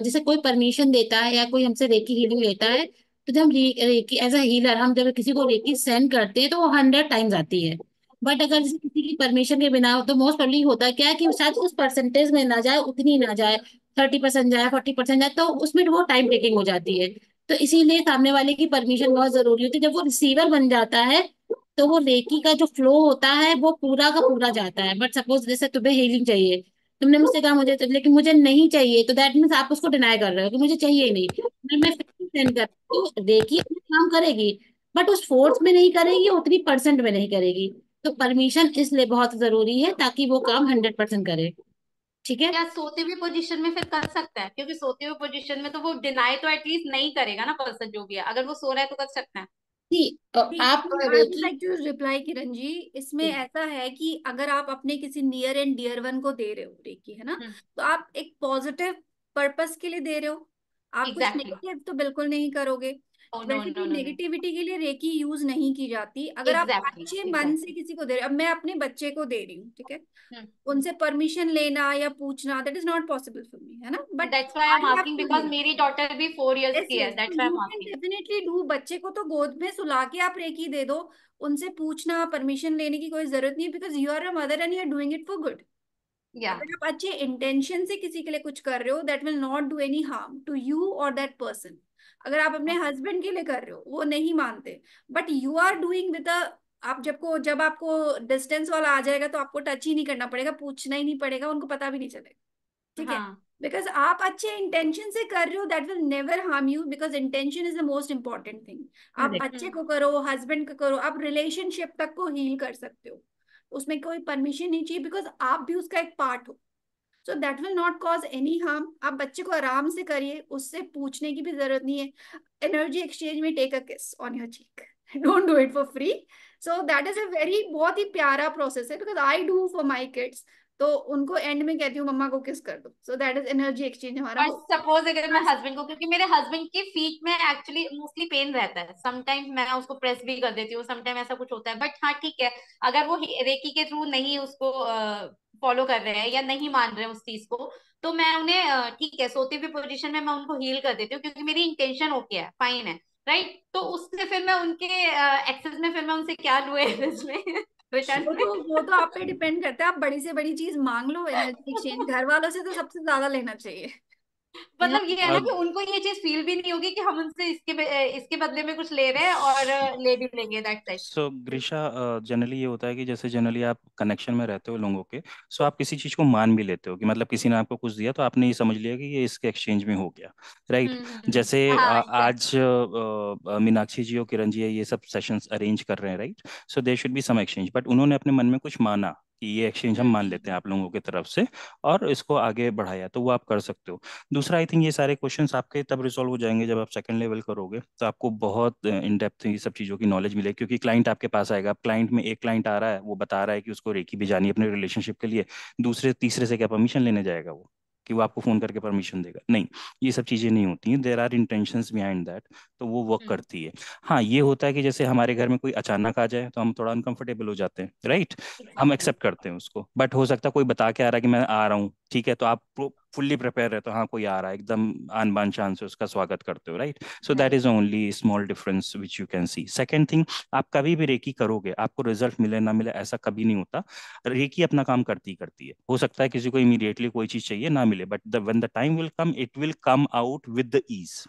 Speaker 2: जैसे कोई परमिशन देता है या कोई हमसे रेकी हीलिंग लेता है, तो जब हम रेकी एज अ हीलर हम जब किसी को रेकी सेंड करते हैं तो वो 100 टाइम्स आती है। बट अगर जैसे किसी की परमिशन के बिना हो तो मोस्ट प्रोबेबली होता है क्या है कि शायद उस परसेंटेज में ना जाए, उतनी ना जाए, 30% जाए, 40% जाए, तो उसमें वो टाइम टेकिंग हो जाती है। तो इसीलिए सामने वाले की परमिशन बहुत जरूरी होती है। जब वो रिसीवर बन जाता है तो वो रेकी का जो फ्लो होता है वो पूरा का पूरा जाता है। बट सपोज जैसे तुम्हें हीलिंग चाहिए, तुमने मुझसे कहा मुझे तो, लेकिन मुझे नहीं चाहिए, तो दैट मीन्स आप उसको डिनाई कर रहे हो कि मुझे चाहिए ही नहीं। मैं फिर सेंड कर, तो रेकी अपना काम करेगी, बट उस फोर्स में नहीं करेगी, उतनी परसेंट में नहीं करेगी। तो परमिशन इसलिए बहुत जरूरी है ताकि वो काम 100% करे। ठीक है।
Speaker 5: क्या सोते हुए पोजीशन में फिर कर सकता है? क्योंकि सोते हुए पोजीशन में तो वो डिनाई तो एटलीस्ट नहीं करेगा ना, पर्सन जो भी है, अगर वो सो रहा है तो कर सकता है।
Speaker 2: जी, आप
Speaker 1: I would
Speaker 2: reiki
Speaker 1: like to reply Kiran ji. इसमें ऐसा है कि अगर आप अपने किसी नियर एंड डियर वन को दे रहे हो रेकी, है ना, तो आप एक पॉजिटिव पर्पस के लिए दे रहे हो। आप कुछ
Speaker 5: एग्जैक्टली।
Speaker 1: नेगेटिव तो बिल्कुल नहीं करोगे।
Speaker 5: नो
Speaker 1: वैसे
Speaker 5: नो
Speaker 1: भी
Speaker 5: नो नो।
Speaker 1: नेगेटिविटी के लिए रेकी यूज नहीं की जाती। अगर आप
Speaker 5: एग्जैक्टली
Speaker 1: अच्छे मन से
Speaker 5: एग्जैक्टली।
Speaker 1: किसी को दे रहे हो, अब मैं अपने बच्चे को दे रही हूँ, ठीक है, उनसे परमिशन लेना या पूछना, that is not possible for me, है ना, but
Speaker 5: that's why I am
Speaker 1: I have
Speaker 5: asking,
Speaker 1: to
Speaker 5: because
Speaker 1: do.
Speaker 5: मेरी डॉटर भी 4 इयर्स
Speaker 1: यस
Speaker 5: की है,
Speaker 1: यस, तो
Speaker 5: that's why I
Speaker 1: you
Speaker 5: am
Speaker 1: can
Speaker 5: asking.
Speaker 1: Definitely do. बच्चे को तो गोद में सुला के आप रेकी दे दो, उनसे पूछना, परमिशन लेने की कोई जरूरत नहीं है, because you are a mother and you are doing it for good.
Speaker 5: या
Speaker 1: अगर आप अच्छे इंटेंशन से किसी के लिए कुछ कर रहे हो, that will not do any harm to you और दैट पर्सन। अगर आप अपने हस्बैंड के लिए कर रहे हो, वो नहीं मानते, but you are doing with a, आप जब आपको डिस्टेंस वाला आ जाएगा तो आपको टच ही नहीं करना पड़ेगा, पूछना ही नहीं पड़ेगा, उनको पता भी नहीं चलेगा। ठीक है,
Speaker 5: हाँ
Speaker 1: बिकॉज आप अच्छे इंटेंशन से कर रहे हो, that will never harm you, because intention is the most important thing. आप
Speaker 2: करेक्ट।
Speaker 1: बच्चे को करो, हस्बैंड को करो, आप रिलेशनशिप तक को हील कर सकते हो। उसमें कोई परमिशन नहीं चाहिए, बिकॉज आप भी उसका एक पार्ट हो। So that will not cause any harm. आप बच्चे को आराम से करिए, उससे पूछने की भी जरूरत नहीं है। एनर्जी एक्सचेंज में take a kiss on your cheek, don't do it for free. So that is a very, बहुत ही प्यारा प्रोसेस है, because I do for my kids. तो उनको एंड में कहती हूँ मम्मा को किस कर दो, सो दैट इज एनर्जी एक्सचेंज हमारा
Speaker 5: और
Speaker 1: हो।
Speaker 5: सपोज अगर मैं हस्बैंड को, क्योंकि मेरे हस्बैंड की फीट में एक्चुअली मोस्टली पेन रहता है, समटाइम्स मैं उसको प्रेस भी कर देती हूँ, समटाइम ऐसा कुछ होता है, बट हाँ ठीक है, अगर वो रेकी के थ्रू नहीं उसको फॉलो कर रहे हैं या नहीं मान रहे हैं उस चीज को, तो मैं उन्हें ठीक है, सोते हुए पोजीशन में मैं उनको हील कर देती हूँ, क्योंकि मेरी इंटेंशन ओके है, फाइन है, राइट। तो उससे फिर मैं उनके एक्सेस में फिर मैं उनसे क्या लूँ इसमें रिटर्न में।
Speaker 1: वो तो आप पे डिपेंड करता है। आप बड़ी से बड़ी चीज मांग लो, एनर्जी एक्सचेंज घर वालों से तो सबसे ज्यादा लेना चाहिए।
Speaker 5: मतलब ये है ना
Speaker 3: सो
Speaker 5: कि उनको ये चीज फील भी नहीं होगी कि हम उनसे इसके बदले में कुछ ले रहे हैं, और ले भी लेंगे, दैट्स इट।
Speaker 3: सो ग्रीशा, जनरली ये होता है कि जैसे जनरली आप कनेक्शन में रहते हो लोगों के, सो आप किसी चीज़ को मान भी लेते हो कि मतलब किसी ने आपको कुछ दिया तो आपने ये समझ लिया कि ये इसके एक्सचेंज में हो गया, राइट। जैसे
Speaker 5: हाँ
Speaker 3: आज
Speaker 5: एग्जैक्टली।
Speaker 3: मीनाक्षी जी और किरण जी ये सब सेशंस अरेंज कर रहे हैं, right. So there should be some exchange, but उन्होंने अपने मन में कुछ माना कि ये एक्सचेंज हम मान लेते हैं आप लोगों की तरफ से, और इसको आगे बढ़ाया, तो वो आप कर सकते हो। दूसरा, आई थिंक ये सारे क्वेश्चंस आपके तब रिजॉल्व हो जाएंगे जब आप सेकंड लेवल करोगे, तो आपको बहुत इन डेप्थ ये सब चीज़ों की नॉलेज मिलेगी, क्योंकि क्लाइंट आपके पास आएगा। अब क्लाइंट में एक क्लाइंट आ रहा है, वो बता रहा है कि उसको रेकी भी जानी है अपने रिलेशनशिप के लिए, दूसरे तीसरे से क्या परमिशन लेने जाएगा वो, कि वो आपको फोन करके परमिशन देगा? नहीं, ये सब चीज़ें नहीं होती हैं। There are intentions behind that, तो वो वर्क करती है। हाँ, ये होता है कि जैसे हमारे घर में कोई अचानक आ जाए तो हम थोड़ा अनकंफर्टेबल हो जाते हैं, राइट। हम
Speaker 5: एग्जैक्टली।
Speaker 3: एक्सेप्ट करते हैं उसको, बट हो सकता है कोई बता के आ रहा है कि मैं आ रहा हूँ, ठीक है, तो आप फुल्ली प्रिपेयर रहते हो, हाँ कोई आ रहा है, एकदम आन बान शान से उसका स्वागत करते हो, right. So that
Speaker 5: right.
Speaker 3: Is only small difference which you can see. Second thing, आप कभी भी रेकी करोगे आपको रिजल्ट मिले ना मिले ऐसा कभी नहीं होता। रेकी अपना काम करती करती है। हो सकता है किसी को इमीडिएटली कोई चीज चाहिए ना मिले, but when the time will come it will come out with the ease.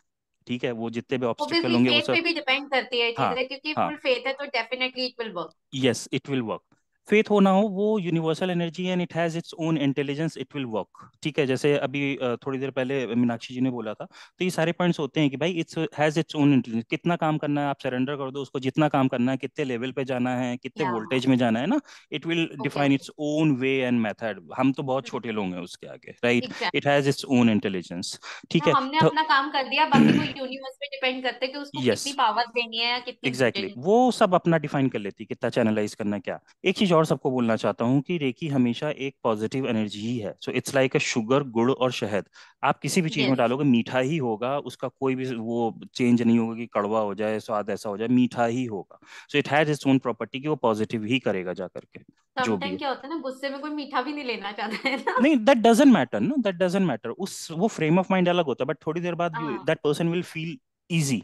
Speaker 3: ठीक है, वो जितने भी ऑब्स्टिकल
Speaker 5: ऑब्वियसली
Speaker 3: होंगे वो
Speaker 5: फेथ
Speaker 3: सब।
Speaker 5: पे भी डिपेंड करती है ये
Speaker 3: हाँ,
Speaker 5: चीजें, क्योंकि
Speaker 3: हाँ,
Speaker 5: फुल फेथ है तो definitely it will work.
Speaker 3: Yes it will work. Faith हो ना हो, वो universal energy and it has its own intelligence, it will work. ठीक है, जैसे अभी थोड़ी देर पहले मीनाक्षी जी ने बोला था, तो ये सारे पॉइंट्स होते हैं कि भाई it's has its own intelligence. कितना काम करना है आप सरेंडर कर दो उसको, जितना काम करना है, कितने लेवल पे जाना है, कितने
Speaker 5: या
Speaker 3: वोल्टेज में जाना है ना, it will
Speaker 5: okay
Speaker 3: define
Speaker 5: okay.
Speaker 3: Its own way and method. हम तो बहुत छोटे लोग हैं उसके आगे, right.
Speaker 5: Exact.
Speaker 3: It has its own intelligence. ठीक
Speaker 5: हाँ,
Speaker 3: है,
Speaker 5: हमने
Speaker 3: तो
Speaker 5: अपना काम कर दिया, बाकी वो यूनिवर्स पे डिपेंड करते हैं कि उसको
Speaker 3: यस
Speaker 5: कितनी पावर देनी है या कितनी
Speaker 3: एग्जैक्टली
Speaker 5: देनी
Speaker 3: वो सब अपना डिफाइन कर लेती है, कितना चैनलाइज करना है क्या। एक चीज और सबको बोलना चाहता हूँ कि रेकी हमेशा एक पॉजिटिव एनर्जी ही है। So it's like a sugar, गुड़ और शहद। आप किसी भी चीज में
Speaker 5: यस।
Speaker 3: डालोगे मीठा ही होगा, उसका कोई भी वो चेंज नहीं होगा कि कड़वा हो जाए, स्वाद ऐसा हो जाए, मीठा ही होगा। So it has its own property कि वो पॉजिटिव ही करेगा जा करके, जो भी
Speaker 5: समटाइम
Speaker 3: है।
Speaker 5: क्या होता है ना, गुस्से में कोई मीठा भी नहीं लेना चाहता है ना।
Speaker 3: नहीं, दैट डजंट मैटर ना, दैट डजंट मैटर। उस वो फ्रेम ऑफ माइंड अलग होता है, बट थोड़ी देर बाद
Speaker 5: हाँ।
Speaker 3: That person will feel easy.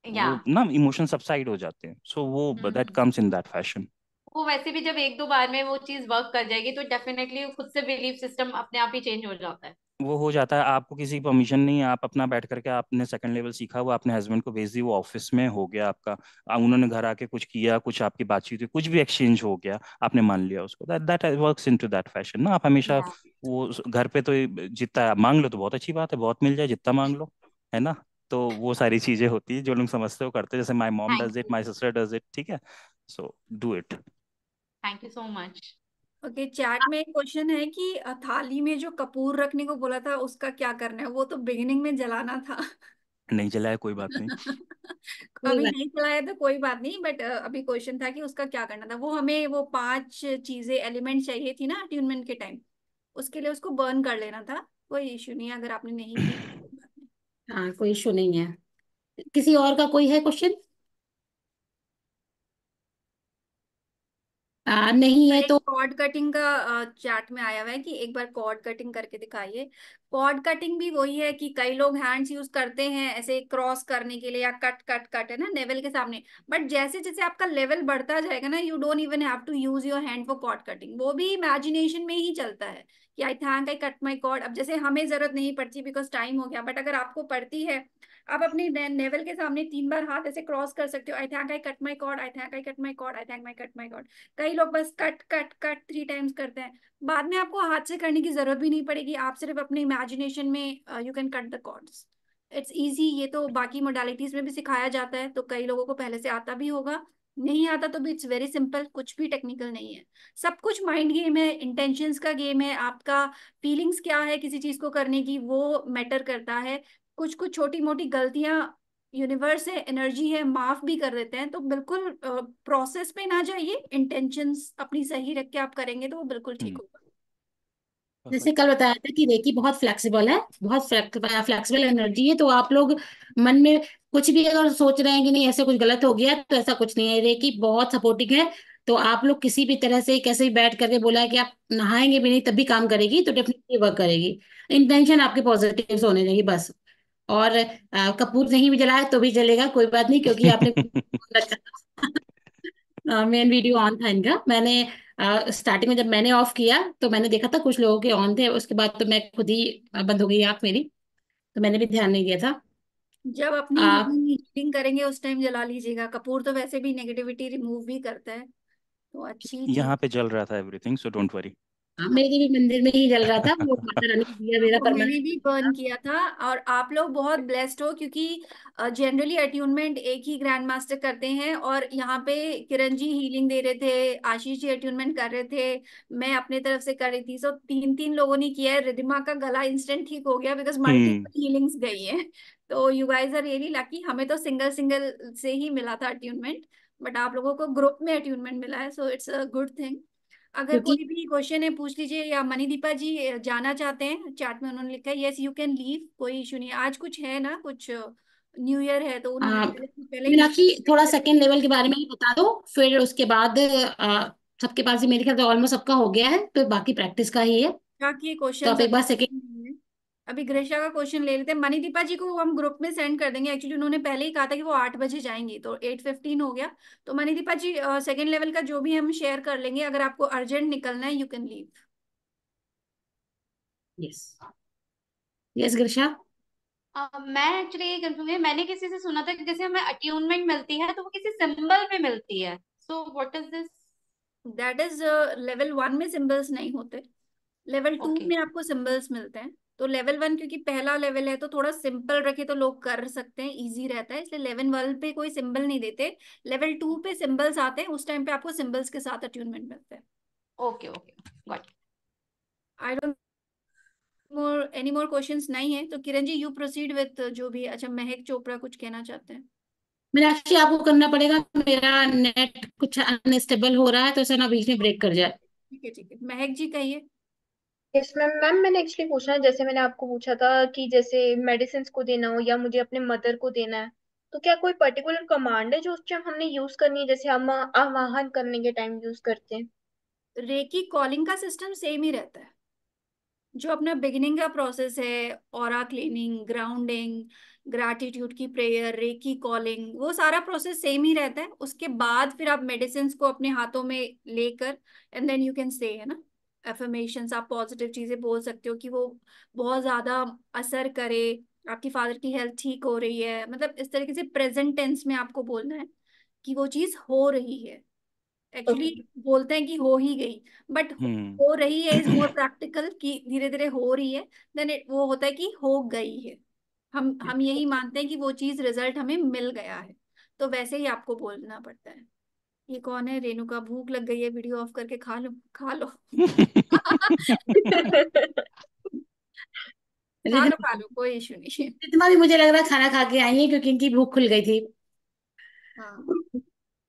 Speaker 5: या।
Speaker 3: वो ना इमोशन सबसाइड हो जाते हैं, सो वो that
Speaker 5: hmm.
Speaker 3: Comes in that fashion.
Speaker 5: वो वैसे भी जब एक दो बार में वो चीज वर्क कर जाएगी तो डेफिनेटली खुद से बिलीफ सिस्टम अपने आप ही चेंज हो जाता है।
Speaker 3: वो हो जाता है, आपको किसी परमिशन नहीं है, आप अपना बैठ करके आपने सेकंड लेवल सीखा, वो अपने हस्बैंड को भेज दी, वो ऑफिस में हो गया आपका। उन्होंने घर आके कुछ किया, कुछ आपकी बातचीत हुई, कुछ भी एक्सचेंज हो गया, आपने मान लिया उसको, that that works into that fashion ना। आप हमेशा
Speaker 5: या।
Speaker 3: वो घर पे तो जितना आप मांग लो तो बहुत अच्छी बात है, बहुत मिल जाए जितना मांग लो, है ना। तो वो सारी चीजें होती है जो लोग समझते हो करते हैं, जैसे my mom
Speaker 5: thank
Speaker 3: does it,
Speaker 5: you.
Speaker 3: My sister does it, ठीक है। So do it.
Speaker 5: Thank you so much.
Speaker 1: Okay, chat में एक क्वेश्चन है कि थाली में जो कपूर रखने को बोला था उसका क्या करना है? वो तो बिगिनिंग में जलाना था।
Speaker 3: नहीं जलाया कोई बात नहीं।
Speaker 2: कोई
Speaker 1: अभी
Speaker 2: बात
Speaker 1: नहीं चलाया तो कोई बात नहीं, बट अभी क्वेश्चन था कि उसका क्या करना था। वो हमें वो 5 चीजें एलिमेंट चाहिए थी ना अट्यूनमेंट के टाइम, उसके लिए उसको बर्न कर लेना था। कोई इश्यू नहीं है, अगर आपने नहीं की तो कोई बात नहीं।
Speaker 2: हाँ, कोई इशू नहीं है। किसी और का कोई है क्वेश्चन? नहीं है
Speaker 1: एक
Speaker 2: तो
Speaker 1: कॉर्ड कटिंग का चैट में आया हुआ है कि एक बार कॉर्ड कटिंग करके दिखाइए। कॉर्ड कटिंग भी वही है कि कई लोग हैंड्स यूज करते हैं ऐसे क्रॉस करने के लिए, या कट कट कट है ना लेवल के सामने। बट जैसे जैसे आपका लेवल बढ़ता जाएगा ना, you don't even have to use your hand for cord cutting. वो भी इमेजिनेशन में ही चलता है कि I think I cut my cord. अब जैसे हमें जरूरत नहीं पड़ती बिकॉज टाइम हो गया, बट अगर आपको पड़ती है, आप अपनी नेवल के सामने 3 बार हाथ ऐसे क्रॉस कर सकते हो, I think I cut my cord, I think I cut my cord, I think I cut my cord. कई लोग बस कट कट कट 3 टाइम्स करते हैं। बाद में आपको हाथ से करने की जरूरत भी नहीं पड़ेगी, आप सिर्फ अपने इमेजिनेशन में you can cut the cords. It's easy. ये तो बाकी मोडालिटीज में भी सिखाया जाता है, तो कई लोगों को पहले से आता भी होगा। नहीं आता तो भी इट्स वेरी सिंपल, कुछ भी टेक्निकल नहीं है। सब कुछ माइंड गेम है, इंटेंशंस का गेम है। आपका फीलिंग्स क्या है किसी चीज को करने की, वो मैटर करता है। कुछ कुछ छोटी मोटी गलतियां, यूनिवर्स है, एनर्जी है, माफ भी कर देते हैं। तो बिल्कुल प्रोसेस पे ना जाइए, इंटेंशंस अपनी सही रख के आप करेंगे तो वो बिल्कुल ठीक होगा।
Speaker 2: जैसे
Speaker 3: परफेक्ट।
Speaker 2: कल बताया था कि रेकी बहुत फ्लेक्सिबल है, बहुत फ्लेक्सिबल एनर्जी है। तो आप लोग मन में कुछ भी अगर सोच रहे हैं कि नहीं ऐसे कुछ गलत हो गया, तो ऐसा कुछ नहीं है। रेकी बहुत सपोर्टिंग है। तो आप लोग किसी भी तरह से कैसे भी बैठ करके बोला है कि आप नहाएंगे भी नहीं तब भी काम करेगी, तो डेफिनेटली वर्क करेगी। इंटेंशन आपके पॉजिटिव होने चाहिए बस। और कपूर नहीं भी जलाए तो भी चलेगा, कोई बात नहीं, क्योंकि आपने रखा मेन वीडियो ऑन था इनका। मैंने स्टार्टिंग में जब मैंने ऑफ किया तो मैंने देखा था कुछ लोगों के ऑन थे, उसके बाद तो मैं खुद ही बंद हो गई आँख मेरी, तो मैंने भी ध्यान नहीं दिया था।
Speaker 1: जब अपनी
Speaker 2: आ,
Speaker 1: हीलिंग करेंगे उस टाइम जला लीजिएगा। कपूर तो वैसे भी नेगेटिविटी रिमूव भी करता है, तो अच्छी चीज।
Speaker 3: यहाँ पे जल रहा था एवरीथिंग, सो डोंट वरी।
Speaker 2: मेरे भी मंदिर में ही जल रहा था, वो माता रानी का दिया मेरा
Speaker 1: वो मैंने भी
Speaker 2: परमानेंट
Speaker 1: बर्न
Speaker 2: था।
Speaker 1: किया था। और आप लोग बहुत ब्लेस्ड हो, क्योंकि जनरली अट्यूनमेंट एक ही ग्रैंड मास्टर करते हैं, और यहाँ पे किरण जी हीलिंग दे रहे थे, आशीष जी अट्यूनमेंट कर रहे थे, मैं अपने तरफ से कर रही थी। सो 3 3 लोगों ने किया है। रिधिमा का गला इंस्टेंट ठीक हो गया बिकॉज
Speaker 3: हम्म।
Speaker 1: मल्टीपल हीलिंग्स गई है। तो you guys are really lucky. हमें तो सिंगल सिंगल से ही मिला था अट्यूनमेंट, बट आप लोगों को ग्रुप में अट्यूनमेंट मिला है, so it's a good thing. अगर
Speaker 2: क्योंकि
Speaker 1: कोई भी क्वेश्चन है पूछ लीजिए, या मणिदीपा जी जाना चाहते हैं, चैट में उन्होंने लिखा है यस यू कैन लीव, कोई इशू नहीं है। आज कुछ है ना, कुछ न्यू ईयर है तो उन्होंने पहले पहले ही
Speaker 2: मीनाक्षी, थोड़ा
Speaker 1: लिखा
Speaker 2: सेकेंड लेवल के बारे में ही बता दो, फिर उसके बाद सबके पास ही मेरे ख्याल से ऑलमोस्ट सबका हो गया है, तो बाकी प्रैक्टिस का ही है।
Speaker 1: कि
Speaker 2: तो
Speaker 1: क्वेश्चन
Speaker 2: आप एक
Speaker 1: अभी
Speaker 2: बार सेकेंड।
Speaker 1: नहीं है। अभी ग्रेशा का क्वेश्चन ले लेते हैं। मणिदीपा जी को हम ग्रुप में सेंड कर देंगे, एक्चुअली उन्होंने पहले ही कहा था कि वो 8 बजे जाएंगी, तो 8:15 हो गया। तो मणिदीपा जी सेकेंड लेवल का जो भी हम शेयर कर लेंगे, अगर आपको अर्जेंट निकलना है you can leave.
Speaker 2: Yes, yes Girisha.
Speaker 5: मैं एक्चुअली ये कंफ्यूज है, मैंने किसी से सुना था कि जैसे हमें अट्यूनमेंट मिलती है तो वो किसी सिंबल पे मिलती है। So what is this?
Speaker 1: That is level 1 में सिंबल्स नहीं होते, लेवल 2
Speaker 5: ओके।
Speaker 1: में आपको सिंबल्स मिलते हैं। तो लेवल 1 क्योंकि पहला लेवल है तो थोड़ा सिंपल रखे तो लोग कर सकते हैं, इजी रहता है, इसलिए लेवल 1 पे कोई सिंबल नहीं देते। लेवल 2 पे सिंबल्स आते हैं, उस टाइम पे आपको सिंबल्स के साथ अट्यूनमेंट मिलते हैं।
Speaker 5: Okay okay, got.
Speaker 1: I don't more any more questions नहीं है तो Kiran ji you proceed with जो भी। अच्छा, महक चोपड़ा कुछ कहना चाहते हैं।
Speaker 2: मीनाक्षी आपको करना पड़ेगा, मेरा नेट कुछ अनस्टेबल हो रहा है तो ऐसा ना बीच में ब्रेक कर जाए।
Speaker 1: ठीक है, महक जी कहिए।
Speaker 8: Yes ma'am. मैम मैंने एक्चुअली पूछना है, जैसे मैंने आपको पूछा था कि जैसे मेडिसिन को देना हो या मुझे अपने मदर को देना है, तो क्या कोई पर्टिकुलर कमांड है जो उस टाइम हमने यूज करनी है, जैसे हम आवाहन करने के टाइम यूज करते हैं?
Speaker 1: रेकी कॉलिंग का सिस्टम सेम ही रहता है। जो अपना बिगिनिंग का प्रोसेस है, ऑरा क्लीनिंग, ग्राउंडिंग, ग्रैटिट्यूड की प्रेयर, रेकी कॉलिंग, वो सारा प्रोसेस सेम ही रहता है। उसके बाद फिर आप मेडिसिन को अपने हाथों में लेकर and then you can say, है ना, एफर्मेशंस, आप पॉजिटिव चीजें बोल सकते हो कि वो बहुत ज्यादा असर करे, आपकी फादर की हेल्थ ठीक हो रही है, मतलब इस तरीके से प्रेजेंट टेंस में आपको बोलना है कि वो चीज हो रही है। एक्चुअली बोलते हैं कि हो ही गई, बट
Speaker 3: हम्म।
Speaker 1: हो रही है इज मोर प्रैक्टिकल, कि धीरे धीरे हो रही है, देन वो होता है कि हो गई है। हम यही मानते हैं कि वो चीज रिजल्ट हमें मिल गया है, तो वैसे ही आपको बोलना पड़ता है। ये कौन है? रेणुका, भूख लग गई है, वीडियो ऑफ करके खा लो, खा लो। खा लो, कोई इशू नहीं है।
Speaker 2: इतना भी मुझे लग रहा है खाना खा के आई है क्योंकि इनकी भूख खुल गई थी।
Speaker 1: हाँ, ठीक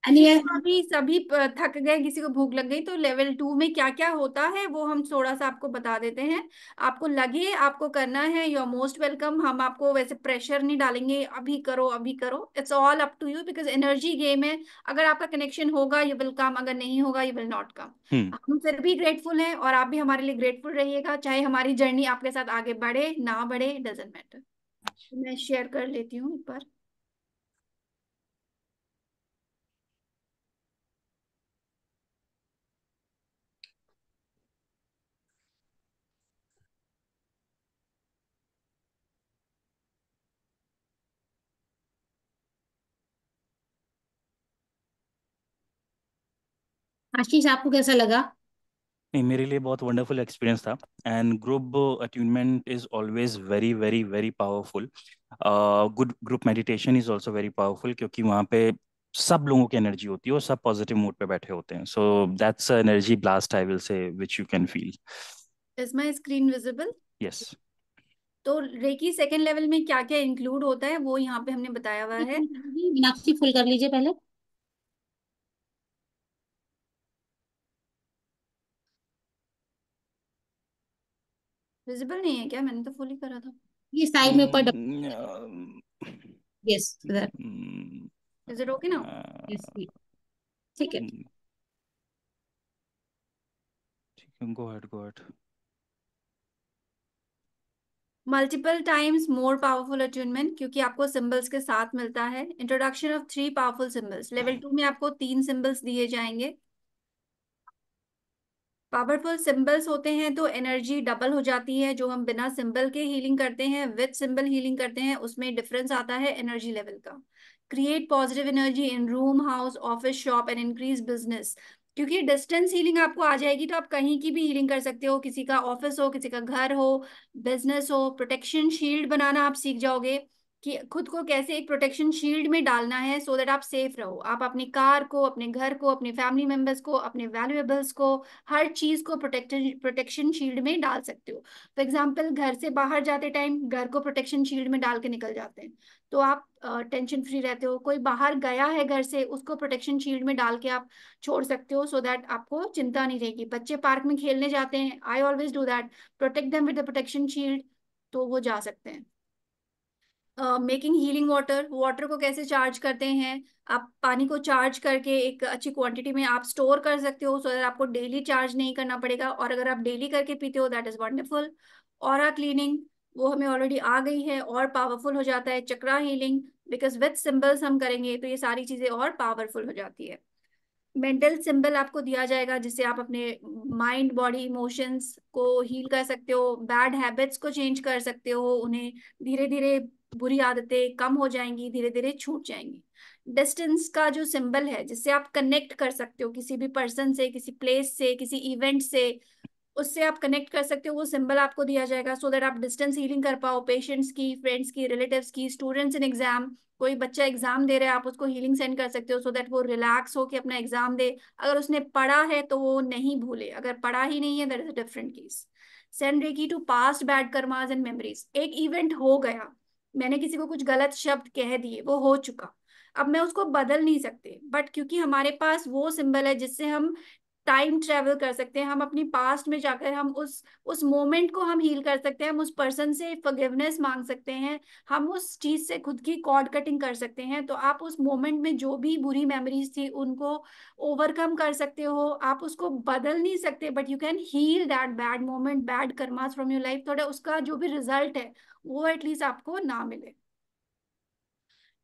Speaker 2: अनिया।
Speaker 1: है, तो अभी सभी थक गए, किसी को भूख लग गई, तो लेवल 2 में क्या क्या होता है वो हम थोड़ा सा आपको बता देते हैं। आपको लगे आपको करना है, यू आर मोस्ट वेलकम। हम आपको वैसे प्रेशर नहीं डालेंगे, अभी करो अभी करो, it's all up to you, because energy game है। अगर आपका कनेक्शन होगा यू विल कम, अगर नहीं होगा यू विल नॉट कम।
Speaker 3: हम्म।
Speaker 1: हम फिर भी ग्रेटफुल हैं, और आप भी हमारे लिए ग्रेटफुल रहिएगा, चाहे हमारी जर्नी आपके साथ आगे बढ़े ना बढ़े, डजेंट मैटर। मैं शेयर कर लेती हूँ एक बार।
Speaker 2: आशीष आपको कैसा लगा?
Speaker 3: नहीं, मेरे लिए बहुत वंडरफुल एक्सपीरियंस था। And group attunement is always very very very powerful. Good group meditation is also very powerful, क्योंकि वहाँ पे सब लोगों की एनर्जी होती है और सब पॉजिटिव मूड पे बैठे होते हैं। So that's energy blast I will say which you can feel.
Speaker 1: Is my screen visible?
Speaker 3: Yes.
Speaker 1: तो रेकी सेकेंड लेवल में क्या क्या इंक्लूड होता है वो यहाँ पे हमने बताया हुआ है।
Speaker 2: मीनाक्षी फुल कर लीजिए पहले।
Speaker 1: विजिबल नहीं है क्या? मैंने तो फुल ही करा था।
Speaker 2: ये साइड में ऊपर। यस इधर।
Speaker 1: इज इट ओके ना?
Speaker 2: यस ठीक है।
Speaker 3: Go ahead, go ahead.
Speaker 1: Multiple times more powerful attunement, क्योंकि आपको सिंबल्स के साथ मिलता है। Introduction of 3 powerful symbols, level 2 में आपको 3 सिंबल्स दिए जाएंगे। पावरफुल सिंबल्स होते हैं तो एनर्जी डबल हो जाती है। जो हम बिना सिंबल के हीलिंग करते हैं, विद सिंबल हीलिंग करते हैं, उसमें डिफरेंस आता है एनर्जी लेवल का। Create positive energy in room, house, office, shop and increase business. क्योंकि डिस्टेंस हीलिंग आपको आ जाएगी तो आप कहीं की भी हीलिंग कर सकते हो, किसी का ऑफिस हो, किसी का घर हो, बिजनेस हो। प्रोटेक्शन शील्ड बनाना आप सीख जाओगे कि खुद को कैसे एक प्रोटेक्शन शील्ड में डालना है, सो दैट आप सेफ रहो। आप अपनी कार को, अपने घर को, अपने फैमिली मेंबर्स को, अपने वैल्यूएबल्स को, हर चीज को प्रोटेक्शन शील्ड में डाल सकते हो। फॉर एग्जाम्पल, घर से बाहर जाते टाइम घर को प्रोटेक्शन शील्ड में डाल के निकल जाते हैं, तो आप टेंशन फ्री रहते हो। कोई बाहर गया है घर से, उसको प्रोटेक्शन शील्ड में डाल के आप छोड़ सकते हो, सो दैट आपको चिंता नहीं रहेगी। बच्चे पार्क में खेलने जाते हैं, I always do that, protect them with the protection shield, तो वो जा सकते हैं। मेकिंग हीलिंग वाटर, वाटर को कैसे चार्ज करते हैं? आप पानी को चार्ज करके एक अच्छी क्वांटिटी में आप स्टोर कर सकते हो, सो दैट आपको डेली चार्ज नहीं करना पड़ेगा, और अगर आप डेली करके पीते हो that is wonderful. Aura cleaning, वो हमें ऑलरेडी आ गई है, और पावरफुल हो जाता है। चक्रा हीलिंग, बिकॉज विथ सिंबल्स हम करेंगे तो ये सारी चीजें और पावरफुल हो जाती है। मेंटल सिंबल आपको दिया जाएगा, जिससे आप अपने माइंड, बॉडी, इमोशंस को हील कर सकते हो, बैड हैबिट्स को चेंज कर सकते हो, उन्हें धीरे धीरे, बुरी आदतें कम हो जाएंगी, धीरे धीरे छूट जाएंगी। डिस्टेंस का जो सिंबल है, जिससे आप कनेक्ट कर सकते हो किसी भी पर्सन से, किसी प्लेस से, किसी इवेंट से, उससे आप कनेक्ट कर सकते हो, वो सिंबल आपको दिया जाएगा, सो दैट आप डिस्टेंस हीलिंग कर पाओ पेशेंट्स की, फ्रेंड्स की, रिलेटिव्स की, स्टूडेंट्स इन एग्जाम। कोई बच्चा एग्जाम दे रहा है, आप उसको हीलिंग सेंड कर सकते हो, सो दैट वो रिलैक्स हो के अपना एग्जाम दे। अगर उसने पढ़ा है तो वो नहीं भूले, अगर पढ़ा ही नहीं है that is a different case. Send reiki to past bad karmas and memories. एक इवेंट हो गया, मैंने किसी को कुछ गलत शब्द कह दिए, वो हो चुका, अब मैं उसको बदल नहीं सकते, बट क्योंकि हमारे पास वो सिंबल है जिससे हम टाइम ट्रेवल कर सकते हैं, हम अपनी पास्ट में जाकर हम उस मोमेंट को हम हील कर सकते हैं, हम उस पर्सन से फॉरगिवनेस मांग सकते हैं, हम उस चीज से खुद की कॉर्ड कटिंग कर सकते हैं। तो आप उस मोमेंट में जो भी बुरी मेमोरीज थी उनको ओवरकम कर सकते हो, आप उसको बदल नहीं सकते, but you can heal that bad moment, bad karmas from your life, थोड़ा उसका जो भी रिजल्ट है वो एटलीस्ट आपको ना मिले।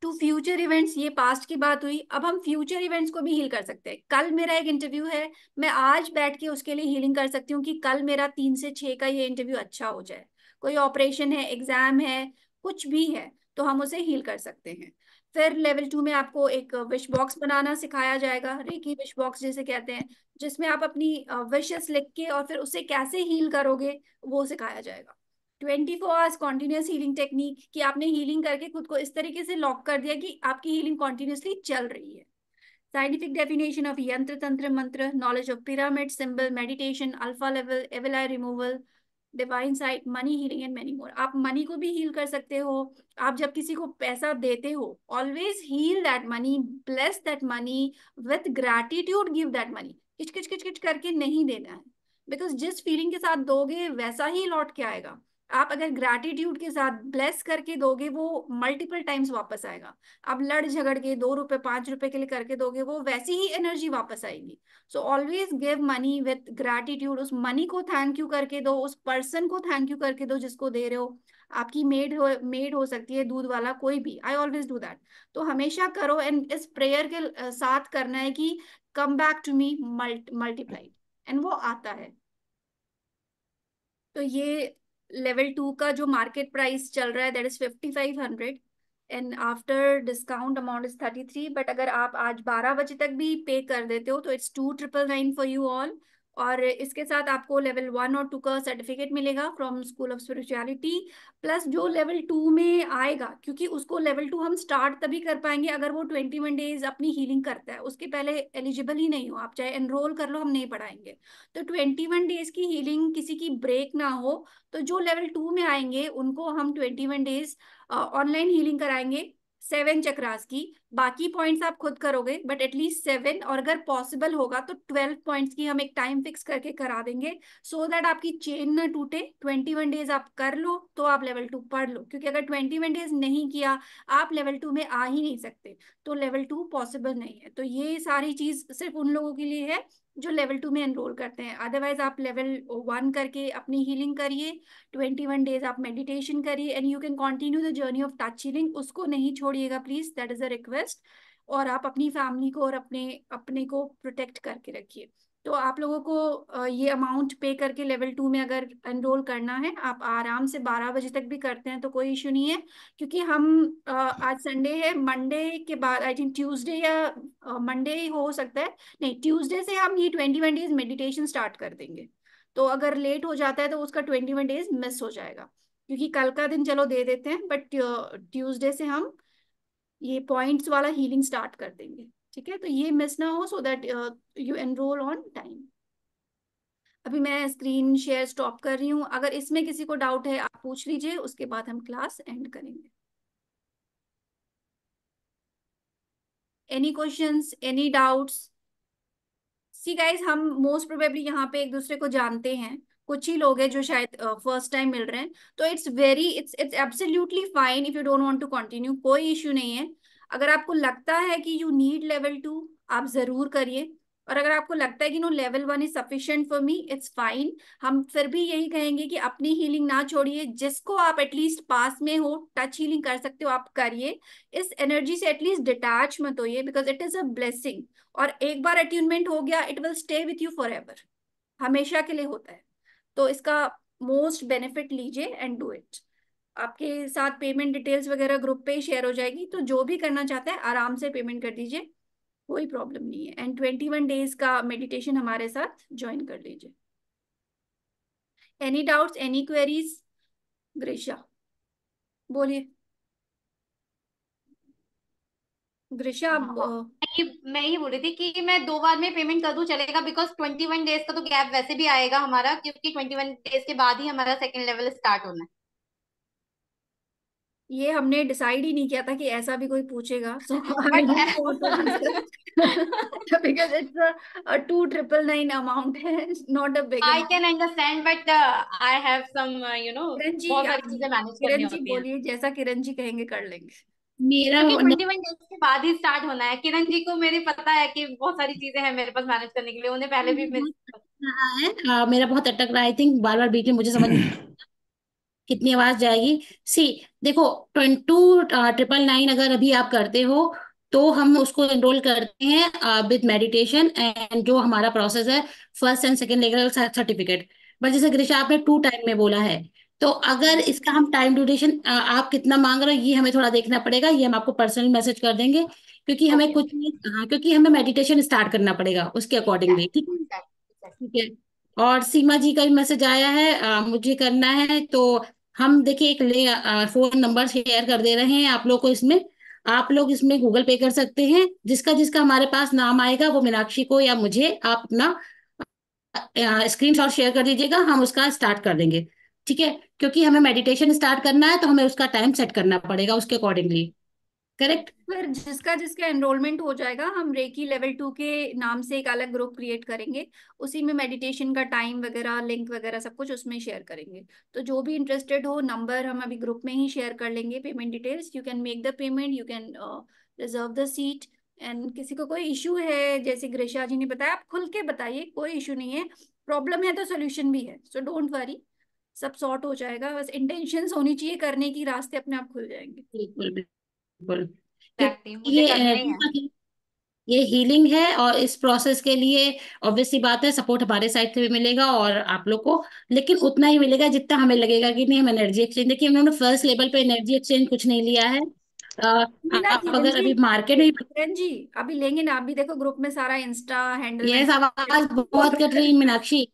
Speaker 1: टू फ्यूचर इवेंट्स, ये पास्ट की बात हुई, अब हम फ्यूचर इवेंट्स को भी हील कर सकते हैं। कल मेरा एक इंटरव्यू है, मैं आज बैठ के उसके लिए हीलिंग कर सकती हूँ कि कल मेरा 3 से 6 का ये इंटरव्यू अच्छा हो जाए। कोई ऑपरेशन है, एग्जाम है, कुछ भी है, तो हम उसे हील कर सकते हैं। फिर लेवल 2 में आपको एक विश बॉक्स बनाना सिखाया जाएगा, रेकी विश बॉक्स जिसे कहते हैं, जिसमें आप अपनी विशेस लिख के और फिर उसे कैसे हील करोगे वो सिखाया जाएगा। 24 आवर्स कॉन्टिन्यूस हीलिंग टेक्निक, कि आपने हीलिंग करके खुद को इस तरीके से लॉक कर दिया कि आपकी हीलिंग कॉन्टिन्यूसली चल रही है। Scientific definition of yantra tantra mantra, knowledge of pyramid symbol, meditation, alpha level, evil eye removal, divine sight, money healing and many more. आप मनी को भी हील कर सकते हो। आप जब किसी को पैसा देते हो, always heal that money, bless that money, with gratitude give that money. किच किच किच किच करके नहीं देना है, बिकॉज जिस फीलिंग के साथ दोगे वैसा ही लौट के आएगा। आप अगर ग्रैटिट्यूड के साथ ब्लेस करके दोगे वो मल्टीपल टाइम्स वापस आएगा। आप लड़ झगड़ के 2 रुपए 5 रुपए के लिए करके दोगे वो वैसी ही एनर्जी वापस आएगी। So always give money with gratitude, उस मनी को थैंक यू करके दो, उस पर्सन को थैंक यू करके दो जिसको दे रहे हो। आपकी मेड हो सकती है, दूध वाला, कोई भी, आई ऑलवेज डू दैट। तो हमेशा करो, एंड इस प्रेयर के साथ करना है कि come back to me multiplied, and वो आता है। तो ये लेवल 2 का जो मार्केट प्राइस चल रहा है that is 5500, and after discount amount is 33। But अगर आप आज 12 बजे तक भी पे कर देते हो तो इट्स 2999 फॉर यू ऑल। और इसके साथ आपको लेवल 1 और 2 का सर्टिफिकेट मिलेगा from school of spirituality. Plus जो लेवल 2 में आएगा, क्योंकि उसको लेवल 2 हम स्टार्ट तभी कर पाएंगे अगर वो 21 डेज अपनी हीलिंग करता है, उसके पहले एलिजिबल ही नहीं हो, आप चाहे एनरोल कर लो, हम नहीं पढ़ाएंगे। तो 21 डेज की हीलिंग किसी की ब्रेक ना हो, तो जो लेवल 2 में आएंगे उनको हम 21 डेज ऑनलाइन हीलिंग कराएंगे 7 चक्रास की। बाकी पॉइंट्स आप खुद करोगे, बट एटलीस्ट 7, और अगर पॉसिबल होगा तो 12 पॉइंट्स की हम एक टाइम फिक्स करके करा देंगे, सो दैट आपकी चेन ना टूटे। 21 डेज आप कर लो तो आप लेवल 2 पढ़ लो, क्योंकि अगर 21 डेज नहीं किया आप लेवल 2 में आ ही नहीं सकते, तो लेवल 2 पॉसिबल नहीं है। तो ये सारी चीज सिर्फ उन लोगों के लिए है जो लेवल 2 में एनरोल करते हैं। अदरवाइज आप लेवल 1 करके अपनी हीलिंग करिए, 21 डेज आप मेडिटेशन करिए, and you can continue the journey of touch healing, उसको नहीं छोड़िएगा please, that is a request. और आप अपनी फैमिली को और अपने अपने को प्रोटेक्ट करके रखिए। तो आप लोगों को ये अमाउंट पे करके लेवल 2 में अगर एनरोल करना है, आप आराम से 12 बजे तक भी करते हैं तो कोई इश्यू नहीं है। क्योंकि हम आज संडे है, मंडे के बाद आई थिंक ट्यूसडे या मंडे ही हो सकता है, नहीं ट्यूसडे से हम ये 21 डेज मेडिटेशन स्टार्ट कर देंगे। तो अगर लेट हो जाता है तो उसका 21 डेज मिस हो जाएगा, क्योंकि कल का दिन चलो दे देते हैं, बट ट्यूसडे से हम ये पॉइंट्स वाला हीलिंग स्टार्ट कर देंगे। ठीक है, तो ये मिस ना हो, so that you enrol on time. अभी मैं स्क्रीन शेयर स्टॉप कर रही हूँ, अगर इसमें किसी को डाउट है आप पूछ लीजिए, उसके बाद हम क्लास एंड करेंगे। Any questions, any doubts? See guys, हम मोस्ट प्रोबेबली यहाँ पे एक दूसरे को जानते हैं, कुछ ही लोग हैं जो शायद फर्स्ट टाइम मिल रहे हैं, तो it's absolutely fine if you don't want to continue, कोई इश्यू नहीं है। अगर आपको लगता है कि यू नीड लेवल 2, आप जरूर करिए। और अगर आपको लगता है कि no level 1 is sufficient for me, it's fine. हम फिर भी यही कहेंगे कि अपनी हीलिंग ना छोड़िए, जिसको आप एटलीस्ट पास में हो टच हीलिंग कर सकते हो आप करिए। इस एनर्जी से एटलीस्ट डिटैच मत होइए, because it is a blessing. और एक बार अट्यूनमेंट हो गया, it will stay with you for ever, हमेशा के लिए होता है। तो इसका मोस्ट बेनिफिट लीजिए एंड डू इट। आपके साथ पेमेंट डिटेल्स वगैरह ग्रुप पे ही शेयर हो जाएगी, तो जो भी करना चाहता है आराम से पेमेंट कर दीजिए, कोई प्रॉब्लम नहीं है। एंड 21 डेज का मेडिटेशन हमारे साथ ज्वाइन कर लीजिए। Any doubts, any queries? ग्रीशा बोलिए। ग्रीशा आप
Speaker 5: मैं ये बोल रही थी कि मैं 2 बार में पेमेंट कर दूं चलेगा, बिकॉज 21 डेज का तो गैप वैसे भी आएगा हमारा, क्योंकि 21 डेज के बाद ही हमारा सेकंड लेवल स्टार्ट होना है।
Speaker 1: ये हमने डिसाइड ही नहीं किया था कि ऐसा भी कोई पूछेगा, so I
Speaker 5: but
Speaker 1: don't want to answer because it's a 2999 amount है, not a big
Speaker 5: I can
Speaker 1: amount.
Speaker 5: Understand, but I have some
Speaker 1: Kiran ji
Speaker 5: बहुत सारी
Speaker 1: आप,
Speaker 5: चीजें मैनेज करनी
Speaker 1: किरण जी
Speaker 5: होती हैं,
Speaker 1: बोलिए, जैसा किरण जी कहेंगे कर लेंगे।
Speaker 2: मेरा
Speaker 5: क्योंकि 21 डेज के बाद ही स्टार्ट होना है। किरण जी को मेरे पता है कि बहुत सारी चीजें हैं मेरे पास मैनेज करने के लिए, उन्हें पहले भी
Speaker 2: बहुत अटक रहा है, मेरा बहुत अटक रहा है। आई थिंक बार बार बीच में मुझे समझ नहीं कितनी आवाज जाएगी। सी, देखो, 22,999 अगर अभी आप करते हो तो हम उसको एनरोल करते हैं विद मेडिटेशन एंड जो हमारा प्रोसेस है, first and second level certificate. But जैसे ग्रीशा आपने 2 टाइम में बोला है, तो अगर इसका हम टाइम ड्यूरेशन आप कितना मांग रहे हो ये हमें थोड़ा देखना पड़ेगा, ये हम आपको पर्सनल मैसेज कर देंगे, क्योंकि हमें
Speaker 5: ओके
Speaker 2: कुछ नहीं, हाँ, क्योंकि हमें मेडिटेशन स्टार्ट करना पड़ेगा उसके अकॉर्डिंगली, ठीक है। ठीक है। और सीमा जी का भी मैसेज आया है, मुझे करना है, तो हम देखिए एक फोन नंबर शेयर कर दे रहे हैं आप लोग को इसमें। आप लोग इसमें गूगल पे कर सकते हैं, जिसका जिसका हमारे पास नाम आएगा वो मीनाक्षी को या मुझे आप अपना स्क्रीनशॉट शेयर कर दीजिएगा, हम उसका स्टार्ट कर देंगे। ठीक है, क्योंकि हमें मेडिटेशन स्टार्ट करना है तो हमें उसका टाइम सेट करना पड़ेगा उसके अकॉर्डिंगली। करेक्ट।
Speaker 1: फिर जिसका जिसका एनरोलमेंट हो जाएगा, हम रेकी लेवल 2 के नाम से एक अलग ग्रुप क्रिएट करेंगे, उसी में मेडिटेशन का टाइम वगैरह, लिंक वगैरह सब कुछ उसमें शेयर करेंगे। तो जो भी इंटरेस्टेड हो, नंबर हम अभी ग्रुप में ही शेयर कर लेंगे, payment details, you can make the payment, you can reserve the seat. And किसी को कोई इशू है, जैसे ग्रीशा जी ने बताया, आप खुल के बताइए, कोई इशू नहीं है। प्रॉब्लम है तो सोल्यूशन भी है, सो डोंट वरी, सब सॉर्ट हो जाएगा। बस इंटेंशंस होनी चाहिए करने की, रास्ते अपने आप खुल जाएंगे।
Speaker 2: बिल्कुल बिल्कुल।
Speaker 5: एग्जैक्टली,
Speaker 2: क्योंकि
Speaker 5: मुझे करना ही है।
Speaker 2: ये हीलिंग है और इस प्रोसेस के लिए ऑब्वियसली बात है सपोर्ट हमारे साइड से भी मिलेगा और आप लोग को, लेकिन उतना ही मिलेगा जितना हमें लगेगा कि नहीं हम एनर्जी एक्सचेंज, देखिए उन्होंने फर्स्ट लेवल पे एनर्जी एक्सचेंज कुछ नहीं लिया है।
Speaker 1: ना
Speaker 2: आप
Speaker 1: किरण
Speaker 2: अगर
Speaker 1: जी,
Speaker 2: अभी मार्केट में,
Speaker 1: किरण जी अभी लेंगे ना, अभी देखो ग्रुप में सारा इंस्टा हैंडल
Speaker 2: ये
Speaker 1: में
Speaker 2: आवाज बहुत कट रही है, मीनाक्षी।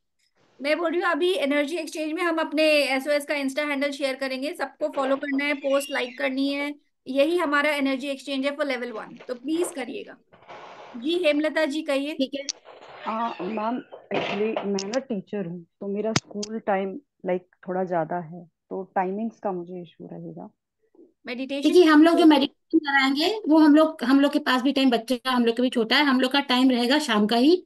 Speaker 1: मैं बोल रही हूँ, अभी एनर्जी एक्सचेंज में हम अपने एसओएस का इंस्टा हैंडल शेयर करेंगे, सबको फॉलो करना है, पोस्ट लाइक करनी है। यही हमारा एनर्जी एक्सचेंज है फॉर लेवल 1, तो प्लीज करिएगा। जी हेमलता जी कहिए।
Speaker 2: ठीक है।
Speaker 10: हाँ मैम, एक्चुअली मैं ना टीचर हूँ, तो मेरा स्कूल टाइम लाइक थोड़ा ज़्यादा है, तो टाइमिंग्स का मुझे इशू रहेगा।
Speaker 1: मेडिटेशन
Speaker 2: देखिए हम लोग जो मेडिटेशन कराएंगे वो हम लोग के पास भी टाइम, बच्चा हम लोग के भी छोटा है, हम लोग का टाइम रहेगा शाम का ही,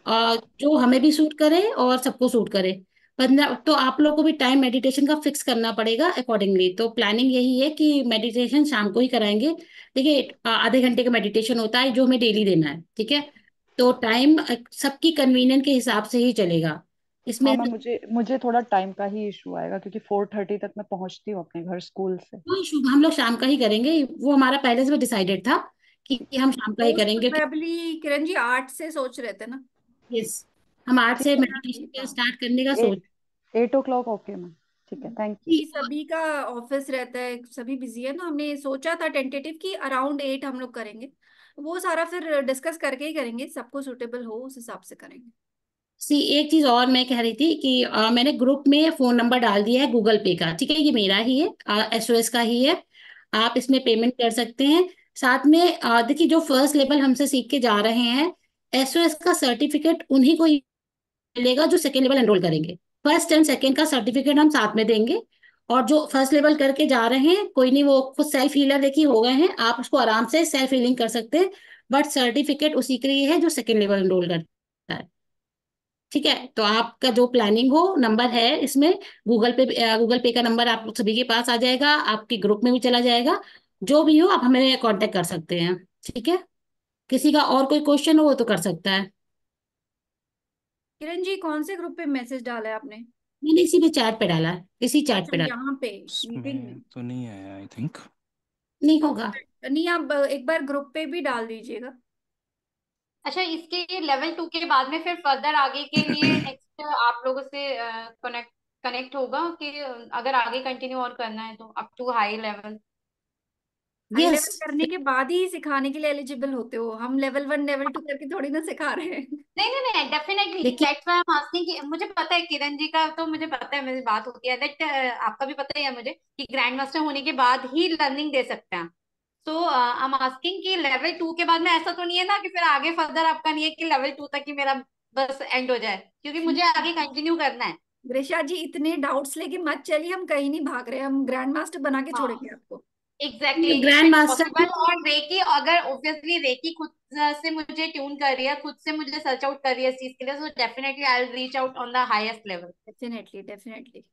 Speaker 2: और जो हमें भी सूट करे और सबको सूट करे। वरना तो आप लोग को भी टाइम मेडिटेशन का फिक्स करना पड़ेगा अकॉर्डिंगली। तो प्लानिंग यही है कि मेडिटेशन शाम को ही कराएंगे। देखिए आधे घंटे का मेडिटेशन होता है जो हमें डेली देना है, ठीक है। तो टाइम सबकी कन्वीनियंट के हिसाब से ही चलेगा
Speaker 10: हाँ
Speaker 2: इसमें।
Speaker 10: मैम, मुझे थोड़ा टाइम का ही इशू आएगा, क्योंकि 4:30 तक मैं पहुंचती हूँ अपने घर स्कूल से।
Speaker 2: कोई इशू, हम लोग शाम का ही करेंगे, वो हमारा पहले से डिसाइडेड था कि हम शाम का ही
Speaker 1: मोस्ट
Speaker 2: करेंगे।
Speaker 1: प्रोबेबली किरण जी 8 से सोच रहे थे ना।
Speaker 2: यस, हम आर्ट
Speaker 10: ठीक
Speaker 2: से
Speaker 10: है
Speaker 2: मेडिटेशन का स्टार्ट करने का सोच।
Speaker 10: 8 o'clock, ओके मैम, ठीक है, थैंक यू।
Speaker 1: कि सभी का ऑफिस रहता है, सभी बिजी है, तो हमने सोचा था टेंटेटिव कि अराउंड 8 हम लोग करेंगे। वो सारा फिर डिस्कस करके ही करेंगे, सबको सुटेबल हो उस हिसाब से करेंगे।
Speaker 2: सी, एक चीज और मैं कह रही थी कि मैंने ग्रुप में फोन नंबर डाल दिया है गूगल पे का, ठीक है, ये मेरा ही है, एसओएस का ही है। आप इसमें पेमेंट कर सकते हैं। साथ में देखिए जो फर्स्ट लेवल हमसे सीख के जा रहे हैं, एसओएस का सर्टिफिकेट उन्हीं को ही मिलेगा जो सेकेंड लेवल एनरोल करेंगे। फर्स्ट एंड सेकेंड का सर्टिफिकेट हम साथ में देंगे। और जो फर्स्ट लेवल करके जा रहे हैं, कोई नहीं, वो खुद सेल्फ हीलर देखिए हो गए हैं, आप उसको आराम से सेल्फ हीलिंग कर सकते हैं। बट सर्टिफिकेट उसी के लिए है जो सेकेंड लेवल एनरोल करता है। ठीक है, तो आपका जो प्लानिंग हो, नंबर है इसमें, गूगल पे का नंबर आप सभी के पास आ जाएगा, आपके ग्रुप में भी चला जाएगा। जो भी हो आप हमें कांटेक्ट कर सकते हैं। ठीक है, किसी का और कोई क्वेश्चन हो वो तो कर सकता है।
Speaker 1: किरण जी कौन से ग्रुप पे मैसेज डाला है आपने?
Speaker 2: मैंने इसी पे चैट पे डाला है, इसी चैट
Speaker 1: अच्छा,
Speaker 2: पे डाला।
Speaker 1: यहाँ पे मीटिंग
Speaker 3: इसमें
Speaker 1: में?
Speaker 3: तो नहीं आया आई थिंक।
Speaker 2: नहीं होगा।
Speaker 1: नहीं, आप एक बार ग्रुप पे भी डाल दीजिएगा।
Speaker 5: अच्छा, इसके लेवल 2 के बाद में फिर फर्दर आगे के लिए नेक्स्ट आप लोगों से कनेक्ट कनेक्ट होगा कि अगर आगे कंटिन्यू और करना है तो up to high level.
Speaker 1: High
Speaker 2: yes.
Speaker 1: Level करने के बाद ही सिखाने के लिए एलिजिबल होते हो, हम लेवल 1 लेवल 2 करके थोड़ी ना सिखा रहे हैं।
Speaker 5: नहीं नहीं नहीं, डेफिनेटली
Speaker 2: देखिए,
Speaker 5: that's why I am asking कि मुझे पता है किरण जी का, तो मुझे पता है, मेरी बात होती है दैट आपका भी पता ही है मुझे कि ग्रैंड मास्टर होने के बाद ही लर्निंग दे सकते हैं। सो आई एम आस्किंग कि लेवल 2 के बाद में ऐसा तो नहीं है ना कि फिर आगे फर्दर आपका नहीं है कि लेवल 2 तक ही मेरा बस एंड हो जाए, क्योंकि मुझे आगे कंटिन्यू करना है।
Speaker 1: ग्रीशा जी इतने डाउट्स लेके मत चलिए, हम कहीं नहीं भाग रहे, हम ग्रैंड मास्टर बना के
Speaker 5: हाँ,
Speaker 1: छोड़ेंगे आपको।
Speaker 5: Exactly if
Speaker 2: grand
Speaker 5: it's
Speaker 2: master
Speaker 5: possible. और रेकी, अगर ऑब्वियसली रेकी खुद से मुझे ट्यून कर रही है, खुद से मुझे सर्च आउट कर रही है इस चीज के लिए, so definitely I will reach out on the highest level.
Speaker 1: Definitely definitely.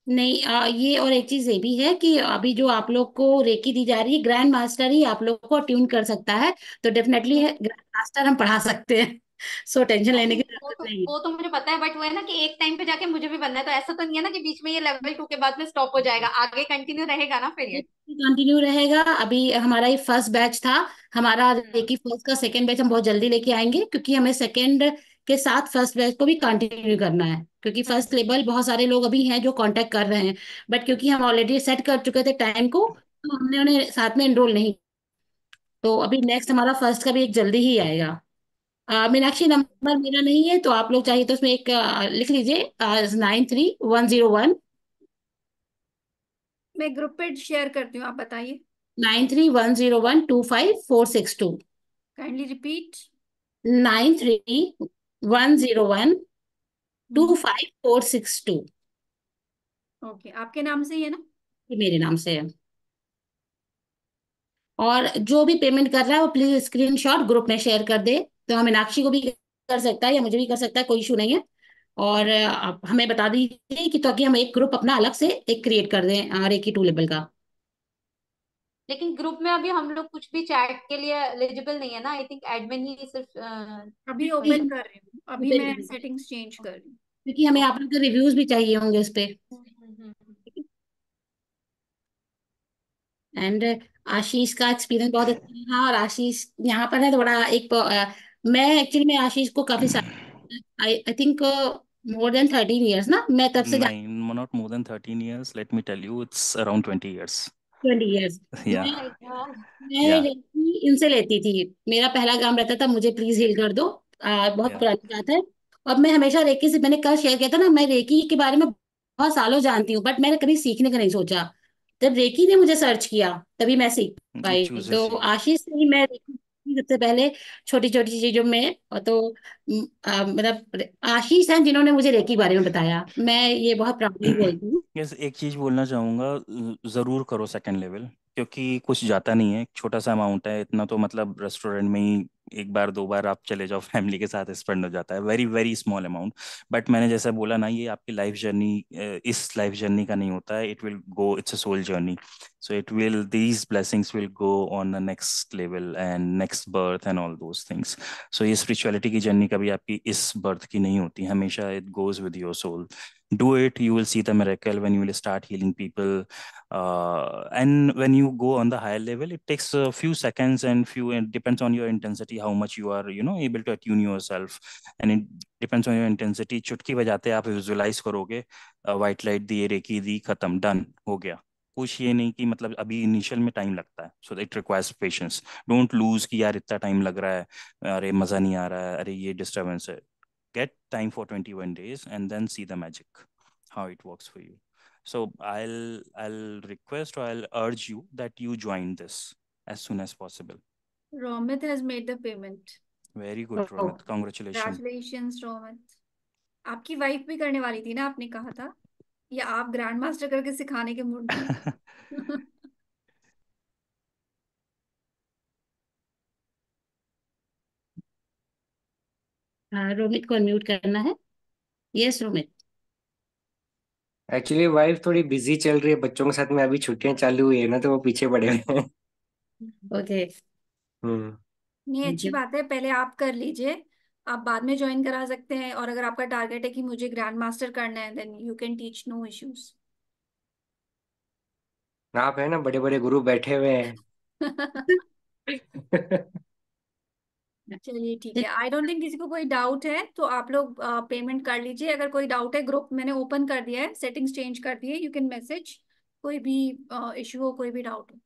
Speaker 2: नहीं, ये और एक चीज ये भी है कि अभी जो आप लोग को रेकी दी जा रही है, ग्रैंड मास्टर ही आप लोग को ट्यून कर सकता है, तो डेफिनेटली है ग्रैंड मास्टर हम पढ़ा सकते हैं। सो टेंशन लेने की
Speaker 5: वो
Speaker 2: जरूरत
Speaker 5: तो
Speaker 2: नहीं है।
Speaker 5: वो तो मुझे पता है, बट वो है ना कि एक टाइम पे जाके मुझे भी बनना है, तो ऐसा तो नहीं है ना कि बीच में ये लेवल 2 के बाद में स्टॉप हो जाएगा, आगे कंटिन्यू रहेगा ना फिर ये।
Speaker 2: कंटिन्यू रहेगा। अभी हमारा ये फर्स्ट बैच था, हमारा रेकी फर्स्ट का सेकंड बैच हम बहुत जल्दी लेके आएंगे, क्योंकि हमें सेकंड के साथ फर्स्ट बैच को भी कंटिन्यू करना है, क्योंकि फर्स्ट लेवल बहुत सारे लोग अभी हैं जो कांटेक्ट कर रहे हैं, बट क्योंकि हम ऑलरेडी सेट कर चुके थे टाइम को, तो हमने उन्हें साथ में एनरोल नहीं। तो अभी नेक्स्ट हमारा फर्स्ट का भी एक जल्दी ही आएगा। मीनाक्षी, नंबर मेरा नहीं है, तो आप लोग चाहिए तो उसमें एक लिख लीजिए, 93 101
Speaker 1: मैं ग्रुप पे शेयर करती हूँ, आप बताइए।
Speaker 2: 93 101 25462।
Speaker 1: Kindly repeat.
Speaker 2: 93 101 25462।
Speaker 1: ओके, आपके नाम से ही है ना?
Speaker 2: ये मेरे नाम से है। और जो भी पेमेंट कर रहा है वो प्लीज स्क्रीनशॉट ग्रुप में शेयर कर दे, तो हम मीनाक्षी को भी कर सकता है या मुझे भी कर सकता है, कोई इशू नहीं है। और आप हमें बता दीजिए कि, ताकि हम एक ग्रुप अपना अलग से एक क्रिएट कर दें रेकी 2 लेवल का।
Speaker 5: लेकिन ग्रुप में अभी हम लोग कुछ भी चैट के लिए एलिजिबल नहीं है ना, आई थिंक एडमिन ही सिर्फ
Speaker 1: अभी
Speaker 5: वही
Speaker 1: ओपन
Speaker 5: है।
Speaker 1: कर रही हूँ, अभी मैं सेटिंग्स चेंज कर रही हूँ।
Speaker 2: क्योंकि हमें आप लोग के रिव्यूज भी चाहिए होंगे इस पे। एंड आशीष का एक्सपीरियंस बहुत अच्छा रहा, और आशीष यहाँ पर है थोड़ा एक मैं एक्चुअली में आशीष को काफी सारे, I think more than 13 years ना, मैं तब से
Speaker 3: Nine, not more than 13 years. Let me tell you, it's around 20 years.
Speaker 2: 20 years।
Speaker 3: Yeah,
Speaker 5: Oh my God.
Speaker 2: मैं
Speaker 3: yeah,
Speaker 2: रेकी इनसे लेती थी, मेरा पहला काम रहता था मुझे प्लीज हील कर दो। बहुत
Speaker 3: yeah.
Speaker 2: पुरानी बात है। और मैं हमेशा रेकी से, मैंने कल शेयर किया था ना, मैं रेकी के बारे में बहुत सालों जानती हूँ, बट मैंने कभी सीखने का नहीं सोचा। जब रेकी ने मुझे सर्च किया तभी मैं सीख
Speaker 3: It
Speaker 2: पाई। तो
Speaker 3: chooses you.
Speaker 2: आशीष से ही मैं रेकी सीखी सबसे पहले, छोटी छोटी चीजों में। और तो मतलब आशीष हैं जिन्होंने मुझे रेकी के बारे में बताया, मैं ये बहुत प्राउडली बोलती हूँ।
Speaker 3: यस, एक चीज बोलना चाहूंगा, जरूर करो सेकंड लेवल, क्योंकि कुछ जाता नहीं है, छोटा सा अमाउंट है, इतना तो मतलब रेस्टोरेंट में ही एक बार दो बार आप चले जाओ फैमिली के साथ स्पेंड हो जाता है, very very small amount. But मैंने जैसा बोला ना, ये आपकी लाइफ जर्नी, इस लाइफ जर्नी का नहीं होता है, it will go, it's a soul journey. So it will, these blessings will go on the next level and next birth and all those things. So ये spirituality की journey कभी आपकी इस birth की नहीं होती, हमेशा it goes with your soul. Do it, you will see the miracle when you will start healing people. And when you go on the higher level, it takes a few seconds, and few, it depends on your intensity, how much you are, able to attune yourself. And it depends on your intensity. चुटकी बजाते आप visualise करोगे, white light दी, recce दी, खत्म, done हो गया। कुछ ये नहीं कि मतलब अभी इनिशियल में टाइम लगता है, so it requires patience. Don't lose कि यार इतना टाइम लग रहा है, अरे मजा नहीं आ रहा है, अरे ये डिस्टरबेंस है। Get time for 21 days and then see the magic, how it works for you. So I'll request, or I'll urge you that you join this as soon as possible.
Speaker 1: Romit has made the payment.
Speaker 3: Very good, Romit, congratulations.
Speaker 1: Congratulations Romit। आपकी wife भी करने वाली थी ना, आपने कहा था, या आप ग्रैंड मास्टर करके सिखाने के मूड में?
Speaker 2: रोमित को अनम्यूट करना है। यस रोमित।
Speaker 7: एक्चुअली वाइफ थोड़ी बिजी चल रही है बच्चों के साथ में, अभी छुट्टियां चालू हुई है ना, तो वो पीछे पड़े हुए हैं।
Speaker 2: ओके।
Speaker 7: हम्म।
Speaker 1: नहीं, अच्छी बात है, पहले आप कर लीजिए, आप बाद में ज्वाइन करा सकते हैं। और अगर आपका टारगेट है कि मुझे ग्रैंड मास्टर करना है, then you can teach, no issues.
Speaker 7: आप है ना, बड़े बड़े गुरु बैठे हुए हैं।
Speaker 1: चलिए ठीक है, आई डोंट थिंक किसी को कोई डाउट है, तो आप लोग पेमेंट कर लीजिए। अगर कोई डाउट है, ग्रुप मैंने ओपन कर दिया है, सेटिंग्स चेंज कर दी है, यू कैन मैसेज, कोई भी इशू हो, कोई भी डाउट हो।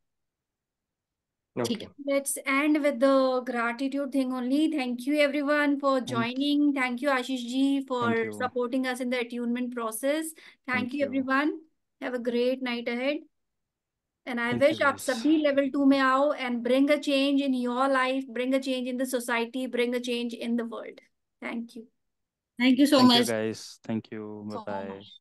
Speaker 2: ठीक है।
Speaker 1: Let's end with the gratitude thing only. Thank you everyone for joining. Thank you Ashish ji for
Speaker 3: Thank you.
Speaker 1: supporting us in the attunement process. Thank you everyone. Have a great night ahead. And I
Speaker 3: Thank
Speaker 1: wish
Speaker 3: you
Speaker 1: आप
Speaker 3: guys.
Speaker 1: सभी level 2 में आओ and bring a change in your life, bring a change in the society, bring a change in the world. Thank you.
Speaker 2: Thank you so
Speaker 3: Thank you
Speaker 2: much.
Speaker 3: guys, thank you, bye
Speaker 5: So
Speaker 3: bye.
Speaker 5: much.